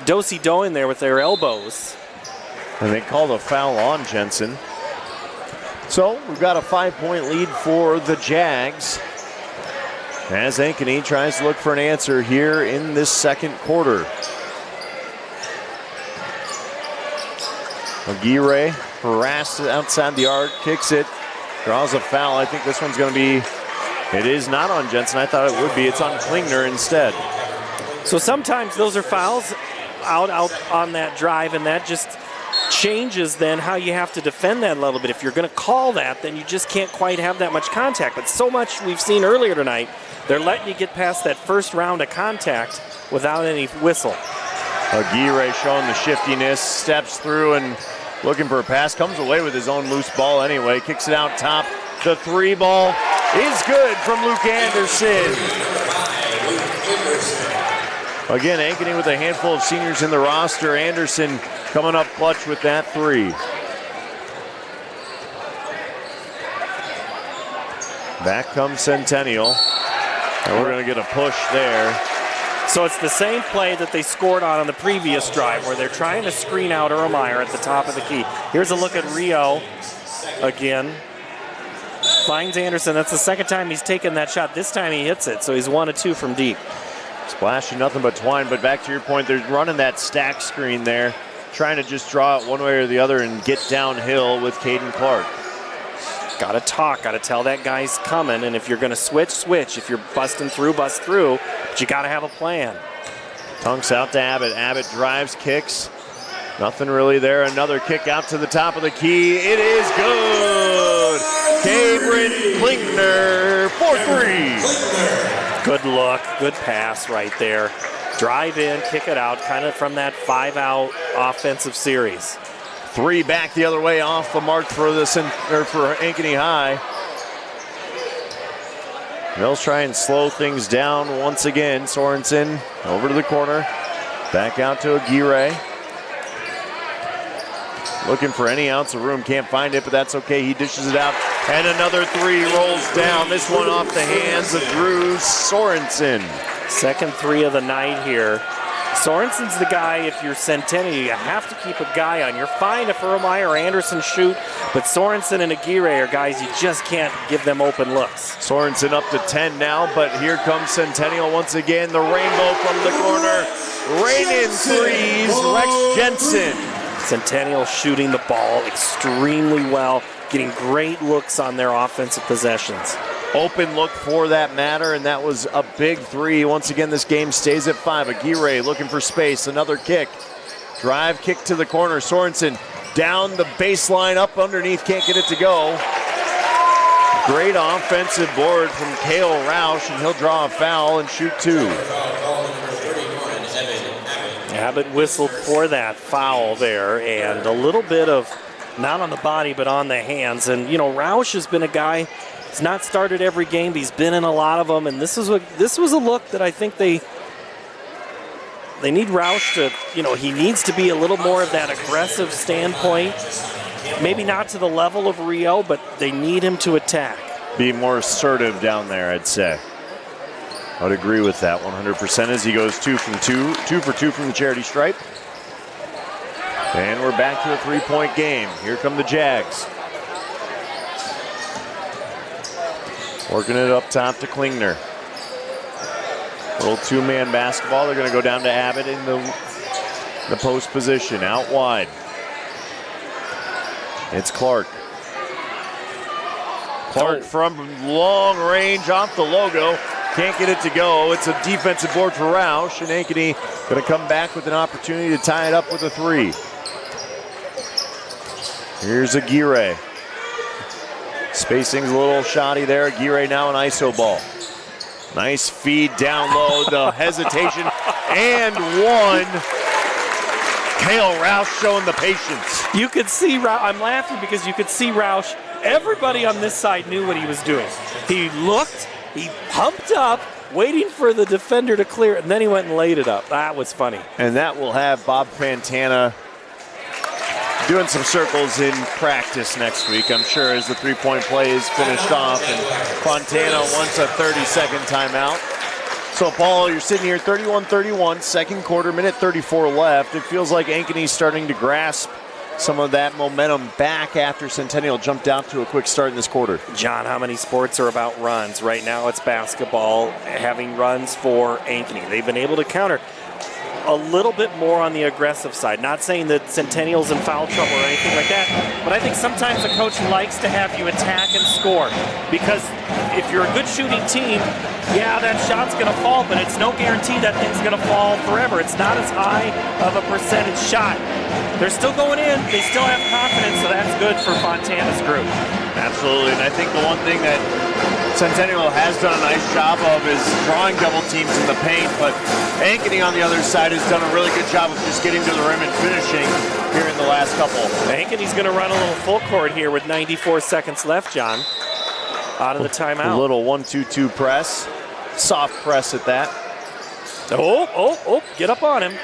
do-si-doing there with their elbows. And they called a foul on Jensen. So we've got a 5-point lead for the Jags. as Ankeny tries to look for an answer here in this second quarter. Aguirre harassed outside the arc, kicks it, draws a foul. I think this one's going to be, it is not on Jensen. I thought it would be. It's on Klingner instead. So sometimes those are fouls out on that drive, and that just changes then how you have to defend that a little bit. If you're going to call that, then you just can't quite have that much contact. But so much we've seen earlier tonight, they're letting you get past that first round of contact without any whistle. Aguirre showing the shiftiness, steps through and looking for a pass, comes away with his own loose ball anyway, kicks it out top. The 3 ball is good from Luke Anderson. Again, Ankeny with a handful of seniors in the roster. Anderson coming up clutch with that 3. Back comes Centennial. And we're going to get a push there. So it's the same play that they scored on the previous drive where they're trying to screen out Ermeyer at the top of the key. Here's a look at Rio again. Finds Anderson. That's the second time he's taken that shot. This time he hits it, so he's 1 of 2 from deep. Splashing nothing but twine, but back to your point, they're running that stack screen there, trying to just draw it one way or the other and get downhill with Caden Clark. Got to talk, got to tell that guy's coming, and if you're going to switch, switch. If you're busting through, bust through, but you got to have a plan. Tunks out to Abbott. Abbott drives, kicks. Nothing really there. Another kick out to the top of the key. It is good. Cabrin Klingner for 3. Good look, good pass right there. Drive in, kick it out, kind of from that 5-out offensive series. 3 back the other way off the mark for Ankeny High. Mills try and slow things down once again. Sorensen over to the corner. Back out to Aguirre. Looking for any ounce of room. Can't find it, but that's okay. He dishes it out. And another 3 rolls down. This one off the hands of Drew Sorensen. Second 3 of the night here. Sorensen's the guy, if you're Centennial, you have to keep a guy on. You're fine if Ermeyer or Anderson shoot, but Sorensen and Aguirre are guys you just can't give them open looks. Sorensen up to 10 now, but here comes Centennial once again. The rainbow from the corner. Rain in threes, Rex Jensen. Centennial shooting the ball extremely well, getting great looks on their offensive possessions. Open look for that matter, and that was a big 3. Once again, this game stays at 5. Aguirre looking for space. Another kick. Drive kick to the corner. Sorensen down the baseline, up underneath, can't get it to go. Great offensive board from Cale Roush, and he'll draw a foul and shoot 2. Abbott whistled for that foul there, and a little bit of, not on the body, but on the hands. And, you know, Roush has been a guy, he's not started every game, but he's been in a lot of them, and this was a look that I think they need Roush to, you know, he needs to be a little more of that aggressive standpoint. Maybe not to the level of Rio, but they need him to attack. Be more assertive down there, I'd say. I would agree with that 100% as he goes 2 for 2 from the charity stripe. And we're back to a 3-point game. Here come the Jags. Working it up top to Klingner. Little 2-man basketball. They're going to go down to Abbott in the post position. Out wide. It's Clark. Clark from long range off the logo. Can't get it to go. It's a defensive board for Roush, and Ankeny going to come back with an opportunity to tie it up with a 3. Here's Aguirre. Spacing's a little shoddy there. Aguirre now an ISO ball. Nice feed down low, the hesitation, and 1. Cale Roush showing the patience. You could see Roush, I'm laughing because you could see Roush, everybody on this side knew what he was doing. He looked, he pumped up, waiting for the defender to clear it, and then he went and laid it up. That was funny. And that will have Bob Fantana doing some circles in practice next week, I'm sure, as the 3-point play is finished off. And Fontana wants a 30-second timeout. So, Paul, you're sitting here 31-31, second quarter, minute 34 left. It feels like Ankeny's starting to grasp some of that momentum back after Centennial jumped out to a quick start in this quarter. John, how many sports are about runs? Right now it's basketball having runs for Ankeny. They've been able to counter a little bit more on the aggressive side. Not saying that Centennial's in foul trouble or anything like that, but I think sometimes a coach likes to have you attack and score, because if you're a good shooting team, yeah, that shot's going to fall, but it's no guarantee that thing's going to fall forever. It's not as high of a percentage shot. They're still going in. They still have confidence, so that's good for Fontana's group. Absolutely, and I think the one thing that Centennial has done a nice job of is drawing double teams in the paint, but Ankeny on the other side has done a really good job of just getting to the rim and finishing here in the last couple. Ankeny's going to run a little full court here with 94 seconds left, John, out of the timeout. A little 1-2-2 press, soft press at that. Oh, get up on him.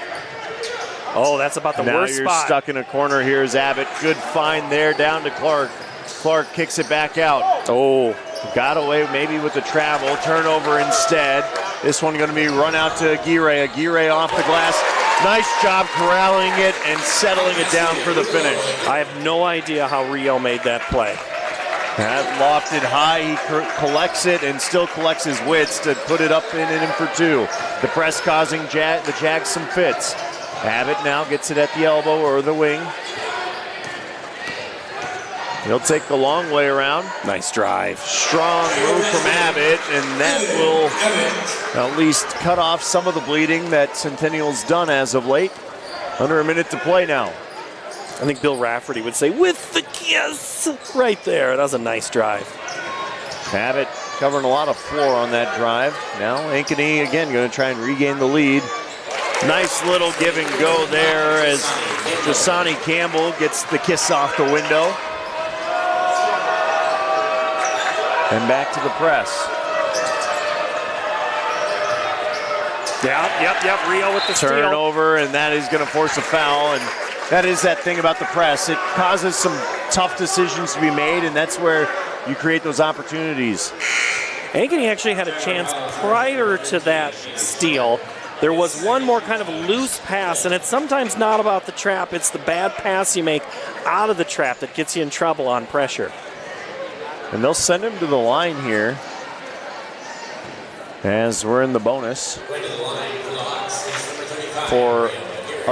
Oh, that's about the worst spot. Now you're stuck in a corner. Here's Abbott. Good find there down to Clark. Clark kicks it back out. Oh, got away maybe with the travel. Turnover instead. This one going to be run out to Aguirre. Aguirre off the glass. Nice job corralling it and settling it down for the finish. I have no idea how Rio made that play. That lofted high, he collects it and still collects his wits to put it up and in for two. The press causing the Jags some fits. Abbott now gets it at the elbow or the wing. He'll take the long way around. Nice drive. Strong move from Abbott, and that will at least cut off some of the bleeding that Centennial's done as of late. Under a minute to play now. I think Bill Rafferty would say, with the kiss, right there. That was a nice drive. Abbott covering a lot of floor on that drive. Now Ankeny again going to try and regain the lead. Nice little give and go there as Jasani Campbell gets the kiss off the window. And back to the press. Yep. Rio with the steal. Turnover, and that is going to force a foul. And that is that thing about the press. It causes some tough decisions to be made, and that's where you create those opportunities. Ankeny actually had a chance prior to that steal. There was one more kind of loose pass, and it's sometimes not about the trap. It's the bad pass you make out of the trap that gets you in trouble on pressure. And they'll send him to the line here as we're in the bonus or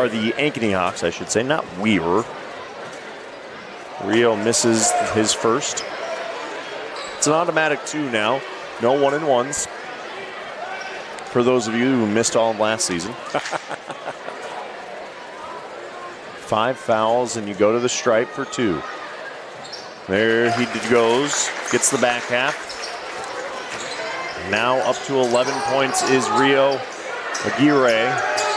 the Ankeny Hawks, I should say, not Weaver. Rio misses his first. It's an automatic 2 now. No 1-and-1s. For those of you who missed all of last season. 5 fouls, and you go to the stripe for 2. There he goes, gets the back half. Now up to 11 points is Rio Aguirre.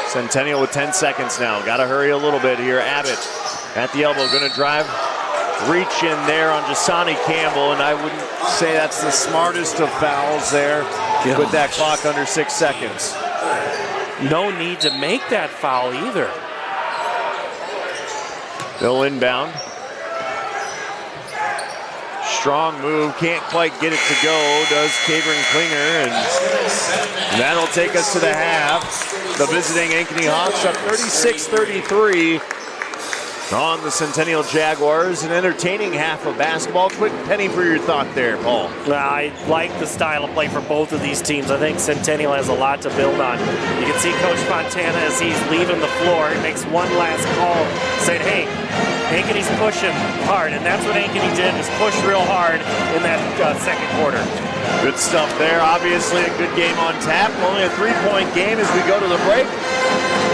Centennial with 10 seconds now. Got to hurry a little bit here. Abbott at the elbow, going to drive. Reach in there on Jasani Campbell, and I wouldn't say that's the smartest of fouls there with that clock under 6 seconds. No need to make that foul either. They'll inbound. Strong move, can't quite get it to go, does Cameron Klinger, and that'll take us to the half. The visiting Ankeny Hawks up 36-33 on the Centennial Jaguars. An entertaining half of basketball. Quick penny for your thought there, Paul. I like the style of play for both of these teams. I think Centennial has a lot to build on. You can see Coach Fontana as he's leaving the floor. He makes one last call, saying, hey, Ankeny's pushing hard, and that's what Ankeny did, is push real hard in that second quarter. Good stuff there. Obviously a good game on tap. Only a 3-point game as we go to the break.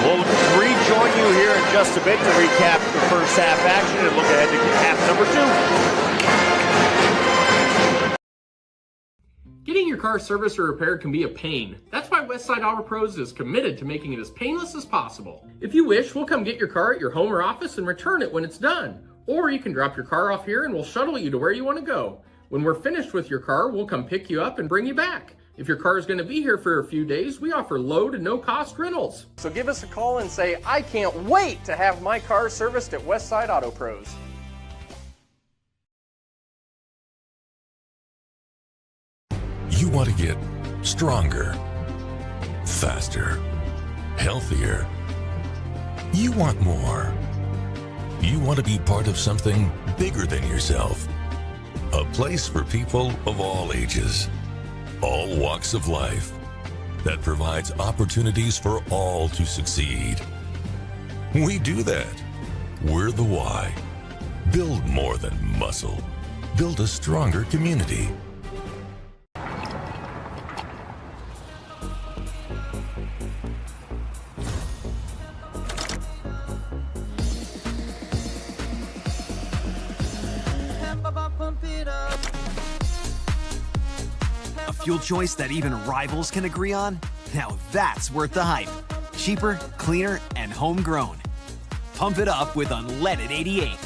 We'll rejoin you here in just a bit to recap the first half action and look ahead to half number 2. Getting your car serviced or repaired can be a pain. That's why Westside Auto Pros is committed to making it as painless as possible. If you wish, we'll come get your car at your home or office and return it when it's done. Or you can drop your car off here and we'll shuttle you to where you want to go. When we're finished with your car, we'll come pick you up and bring you back. If your car is going to be here for a few days, we offer low to no cost rentals. So give us a call and say, I can't wait to have my car serviced at Westside Auto Pros. You want to get stronger, faster, healthier. You want more. You want to be part of something bigger than yourself. A place for people of all ages, all walks of life, that provides opportunities for all to succeed. We do that. We're the why. Build more than muscle. Build a stronger community. A fuel choice that even rivals can agree on? Now that's worth the hype. Cheaper, cleaner, and homegrown. Pump it up with unleaded 88.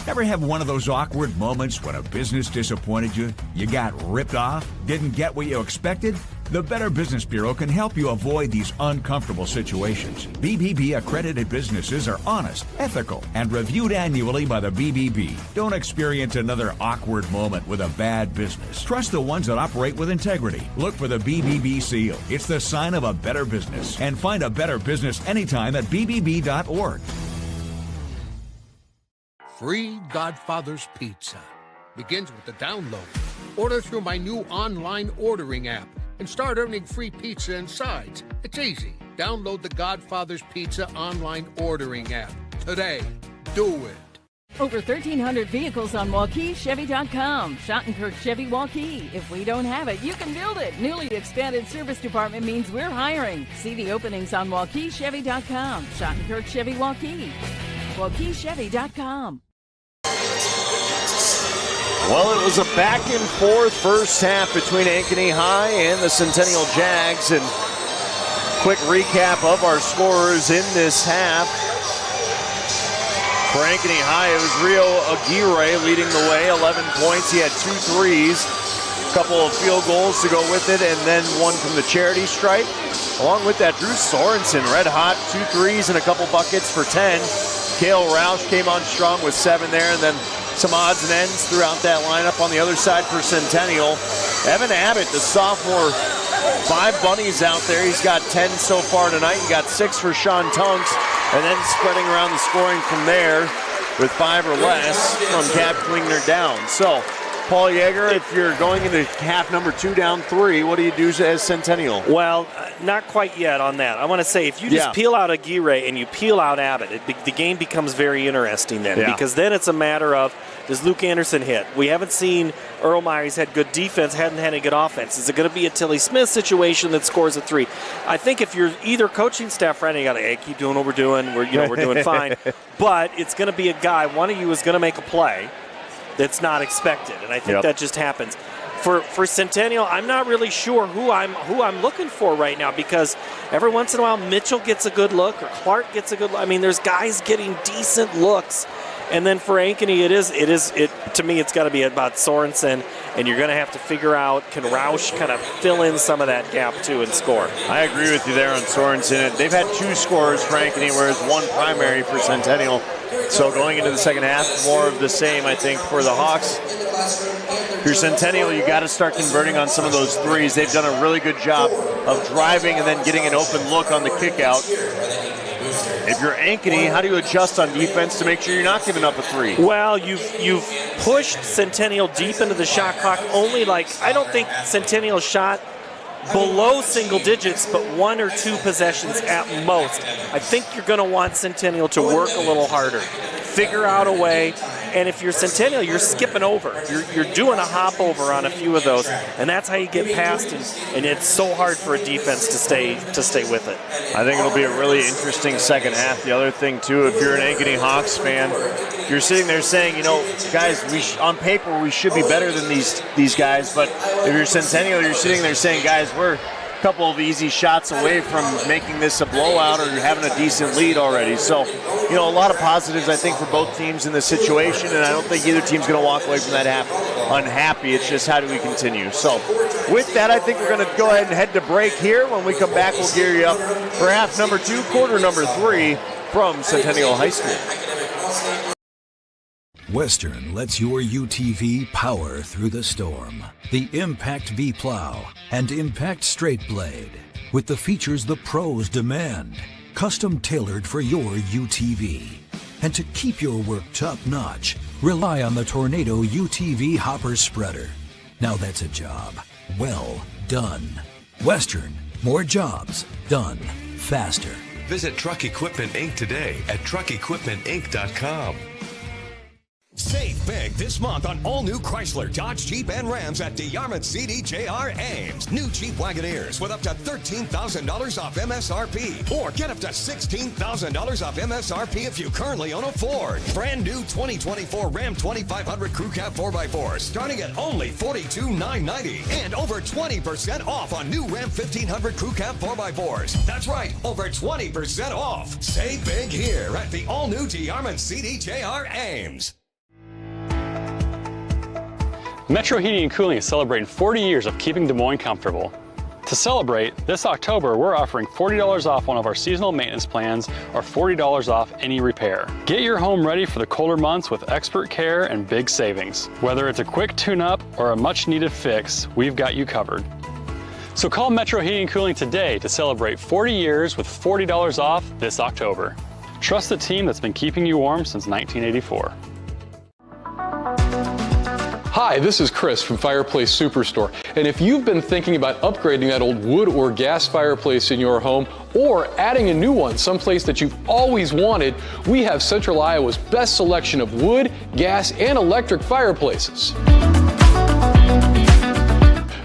Ever have one of those awkward moments when a business disappointed you? You got ripped off? Didn't get what you expected? The Better Business Bureau can help you avoid these uncomfortable situations. BBB accredited businesses are honest, ethical, and reviewed annually by the BBB. Don't experience another awkward moment with a bad business. Trust the ones that operate with integrity. Look for the BBB seal. It's the sign of a better business. And find a better business anytime at bbb.org. Free Godfather's Pizza begins with the download. Order through my new online ordering app and start earning free pizza and sides. It's easy. Download the Godfather's Pizza online ordering app today. Do it. Over 1,300 vehicles on WaukeeChevy.com. Schottenkirk Chevy Waukee. If we don't have it, you can build it. Newly expanded service department means we're hiring. See the openings on WaukeeChevy.com. Schottenkirk Chevy Waukee. WaukeeChevy.com. Well, it was a back-and-forth first half between Ankeny High and the Centennial Jags. And quick recap of our scorers in this half. For Ankeny High, it was Rio Aguirre leading the way, 11 points. He had 2 threes, a couple of field goals to go with it, and then one from the charity stripe. Along with that, Drew Sorensen, red hot, 2 threes and a couple buckets for 10. Kale Roush came on strong with 7 there, and then some odds and ends throughout that lineup on the other side for Centennial. Evan Abbott, the sophomore, 5 bunnies out there. He's got 10 so far tonight. He got 6 for Sean Tunks, and then spreading around the scoring from there with 5 or less from Cap Klingner down. So, Paul Yeager, if you're going into half number 2 down 3, what do you do as Centennial? Well, not quite yet on that. I want to say, if you just peel out Aguirre and you peel out Abbott, the game becomes very interesting then. Because then it's a matter of, does Luke Anderson hit? We haven't seen Earl Myers had good defense, hadn't had any good offense. Is it going to be a Tilly Smith situation that scores a 3? I think if you're either coaching staff right now, you got to, hey, keep doing what we're doing. We're doing fine. But it's going to be a guy, one of you is going to make a play that's not expected, and I think that just happens. For Centennial, I'm not really sure who I'm looking for right now, because every once in a while Mitchell gets a good look or Clark gets a good look. I mean, there's guys getting decent looks. And then for Ankeny, to me, it's got to be about Sorensen, and you're going to have to figure out, can Roush kind of fill in some of that gap too and score? I agree with you there on Sorensen. They've had 2 scorers for Ankeny, whereas 1 primary for Centennial. So going into the second half, more of the same, I think, for the Hawks. If you're Centennial, you got to start converting on some of those threes. They've done a really good job of driving and then getting an open look on the kick out. If you're Ankeny, how do you adjust on defense to make sure you're not giving up a 3? Well, you've pushed Centennial deep into the shot clock. I don't think Centennial shot below single digits, but 1 or 2 possessions at most. I think you're going to want Centennial to work a little harder, figure out a way. And if you're Centennial, you're skipping over. You're doing a hop over on a few of those, and that's how you get past. And it's so hard for a defense to stay with it. I think it'll be a really interesting second half. The other thing too, if you're an Ankeny Hawks fan, you're sitting there saying, guys, on paper we should be better than these guys. But if you're Centennial, you're sitting there saying, guys, we're a couple of easy shots away from making this a blowout or having a decent lead already. So, a lot of positives, I think, for both teams in this situation, and I don't think either team's going to walk away from that half unhappy. It's just, how do we continue? So, with that, I think we're going to go ahead and head to break here. When we come back, we'll gear you up for half number 2, quarter number 3 from Centennial High School. Western lets your UTV power through the storm. The Impact V Plow and Impact Straight Blade. with the features the pros demand. Custom tailored for your UTV. And to keep your work top-notch, rely on the Tornado UTV Hopper Spreader. Now that's a job well done. Western, more jobs done faster. Visit Truck Equipment Inc. today at truckequipmentinc.com. Save big this month on all new Chrysler, Dodge, Jeep, and Rams at DeYarmouth CDJR Ames. New Jeep Wagoneers with up to $13,000 off MSRP. Or get up to $16,000 off MSRP if you currently own a Ford. Brand new 2024 Ram 2500 Crew Cab 4x4 starting at only $42,990. And over 20% off on new Ram 1500 Crew Cab 4x4s. That's right, over 20% off. Save big here at the all-new DeYarmouth CDJR Ames. Metro Heating and Cooling is celebrating 40 years of keeping Des Moines comfortable. To celebrate, this October we're offering $40 off one of our seasonal maintenance plans or $40 off any repair. Get your home ready for the colder months with expert care and big savings. Whether it's a quick tune-up or a much-needed fix, we've got you covered. So call Metro Heating and Cooling today to celebrate 40 years with $40 off this October. Trust the team that's been keeping you warm since 1984. Hi, this is Chris from Fireplace Superstore, and if you've been thinking about upgrading that old wood or gas fireplace in your home or adding a new one someplace that you've always wanted, we have Central Iowa's best selection of wood, gas, and electric fireplaces.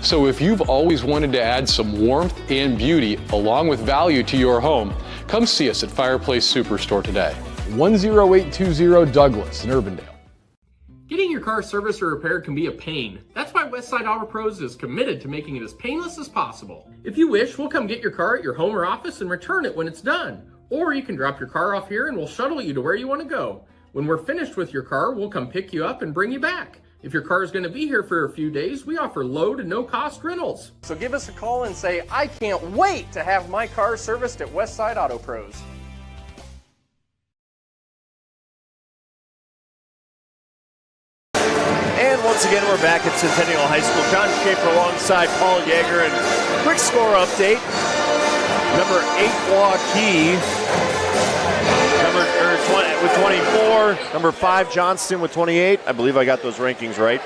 So if you've always wanted to add some warmth and beauty along with value to your home, come see us at Fireplace Superstore today. 10820 Douglas in Urbandale. Getting your car serviced or repaired can be a pain. That's why Westside Auto Pros is committed to making it as painless as possible. If you wish, we'll come get your car at your home or office and return it when it's done. Or you can drop your car off here and we'll shuttle you to where you want to go. When we're finished with your car, we'll come pick you up and bring you back. If your car is going to be here for a few days, we offer low to no cost rentals. So give us a call and say, I can't wait to have my car serviced at Westside Auto Pros. And once again, we're back at Centennial High School. John Schaefer alongside Paul Yeager. And quick score update. Number 8, Waukee, with 24. Number 5, Johnston with 28. I believe I got those rankings right.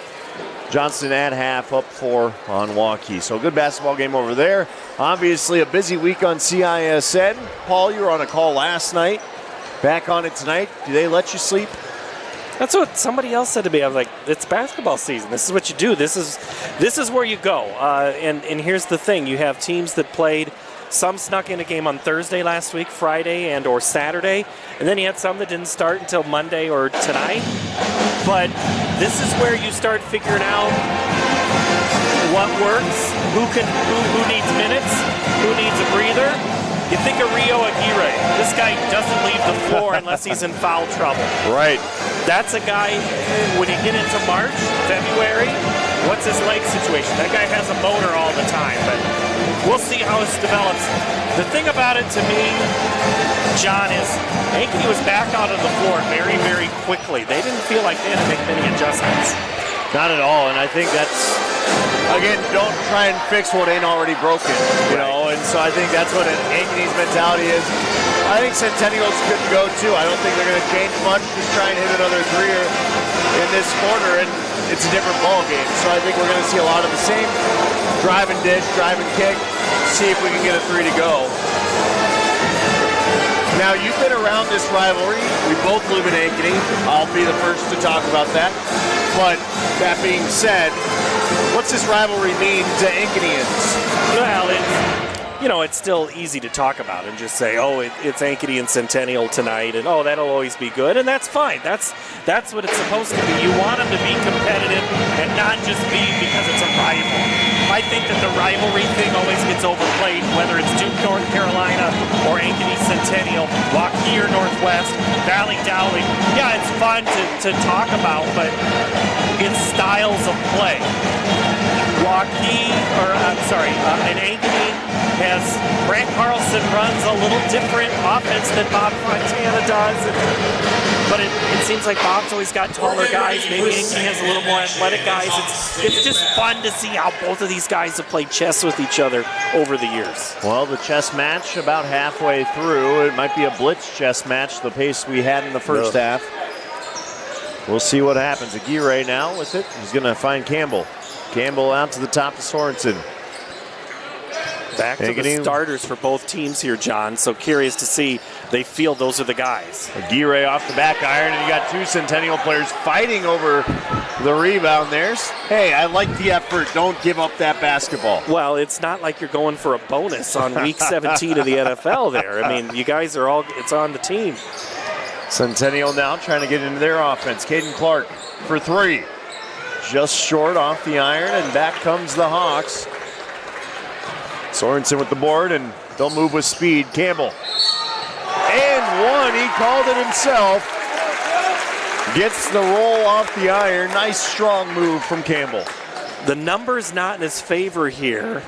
Johnston at half, up 4 on Waukee. So good basketball game over there. Obviously a busy week on CISN. Paul, you were on a call last night. Back on it tonight. Do they let you sleep? That's what somebody else said to me. I was like, it's basketball season. This is what you do. This is where you go. And here's the thing. You have teams that played. Some snuck in a game on Thursday last week, Friday and or Saturday. And then you had some that didn't start until Monday or tonight. But this is where you start figuring out what works, who needs minutes, who needs a breather. You think of Rio Aguirre. This guy doesn't leave the floor unless he's in foul trouble. Right. That's a guy, when you get into March, February, what's his leg situation? That guy has a motor all the time, but we'll see how this develops. The thing about it to me, John, is Ankeny was back out of the floor very, very quickly. They didn't feel like they had to make many adjustments. Not at all, and I think that's, again, don't try and fix what ain't already broken, you know, and so I think that's what Ankeny's mentality is. I think Centennial's good to go, too. I don't think they're going to change much. Just try and hit another threer in this quarter, and it's a different ball game. So I think we're going to see a lot of the same drive and dish, drive and kick, see if we can get a 3 to go. Now, you've been around this rivalry. We both live in Ankeny. I'll be the first to talk about that. But that being said, what's this rivalry mean to Ankenyans? Well, it's still easy to talk about and just say, oh, it's Ankeny and Centennial tonight, and oh, that'll always be good, and that's fine. That's what it's supposed to be. You want them to be competitive and not just be because it's a rival. I think that the rivalry thing always gets overplayed, whether it's Duke, North Carolina, or Ankeny, Centennial, Waukee or Northwest, Valley, Dowling. Yeah, it's fun to talk about, but it's styles of play. And Ankeny has Brant Carlson runs a little different offense than Bob Fontana does. But it seems like Bob's always got taller guys. Maybe Ankeny has a little more athletic guys. It's just fun to see how both of these guys have played chess with each other over the years. Well, the chess match about halfway through. It might be a blitz chess match, the pace we had in the first half. We'll see what happens. Aguirre now with it. He's going to find Campbell. Campbell out to the top of Sorensen. Back to the starters for both teams here, John. So curious to see they feel those are the guys. Aguirre off the back iron, and you got two Centennial players fighting over the rebound there. Hey, I like the effort. Don't give up that basketball. Well, it's not like you're going for a bonus on week 17 of the NFL there. I mean, you guys are all, it's on the team. Centennial now trying to get into their offense. Caden Clark for three. Just short off the iron, and back comes the Hawks. Sorensen with the board, and they'll move with speed. Campbell. And one, he called it himself. Gets the roll off the iron. Nice strong move from Campbell. The number's not in his favor here.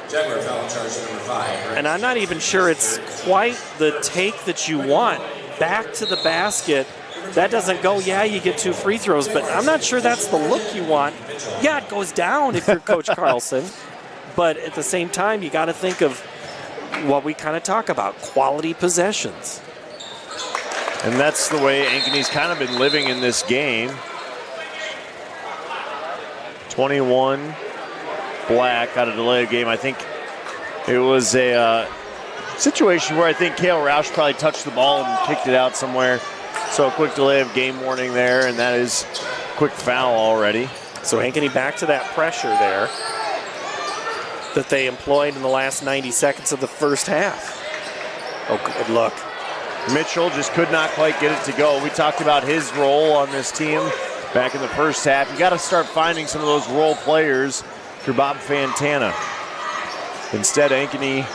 Jaguar foul charge number 5. And I'm not even sure it's quite the take that you want. Back to the basket. That doesn't go, yeah, you get 2 free throws, but I'm not sure that's the look you want. Yeah, it goes down if you're Coach Carlson. But at the same time, you got to think of what we kind of talk about, quality possessions. And that's the way Ankeny's kind of been living in this game. 21 Black got a delay of game. I think it was a situation where I think Kale Roush probably touched the ball and kicked it out somewhere. So a quick delay of game warning there, and that is quick foul already. So Ankeny back to that pressure there that they employed in the last 90 seconds of the first half. Oh, good look. Mitchell just could not quite get it to go. We talked about his role on this team back in the first half. You got to start finding some of those role players for Bob Fantana. Instead, Ankeny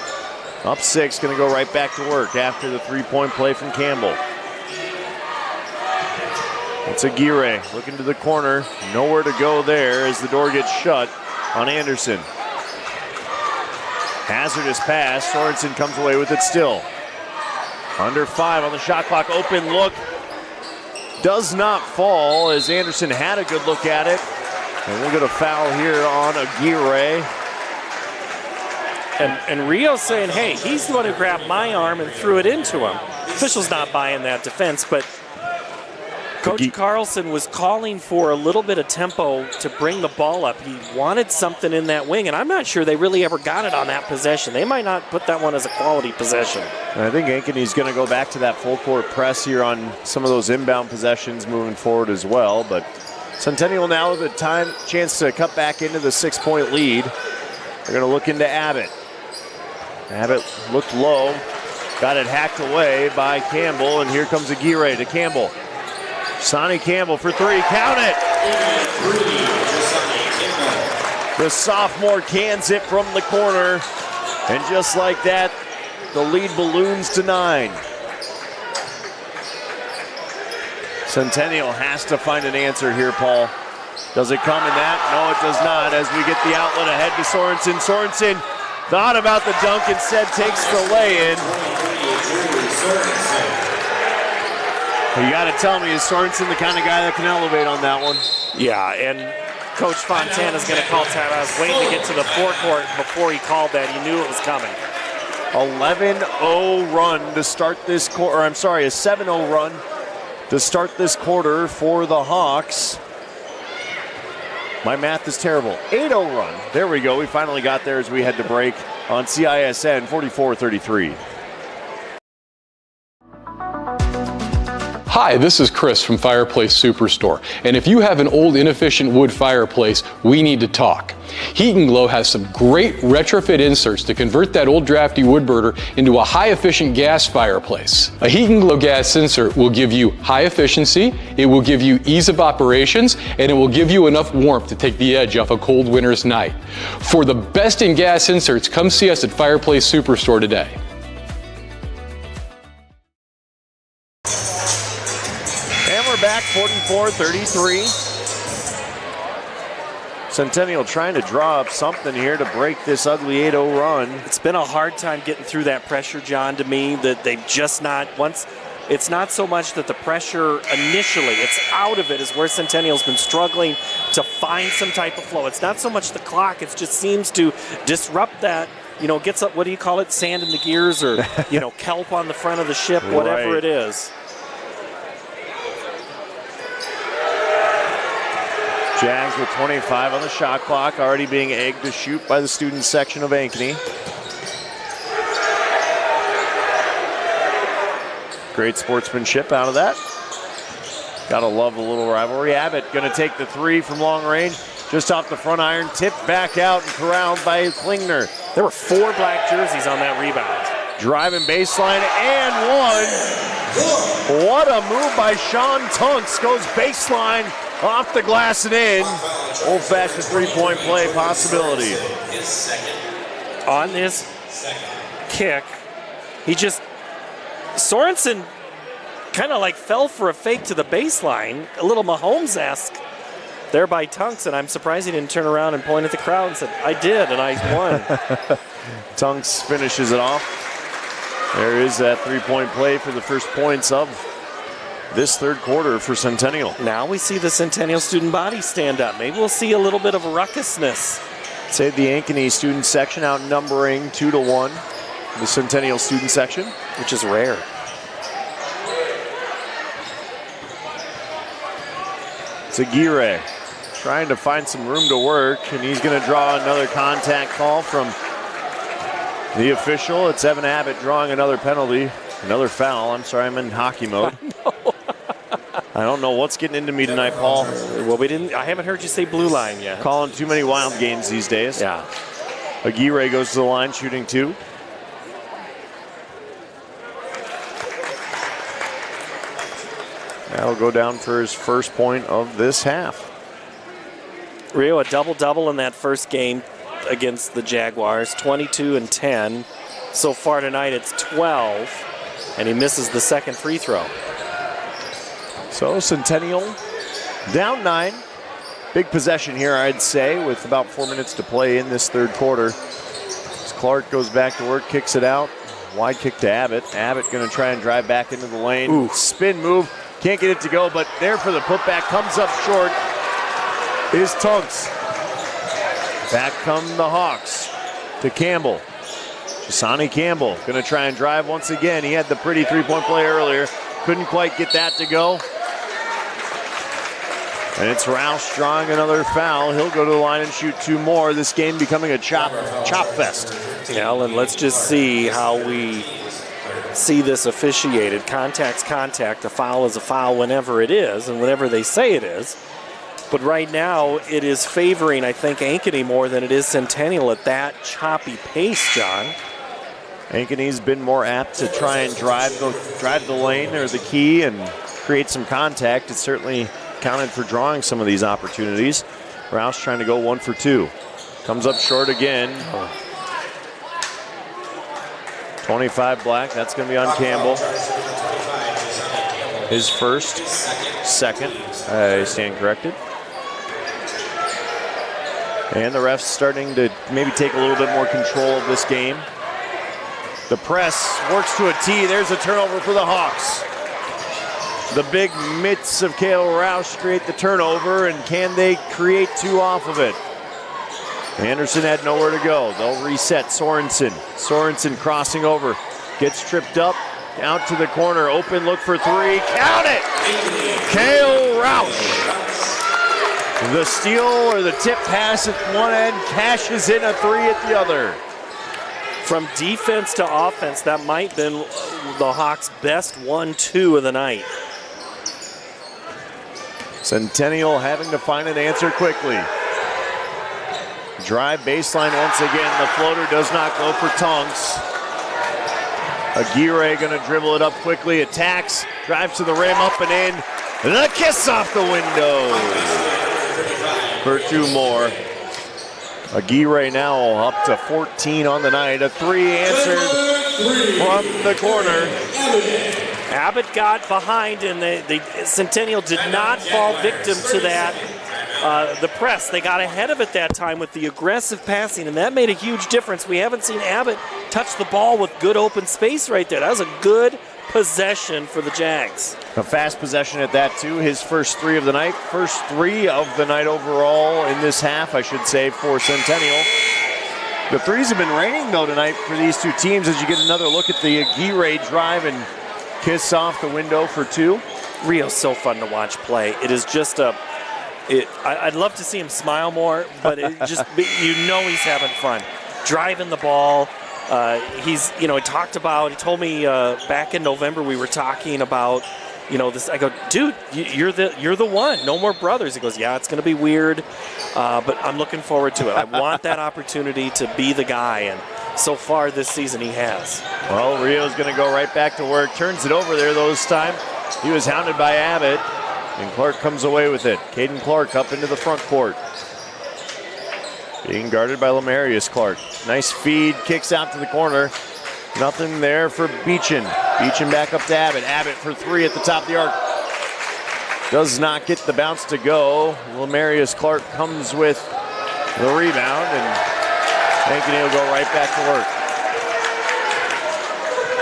up 6, going to go right back to work after the three-point play from Campbell. It's Aguirre looking to the corner. Nowhere to go there as the door gets shut on Anderson. Hazardous pass. Sorensen comes away with it still. Under 5 on the shot clock. Open look. Does not fall as Anderson had a good look at it. And we'll get a foul here on Aguirre. And Rio's saying, hey, he's the one who grabbed my arm and threw it into him. Official's not buying that defense, but Coach Carlson was calling for a little bit of tempo to bring the ball up. He wanted something in that wing, and I'm not sure they really ever got it on that possession. They might not put that one as a quality possession. And I think Ankeny's going to go back to that full court press here on some of those inbound possessions moving forward as well. But Centennial now with a chance to cut back into the 6-point lead. They're going to look into Abbott. Abbott looked low, got it hacked away by Campbell, and here comes Aguirre to Campbell. Sonny Campbell for 3, count it! The sophomore cans it from the corner, and just like that, the lead balloons to 9. Centennial has to find an answer here, Paul. Does it come in that? No, it does not, as we get the outlet ahead to Sorensen. Sorensen thought about the dunk, instead takes the lay-in. You got to tell me, is Sorensen the kind of guy that can elevate on that one? Yeah, and Coach Fontana's going to call time. I was waiting to get to the forecourt before he called that. He knew it was coming. 11-0 run to start this quarter. I'm sorry, a 7-0 run to start this quarter for the Hawks. My math is terrible. 8-0 run. There we go. We finally got there as we had to break on CISN 44-33. Hi, this is Chris from Fireplace Superstore, and if you have an old inefficient wood fireplace, we need to talk. Heat & Glow has some great retrofit inserts to convert that old drafty wood burner into a high-efficient gas fireplace. A Heat & Glow gas insert will give you high efficiency, it will give you ease of operations, and it will give you enough warmth to take the edge off a cold winter's night. For the best in gas inserts, come see us at Fireplace Superstore today. Back 44-33. Centennial trying to draw up something here to break this ugly 8-0 run. It's been a hard time getting through that pressure, John, to me, that they've just not, once It's not so much that the pressure initially, it's out of it is where Centennial's been struggling to find some type of flow. It's not so much the clock, it just seems to disrupt that, gets up, what do you call it, sand in the gears or, kelp on the front of the ship, whatever it is. Jags with 25 on the shot clock, already being egged to shoot by the student section of Ankeny. Great sportsmanship out of that. Gotta love a little rivalry. Abbott gonna take the three from long range, just off the front iron, tipped back out and corralled by Klingner. There were 4 black jerseys on that rebound. Driving baseline and one. What a move by Sean Tunks. Goes baseline, off the glass and in. Old-fashioned three-point play possibility. On this kick, Sorensen kind of like fell for a fake to the baseline, a little Mahomes-esque there by Tunks, and I'm surprised he didn't turn around and point at the crowd and said, I did, and I won. Tunks finishes it off. There is that three-point play for the first points of this third quarter for Centennial. Now we see the Centennial student body stand up. Maybe we'll see a little bit of ruckusness. Say the Ankeny student section outnumbering 2-1 the Centennial student section, which is rare. It's Aguirre trying to find some room to work, and he's going to draw another contact call from the official. It's Evan Abbott drawing another penalty, another foul. I'm sorry, I'm in hockey mode. I don't know what's getting into me tonight, Paul. Well, I haven't heard you say blue line yet. Calling too many wild games these days. Yeah. Aguirre goes to the line, shooting 2. That'll go down for his first point of this half. Rio, a double-double in that first game against the Jaguars, 22 and 10. So far tonight it's 12, and he misses the second free throw. So Centennial down 9. Big possession here, I'd say, with about 4 minutes to play in this third quarter. As Clark goes back to work, kicks it out. Wide kick to Abbott. Abbott going to try and drive back into the lane. Ooh. Spin move. Can't get it to go, but there for the putback. Comes up short is Tunks. Back come the Hawks to Campbell. Sonny Campbell going to try and drive once again. He had the pretty three-point play earlier. Couldn't quite get that to go. And it's Roush drawing another foul. He'll go to the line and shoot 2 more. This game becoming a chop fest. Yeah, and let's just see how we see this officiated. Contact's contact. A foul is a foul whenever it is and whenever they say it is. But right now it is favoring, I think, Ankeny more than it is Centennial at that choppy pace, John. Ankeny's been more apt to try and drive the lane or the key and create some contact. It's certainly counted for drawing some of these opportunities. Roush trying to go 1 for 2. Comes up short again. 25 black, that's going to be on Campbell. His first, second, I stand corrected. And the ref's starting to maybe take a little bit more control of this game. The press works to a T. There's a turnover for the Hawks. The big mitts of Cale Roush create the turnover, and can they create 2 off of it? Anderson had nowhere to go. They'll reset Sorensen. Sorensen crossing over. Gets tripped up. Out to the corner. Open look for 3. Count it! Cale Roush. The steal or the tip pass at one end, cashes in a 3 at the other. From defense to offense, that might have been the Hawks' best 1-2 of the night. Centennial having to find an answer quickly. Drive baseline once again. The floater does not go for Tunks. Aguirre going to dribble it up quickly. Attacks. Drives to the rim, up and in. The kiss off the window. For 2 more. Aguirre now up to 14 on the night. A 3 answered from the corner. Abbott got behind, and the Centennial did not fall victim to that. The press, they got ahead of it that time with the aggressive passing, and that made a huge difference. We haven't seen Abbott touch the ball with good open space right there. That was a good possession for the Jags. A fast possession at that, too. His first 3 of the night. First 3 of the night overall in this half, I should say, for Centennial. The threes have been raining, though, tonight for these two teams as you get another look at the Aguirre drive and kiss off the window for 2. Rio's so fun to watch play. It is just I'd love to see him smile more, but it just, he's having fun. Driving the ball. He told me back in November we were talking about, this. I go, dude, you're the one. No more brothers. He goes, yeah, it's going to be weird, but I'm looking forward to it. I want that opportunity to be the guy, and so far this season he has. Well, Rio's going to go right back to work. Turns it over there this time. He was hounded by Abbott, and Clark comes away with it. Caden Clark up into the front court. Being guarded by Lemarius Clark. Nice feed, kicks out to the corner. Nothing there for Beechin. Beechin back up to Abbott. Abbott for 3 at the top of the arc. Does not get the bounce to go. Lemarius Clark comes with the rebound, and Ankeny will go right back to work.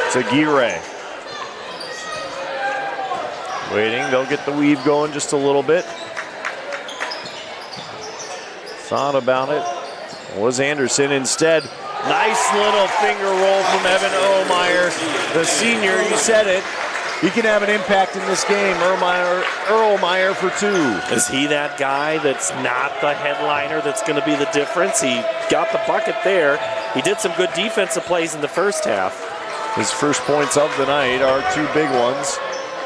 It's Aguirre. Waiting, they'll get the weave going just a little bit. Thought about it. Was Anderson instead. Nice little finger roll from Evan Erlmeyer. The senior, you said it. He can have an impact in this game. Erlmeyer for 2. Is he that guy that's not the headliner that's going to be the difference? He got the bucket there. He did some good defensive plays in the first half. His first points of the night are 2 big ones.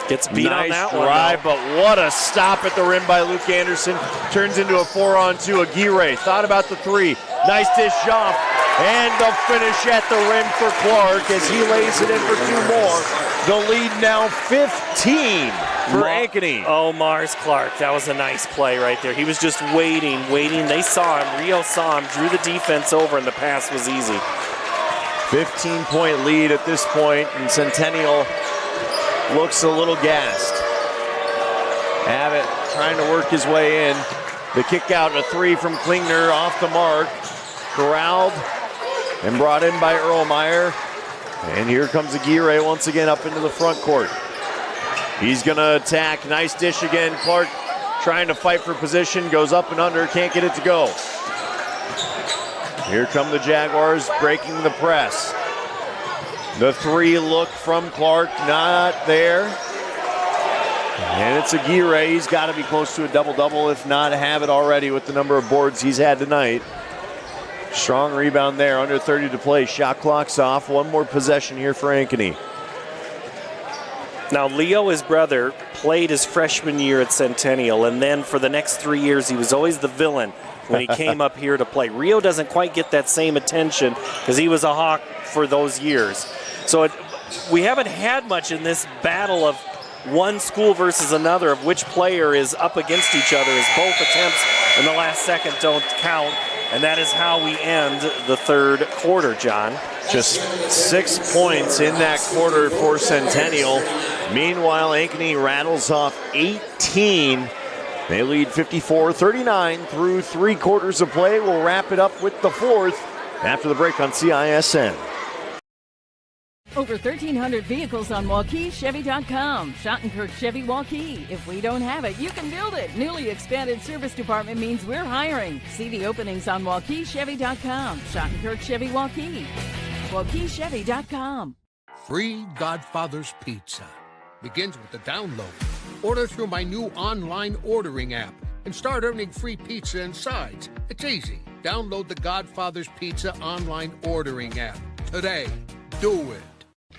Gets beat on that one. Nice drive, but what a stop at the rim by Luke Anderson. Turns into a 4-on-2. Aguirre thought about the 3. Nice dish off. And the finish at the rim for Clark as he lays it in for 2 more. The lead now 15 for Ankeny. Oh, Mars Clark. That was a nice play right there. He was just waiting. They saw him. Rio saw him, drew the defense over, and the pass was easy. 15-point lead at this point, and Centennial looks a little gassed. Abbott trying to work his way in. The kick out, a 3 from Klingner off the mark. Corralled and brought in by Erlmeyer. And here comes Aguirre once again up into the front court. He's going to attack. Nice dish again. Clark trying to fight for position. Goes up and under. Can't get it to go. Here come the Jaguars breaking the press. The 3 look from Clark, not there. And it's Aguirre. He's got to be close to a double-double, if not have it already with the number of boards he's had tonight. Strong rebound there, under 30 to play. Shot clock's off. 1 more possession here for Ankeny. Now, Leo, his brother, played his freshman year at Centennial, and then for the next 3 years, he was always the villain when he came up here to play. Rio doesn't quite get that same attention because he was a Hawk for those years. So we haven't had much in this battle of one school versus another of which player is up against each other, as both attempts in the last second don't count. And that is how we end the third quarter, John. Just 6 points in that quarter for Centennial. Meanwhile, Ankeny rattles off 18. They lead 54-39 through 3 quarters of play. We'll wrap it up with the 4th after the break on CISN. Over 1,300 vehicles on WaukeeChevy.com. Schottenkirk Chevy Waukee. If we don't have it, you can build it. Newly expanded service department means we're hiring. See the openings on WaukeeChevy.com. Schottenkirk Chevy Waukee. WaukeeChevy.com. Free Godfather's Pizza begins with the download. Order through my new online ordering app and start earning free pizza and sides. It's easy. Download the Godfather's Pizza online ordering app today. Do it.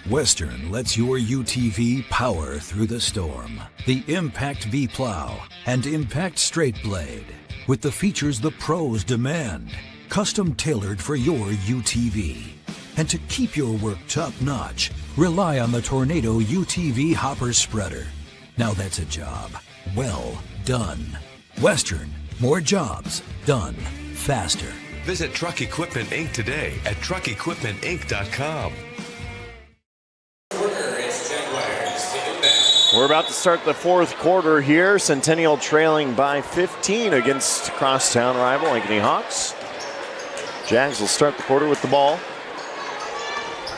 Western lets your UTV power through the storm. The Impact V Plow and Impact Straight Blade, with the features the pros demand. Custom tailored for your UTV. And to keep your work top-notch, rely on the Tornado UTV Hopper Spreader. Now that's a job well done. Western, more jobs done faster. Visit Truck Equipment Inc. today at truckequipmentinc.com. We're about to start the 4th quarter here. Centennial trailing by 15 against crosstown rival Ankeny Hawks. Jags will start the quarter with the ball.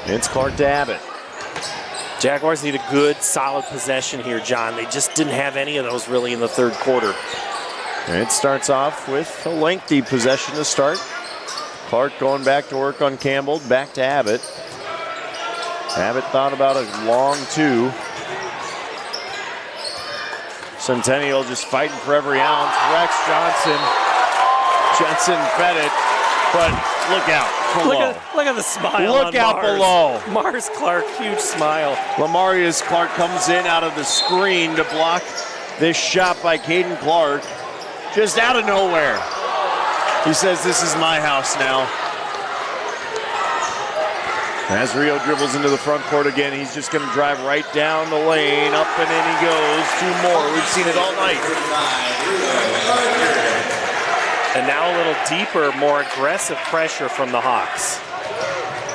It's Clark to Abbott. Jaguars need a good, solid possession here, John. They just didn't have any of those really in the third quarter. It starts off with a lengthy possession to start. Clark going back to work on Campbell, back to Abbott. Abbott thought about a long two. Centennial just fighting for every ounce. Rex Johnson. Jensen fed it, but look out below. Look at the smile Look on out Mars. below. Mars Clark, huge smile. Lamarius Clark comes in out of the screen to block this shot by Caden Clark. Just out of nowhere. He says, this is my house now. As Rio dribbles into the front court again, he's just going to drive right down the lane, up and in he goes. Two more. We've seen it all night. And now a little deeper, more aggressive pressure from the Hawks.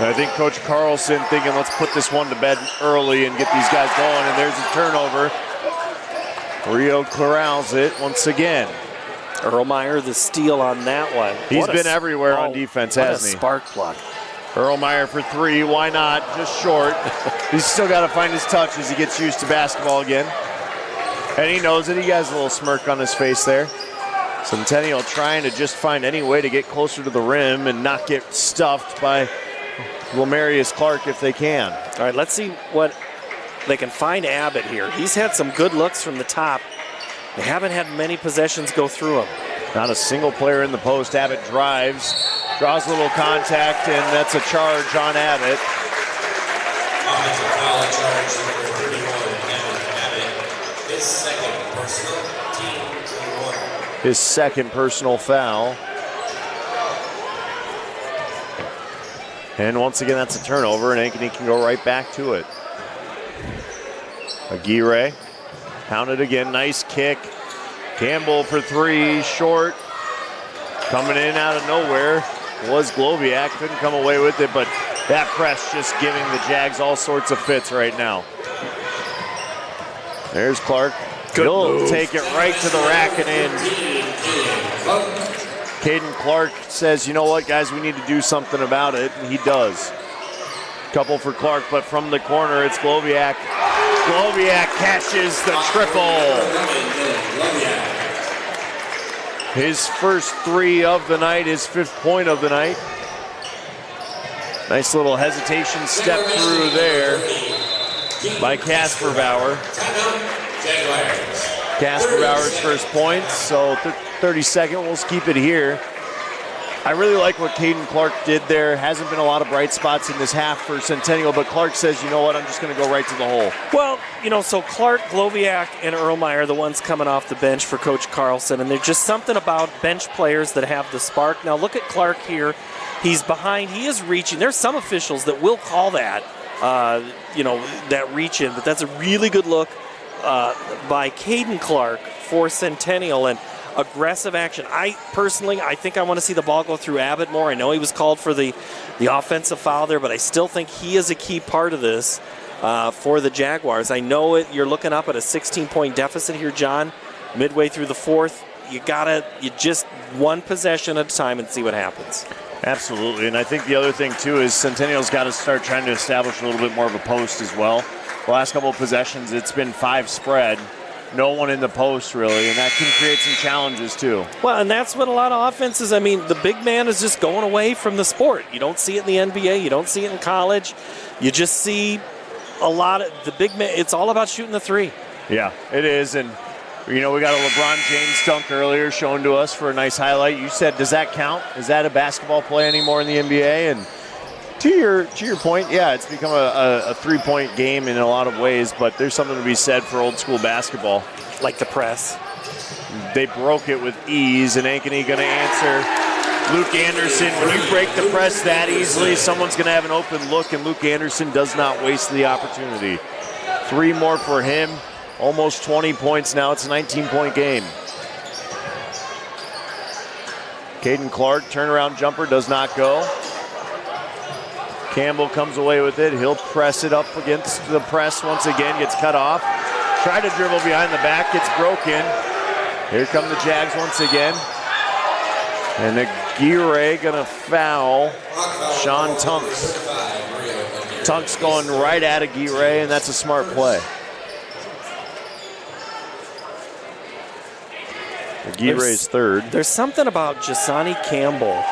I think Coach Carlson thinking, let's put this one to bed early and get these guys going. And there's a turnover. Rio corrals it once again. Erlmeyer, the steal on that one. He's been everywhere on defense, hasn't he? Spark plug. Erlmeyer for three. Why not? Just short. He's still got to find his touch as he gets used to basketball again. And he knows it. He has a little smirk on his face there. Centennial trying to just find any way to get closer to the rim and not get stuffed by Lamarius Clark if they can. All right, let's see what they can find Abbott here. He's had some good looks from the top. They haven't had many possessions go through him. Not a single player in the post. Abbott drives, draws a little contact, and that's a charge on Abbott. Offensive foul charge number 31, Abbott. His second personal, team 21. His second personal foul. And once again, that's a turnover, and Ankeny can go right back to it. Aguirre, pounded again, nice kick. Campbell for three, short. Coming in out of nowhere was Gloviak, couldn't come away with it, but that press just giving the Jags all sorts of fits right now. There's Clark. He'll take it right to the rack and in. Caden Clark says, you know what, guys, we need to do something about it, and he does. Couple for Clark, but from the corner, it's Gloviak. Gloviak catches the triple. His first three of the night, his fifth point of the night. Nice little hesitation step through there by Casper Bauer. Casper Bauer's first point, so 32nd, we'll just keep it here. I really like what Caden Clark did there. Hasn't been a lot of bright spots in this half for Centennial, but Clark says, you know what, I'm just going to go right to the hole. Well, you know, so Clark, Gloviak, and Erlmeyer are the ones coming off the bench for Coach Carlson, and there's just something about bench players that have the spark. Now look at Clark here. He's behind. He is reaching. There's some officials that will call that, that reach in, but that's a really good look by Caden Clark for Centennial, and aggressive action. I think I want to see the ball go through Abbott more. I know he was called for the offensive foul there, but I still think he is a key part of this for the Jaguars. I know you're looking up at a 16-point deficit here, John, midway through the fourth. You just one possession at a time and see what happens. Absolutely, and I think the other thing, too, is Centennial's got to start trying to establish a little bit more of a post as well. The last couple of possessions, it's been 5 spread. No one in the post, really, and that can create some challenges, too. Well, and that's what a lot of offenses, the big man is just going away from the sport. You don't see it in the NBA. You don't see it in college. You just see a lot of the big man. It's all about shooting the three. Yeah, it is, and, we got a LeBron James dunk earlier shown to us for a nice highlight. You said, does that count? Is that a basketball play anymore in the NBA? And to your point, yeah, it's become a three-point game in a lot of ways, but there's something to be said for old school basketball. Like the press. They broke it with ease, and Ankeny going to answer. Luke Anderson, when you break the press that easily, someone's going to have an open look, and Luke Anderson does not waste the opportunity. 3 more for him, almost 20 points now. It's a 19-point game. Caden Clark, turnaround jumper, does not go. Campbell comes away with it. He'll press it up against the press once again. Gets cut off. Tried to dribble behind the back. Gets broken. Here come the Jags once again. And Aguirre going to foul Sean Tunks. Tunk's going right at Aguirre, and that's a smart play. Aguirre's third. There's something about Jasani Campbell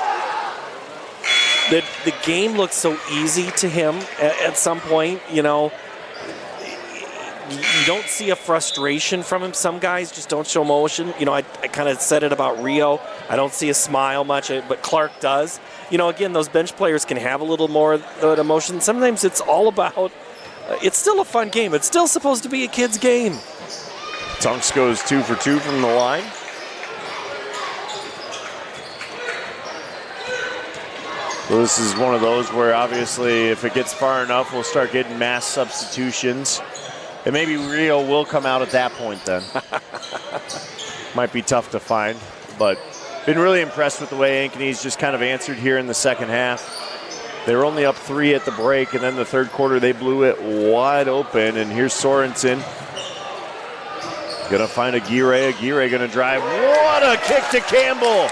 that the game looks so easy to him at some point. You know, you don't see a frustration from him. Some guys just don't show emotion. You know, I kind of said it about Rio. I don't see a smile much, but Clark does. You know, again, those bench players can have a little more emotion. Sometimes it's all about, it's still a fun game. It's still supposed to be a kid's game. Tunks goes 2 for 2 from the line. So this is one of those where obviously if it gets far enough, we'll start getting mass substitutions. And maybe Rio will come out at that point then. Might be tough to find, but been really impressed with the way Ankeny's just kind of answered here in the second half. They were only up 3 at the break, and then the third quarter they blew it wide open. And here's Sorensen. Gonna find Aguirre. Aguirre gonna drive. What a kick to Campbell!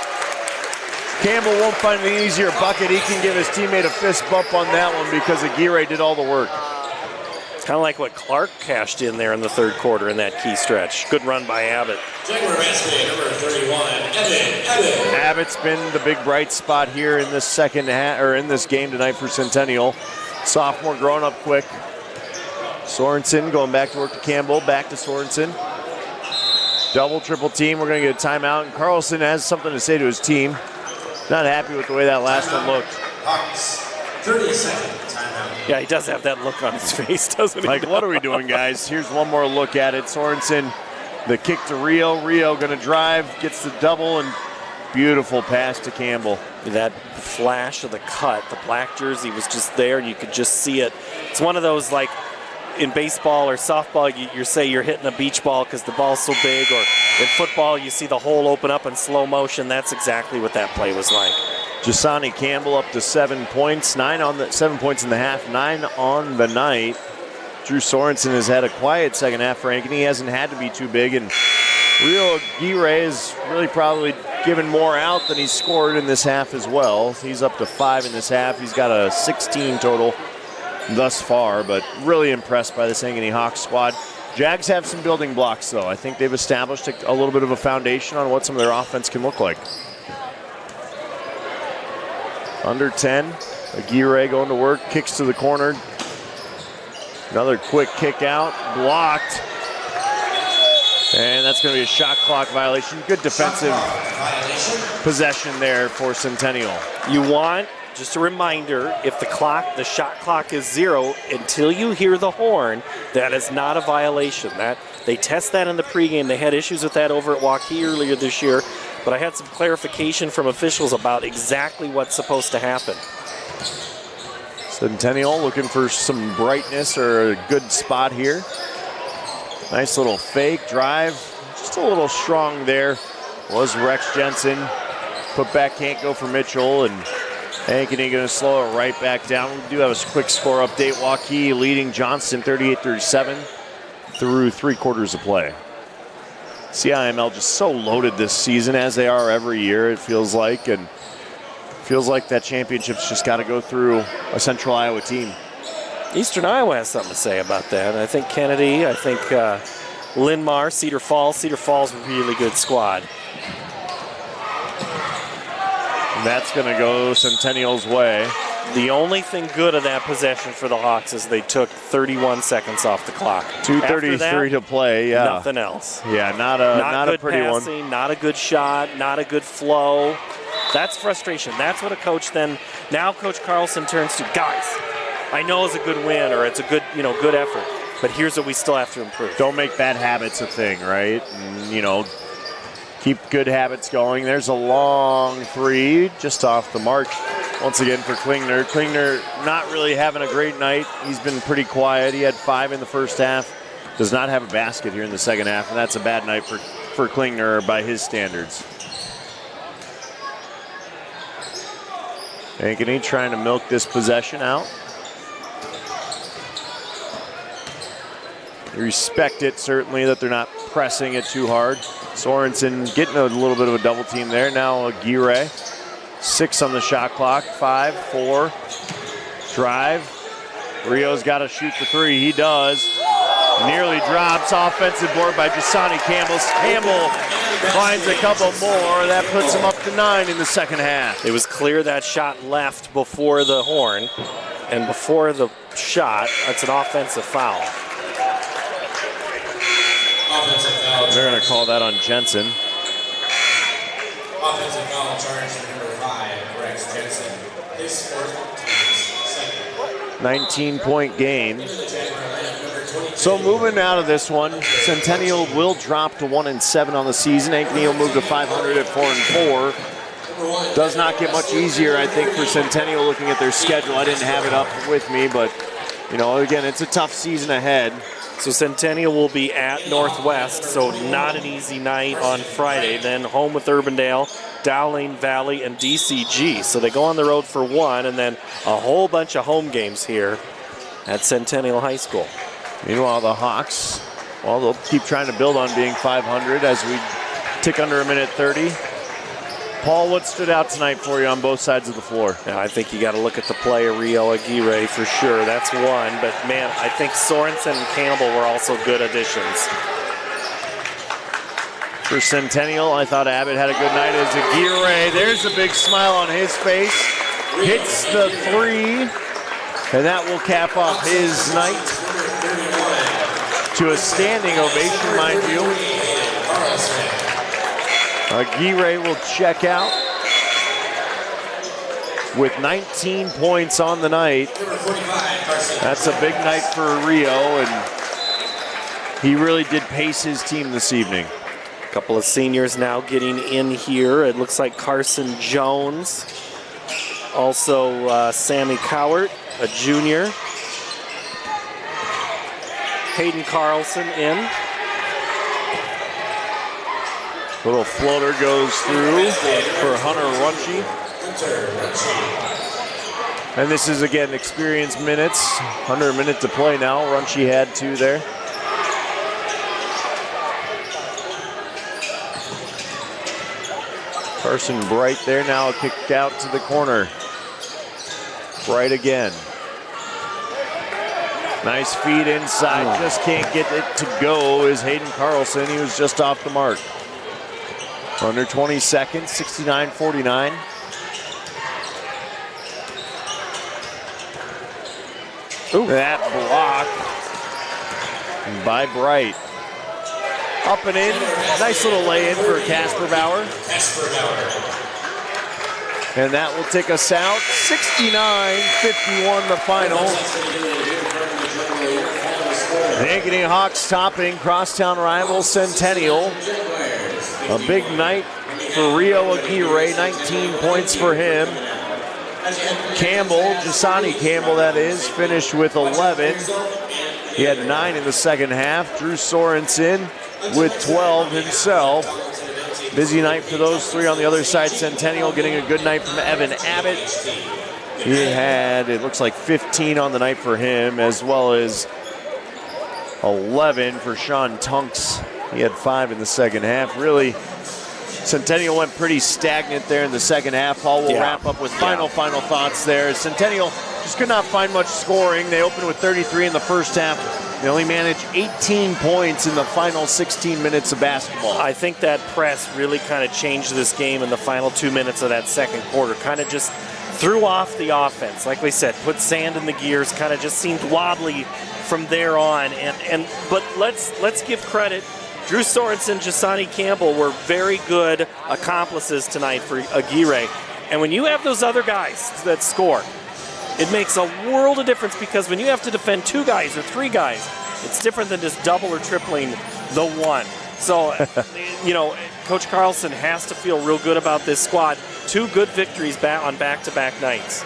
Campbell won't find an easier bucket. He can give his teammate a fist bump on that one because Aguirre did all the work. Kind of like what Clark cashed in there in the third quarter in that key stretch. Good run by Abbott. Jaguar basket number 31, Evan. Abbott's been the big bright spot here in this second half, or in this game tonight for Centennial. Sophomore growing up quick. Sorensen going back to work to Campbell, back to Sorensen. Double, triple team. We're going to get a timeout, and Carlson has something to say to his team. Not happy with the way that last one looked. Hawks, 30-second timeout. Yeah, he does have that look on his face, doesn't he? Like, what are we doing, guys? Here's one more look at it. Sorensen, the kick to Rio. Rio going to drive, gets the double, and beautiful pass to Campbell. That flash of the cut, the black jersey was just there, and you could just see it. It's one of those, like, in baseball or softball, you say you're hitting a beach ball because the ball's so big, or in football, you see the hole open up in slow motion. That's exactly what that play was like. Jasani Campbell up to 7 points, 7 points in the half, 9 on the night. Drew Sorensen has had a quiet second half for Ankeny. He hasn't had to be too big, and Rio Aguirre is really probably given more out than he's scored in this half as well. He's up to 5 in this half. He's got a 16 total thus far, but really impressed by this Ankeny Hawks squad. Jags have some building blocks, though. I think they've established a little bit of a foundation on what some of their offense can look like. Under 10, Aguirre going to work, kicks to the corner. Another quick kick out, blocked. And that's going to be a shot clock violation. Good defensive possession there for Centennial. You want, just a reminder, if the shot clock is 0, until you hear the horn, that is not a violation. They test that in the pregame. They had issues with that over at Waukee earlier this year, but I had some clarification from officials about exactly what's supposed to happen. Centennial looking for some brightness or a good spot here. Nice little fake drive, just a little strong there. Was Rex Jensen. Put back can't go for Mitchell, and Ankeny going to slow it right back down. We do have a quick score update. Waukee leading Johnston 38-37 through 3 quarters of play. CIML just so loaded this season, as they are every year, it feels like, and feels like that championship's just got to go through a Central Iowa team. Eastern Iowa has something to say about that. I think Kennedy, I think Linmar, Cedar Falls, really good squad. And that's going to go Centennial's way. The only thing good of that possession for the Hawks is they took 31 seconds off the clock. 2:33 to play, yeah. Nothing else. Yeah, not a pretty passing, one. Not a good shot, not a good flow. That's frustration. That's what a coach then, now Coach Carlson turns to, guys, I know it's a good win or it's a good, good effort, but here's what we still have to improve. Don't make bad habits a thing, right? And, keep good habits going. There's a long 3 just off the mark. Once again for Klingner. Klingner not really having a great night. He's been pretty quiet. He had 5 in the first half. Does not have a basket here in the second half, and that's a bad night for Klingner by his standards. Ankeny trying to milk this possession out. You respect it, certainly, that they're not pressing it too hard. Sorensen getting a little bit of a double team there. Now Aguirre, 6 on the shot clock, 5, 4, drive, Rio's got to shoot the three. He does. Nearly drops. Offensive board by Jasani Campbell. Campbell finds a couple more. That puts him up to 9 in the second half. It was clear that shot left before the horn. And before the shot, it's an offensive foul. They're going to call that on Jensen. Offensive foul charge number 5, Rex Jensen. His fourth, second. 19-point game. So moving out of this one, Centennial will drop to 1-7 on the season. Ankeny will move to 500 at 4-4. Does not get much easier, I think, for Centennial looking at their schedule. I didn't have it up with me, but, you know, again, it's a tough season ahead. So Centennial will be at Northwest, so not an easy night on Friday. Then home with Urbandale, Dowling Valley, and DCG. So they go on the road for one, and then a whole bunch of home games here at Centennial High School. Meanwhile, the Hawks, well, they'll keep trying to build on being 500 as we tick under a minute 30. Paul, what stood out tonight for you on both sides of the floor? Yeah, I think you got to look at the play of Rio Aguirre for sure. That's one. But, man, I think Sorensen and Campbell were also good additions. For Centennial, I thought Abbott had a good night as Aguirre. There's a big smile on his face. Hits the three. And that will cap off his night to a standing ovation, mind you. Aguirre will check out with 19 points on the night. That's a big night for Rio, and he really did pace his team this evening. A couple of seniors now getting in here. It looks like Carson Jones. Also Sammy Cowart, a junior. Hayden Carlson in. Little floater goes through for Hunter Runchie. And this is, again, experience minutes. Under a minute to play now. Runchie had 2 there. Carson Bright there now, kicked out to the corner. Bright again. Nice feed inside, just can't get it to go is Hayden Carlson. He was just off the mark. Under 20 seconds, 69-49. Ooh. That block by Bright. Up and in, nice little lay-in for Casper Bauer. And that will take us out, 69-51 the final. The Ankeny Hawks topping crosstown rival Centennial. A big night for Rio Aguirre, 19 points for him. Campbell, Jasani Campbell that is, finished with 11. He had 9 in the second half. Drew Sorensen with 12 himself. Busy night for those three on the other side. Centennial getting a good night from Evan Abbott. He had, it looks like 15 on the night for him, as well as 11 for Sean Tunks. He had 5 in the second half. Really, Centennial went pretty stagnant there in the second half. Paul will wrap up with final thoughts there. Centennial just could not find much scoring. They opened with 33 in the first half. They only managed 18 points in the final 16 minutes of basketball. I think that press really kind of changed this game in the final 2 minutes of that second quarter. Kind of just threw off the offense. Like we said, put sand in the gears, kind of just seemed wobbly from there on. But let's give credit. Drew Sorensen, Jasani Campbell were very good accomplices tonight for Aguirre. And when you have those other guys that score, it makes a world of difference, because when you have to defend 2 guys or 3 guys, it's different than just double or tripling the one. So, you know, Coach Carlson has to feel real good about this squad. 2 good victories on back-to-back nights.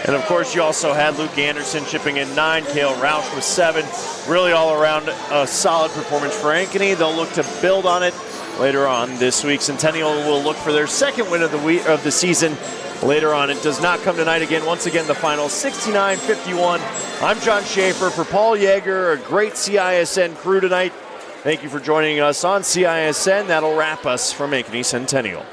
And, of course, you also had Luke Anderson chipping in 9, Cale Roush with 7. Really all around a solid performance for Ankeny. They'll look to build on it later on this week. Centennial will look for their second win of the season later on. It does not come tonight again. Once again, the final 69-51. I'm John Schaefer for Paul Yeager, a great CISN crew tonight. Thank you for joining us on CISN. That'll wrap us from Ankeny Centennial.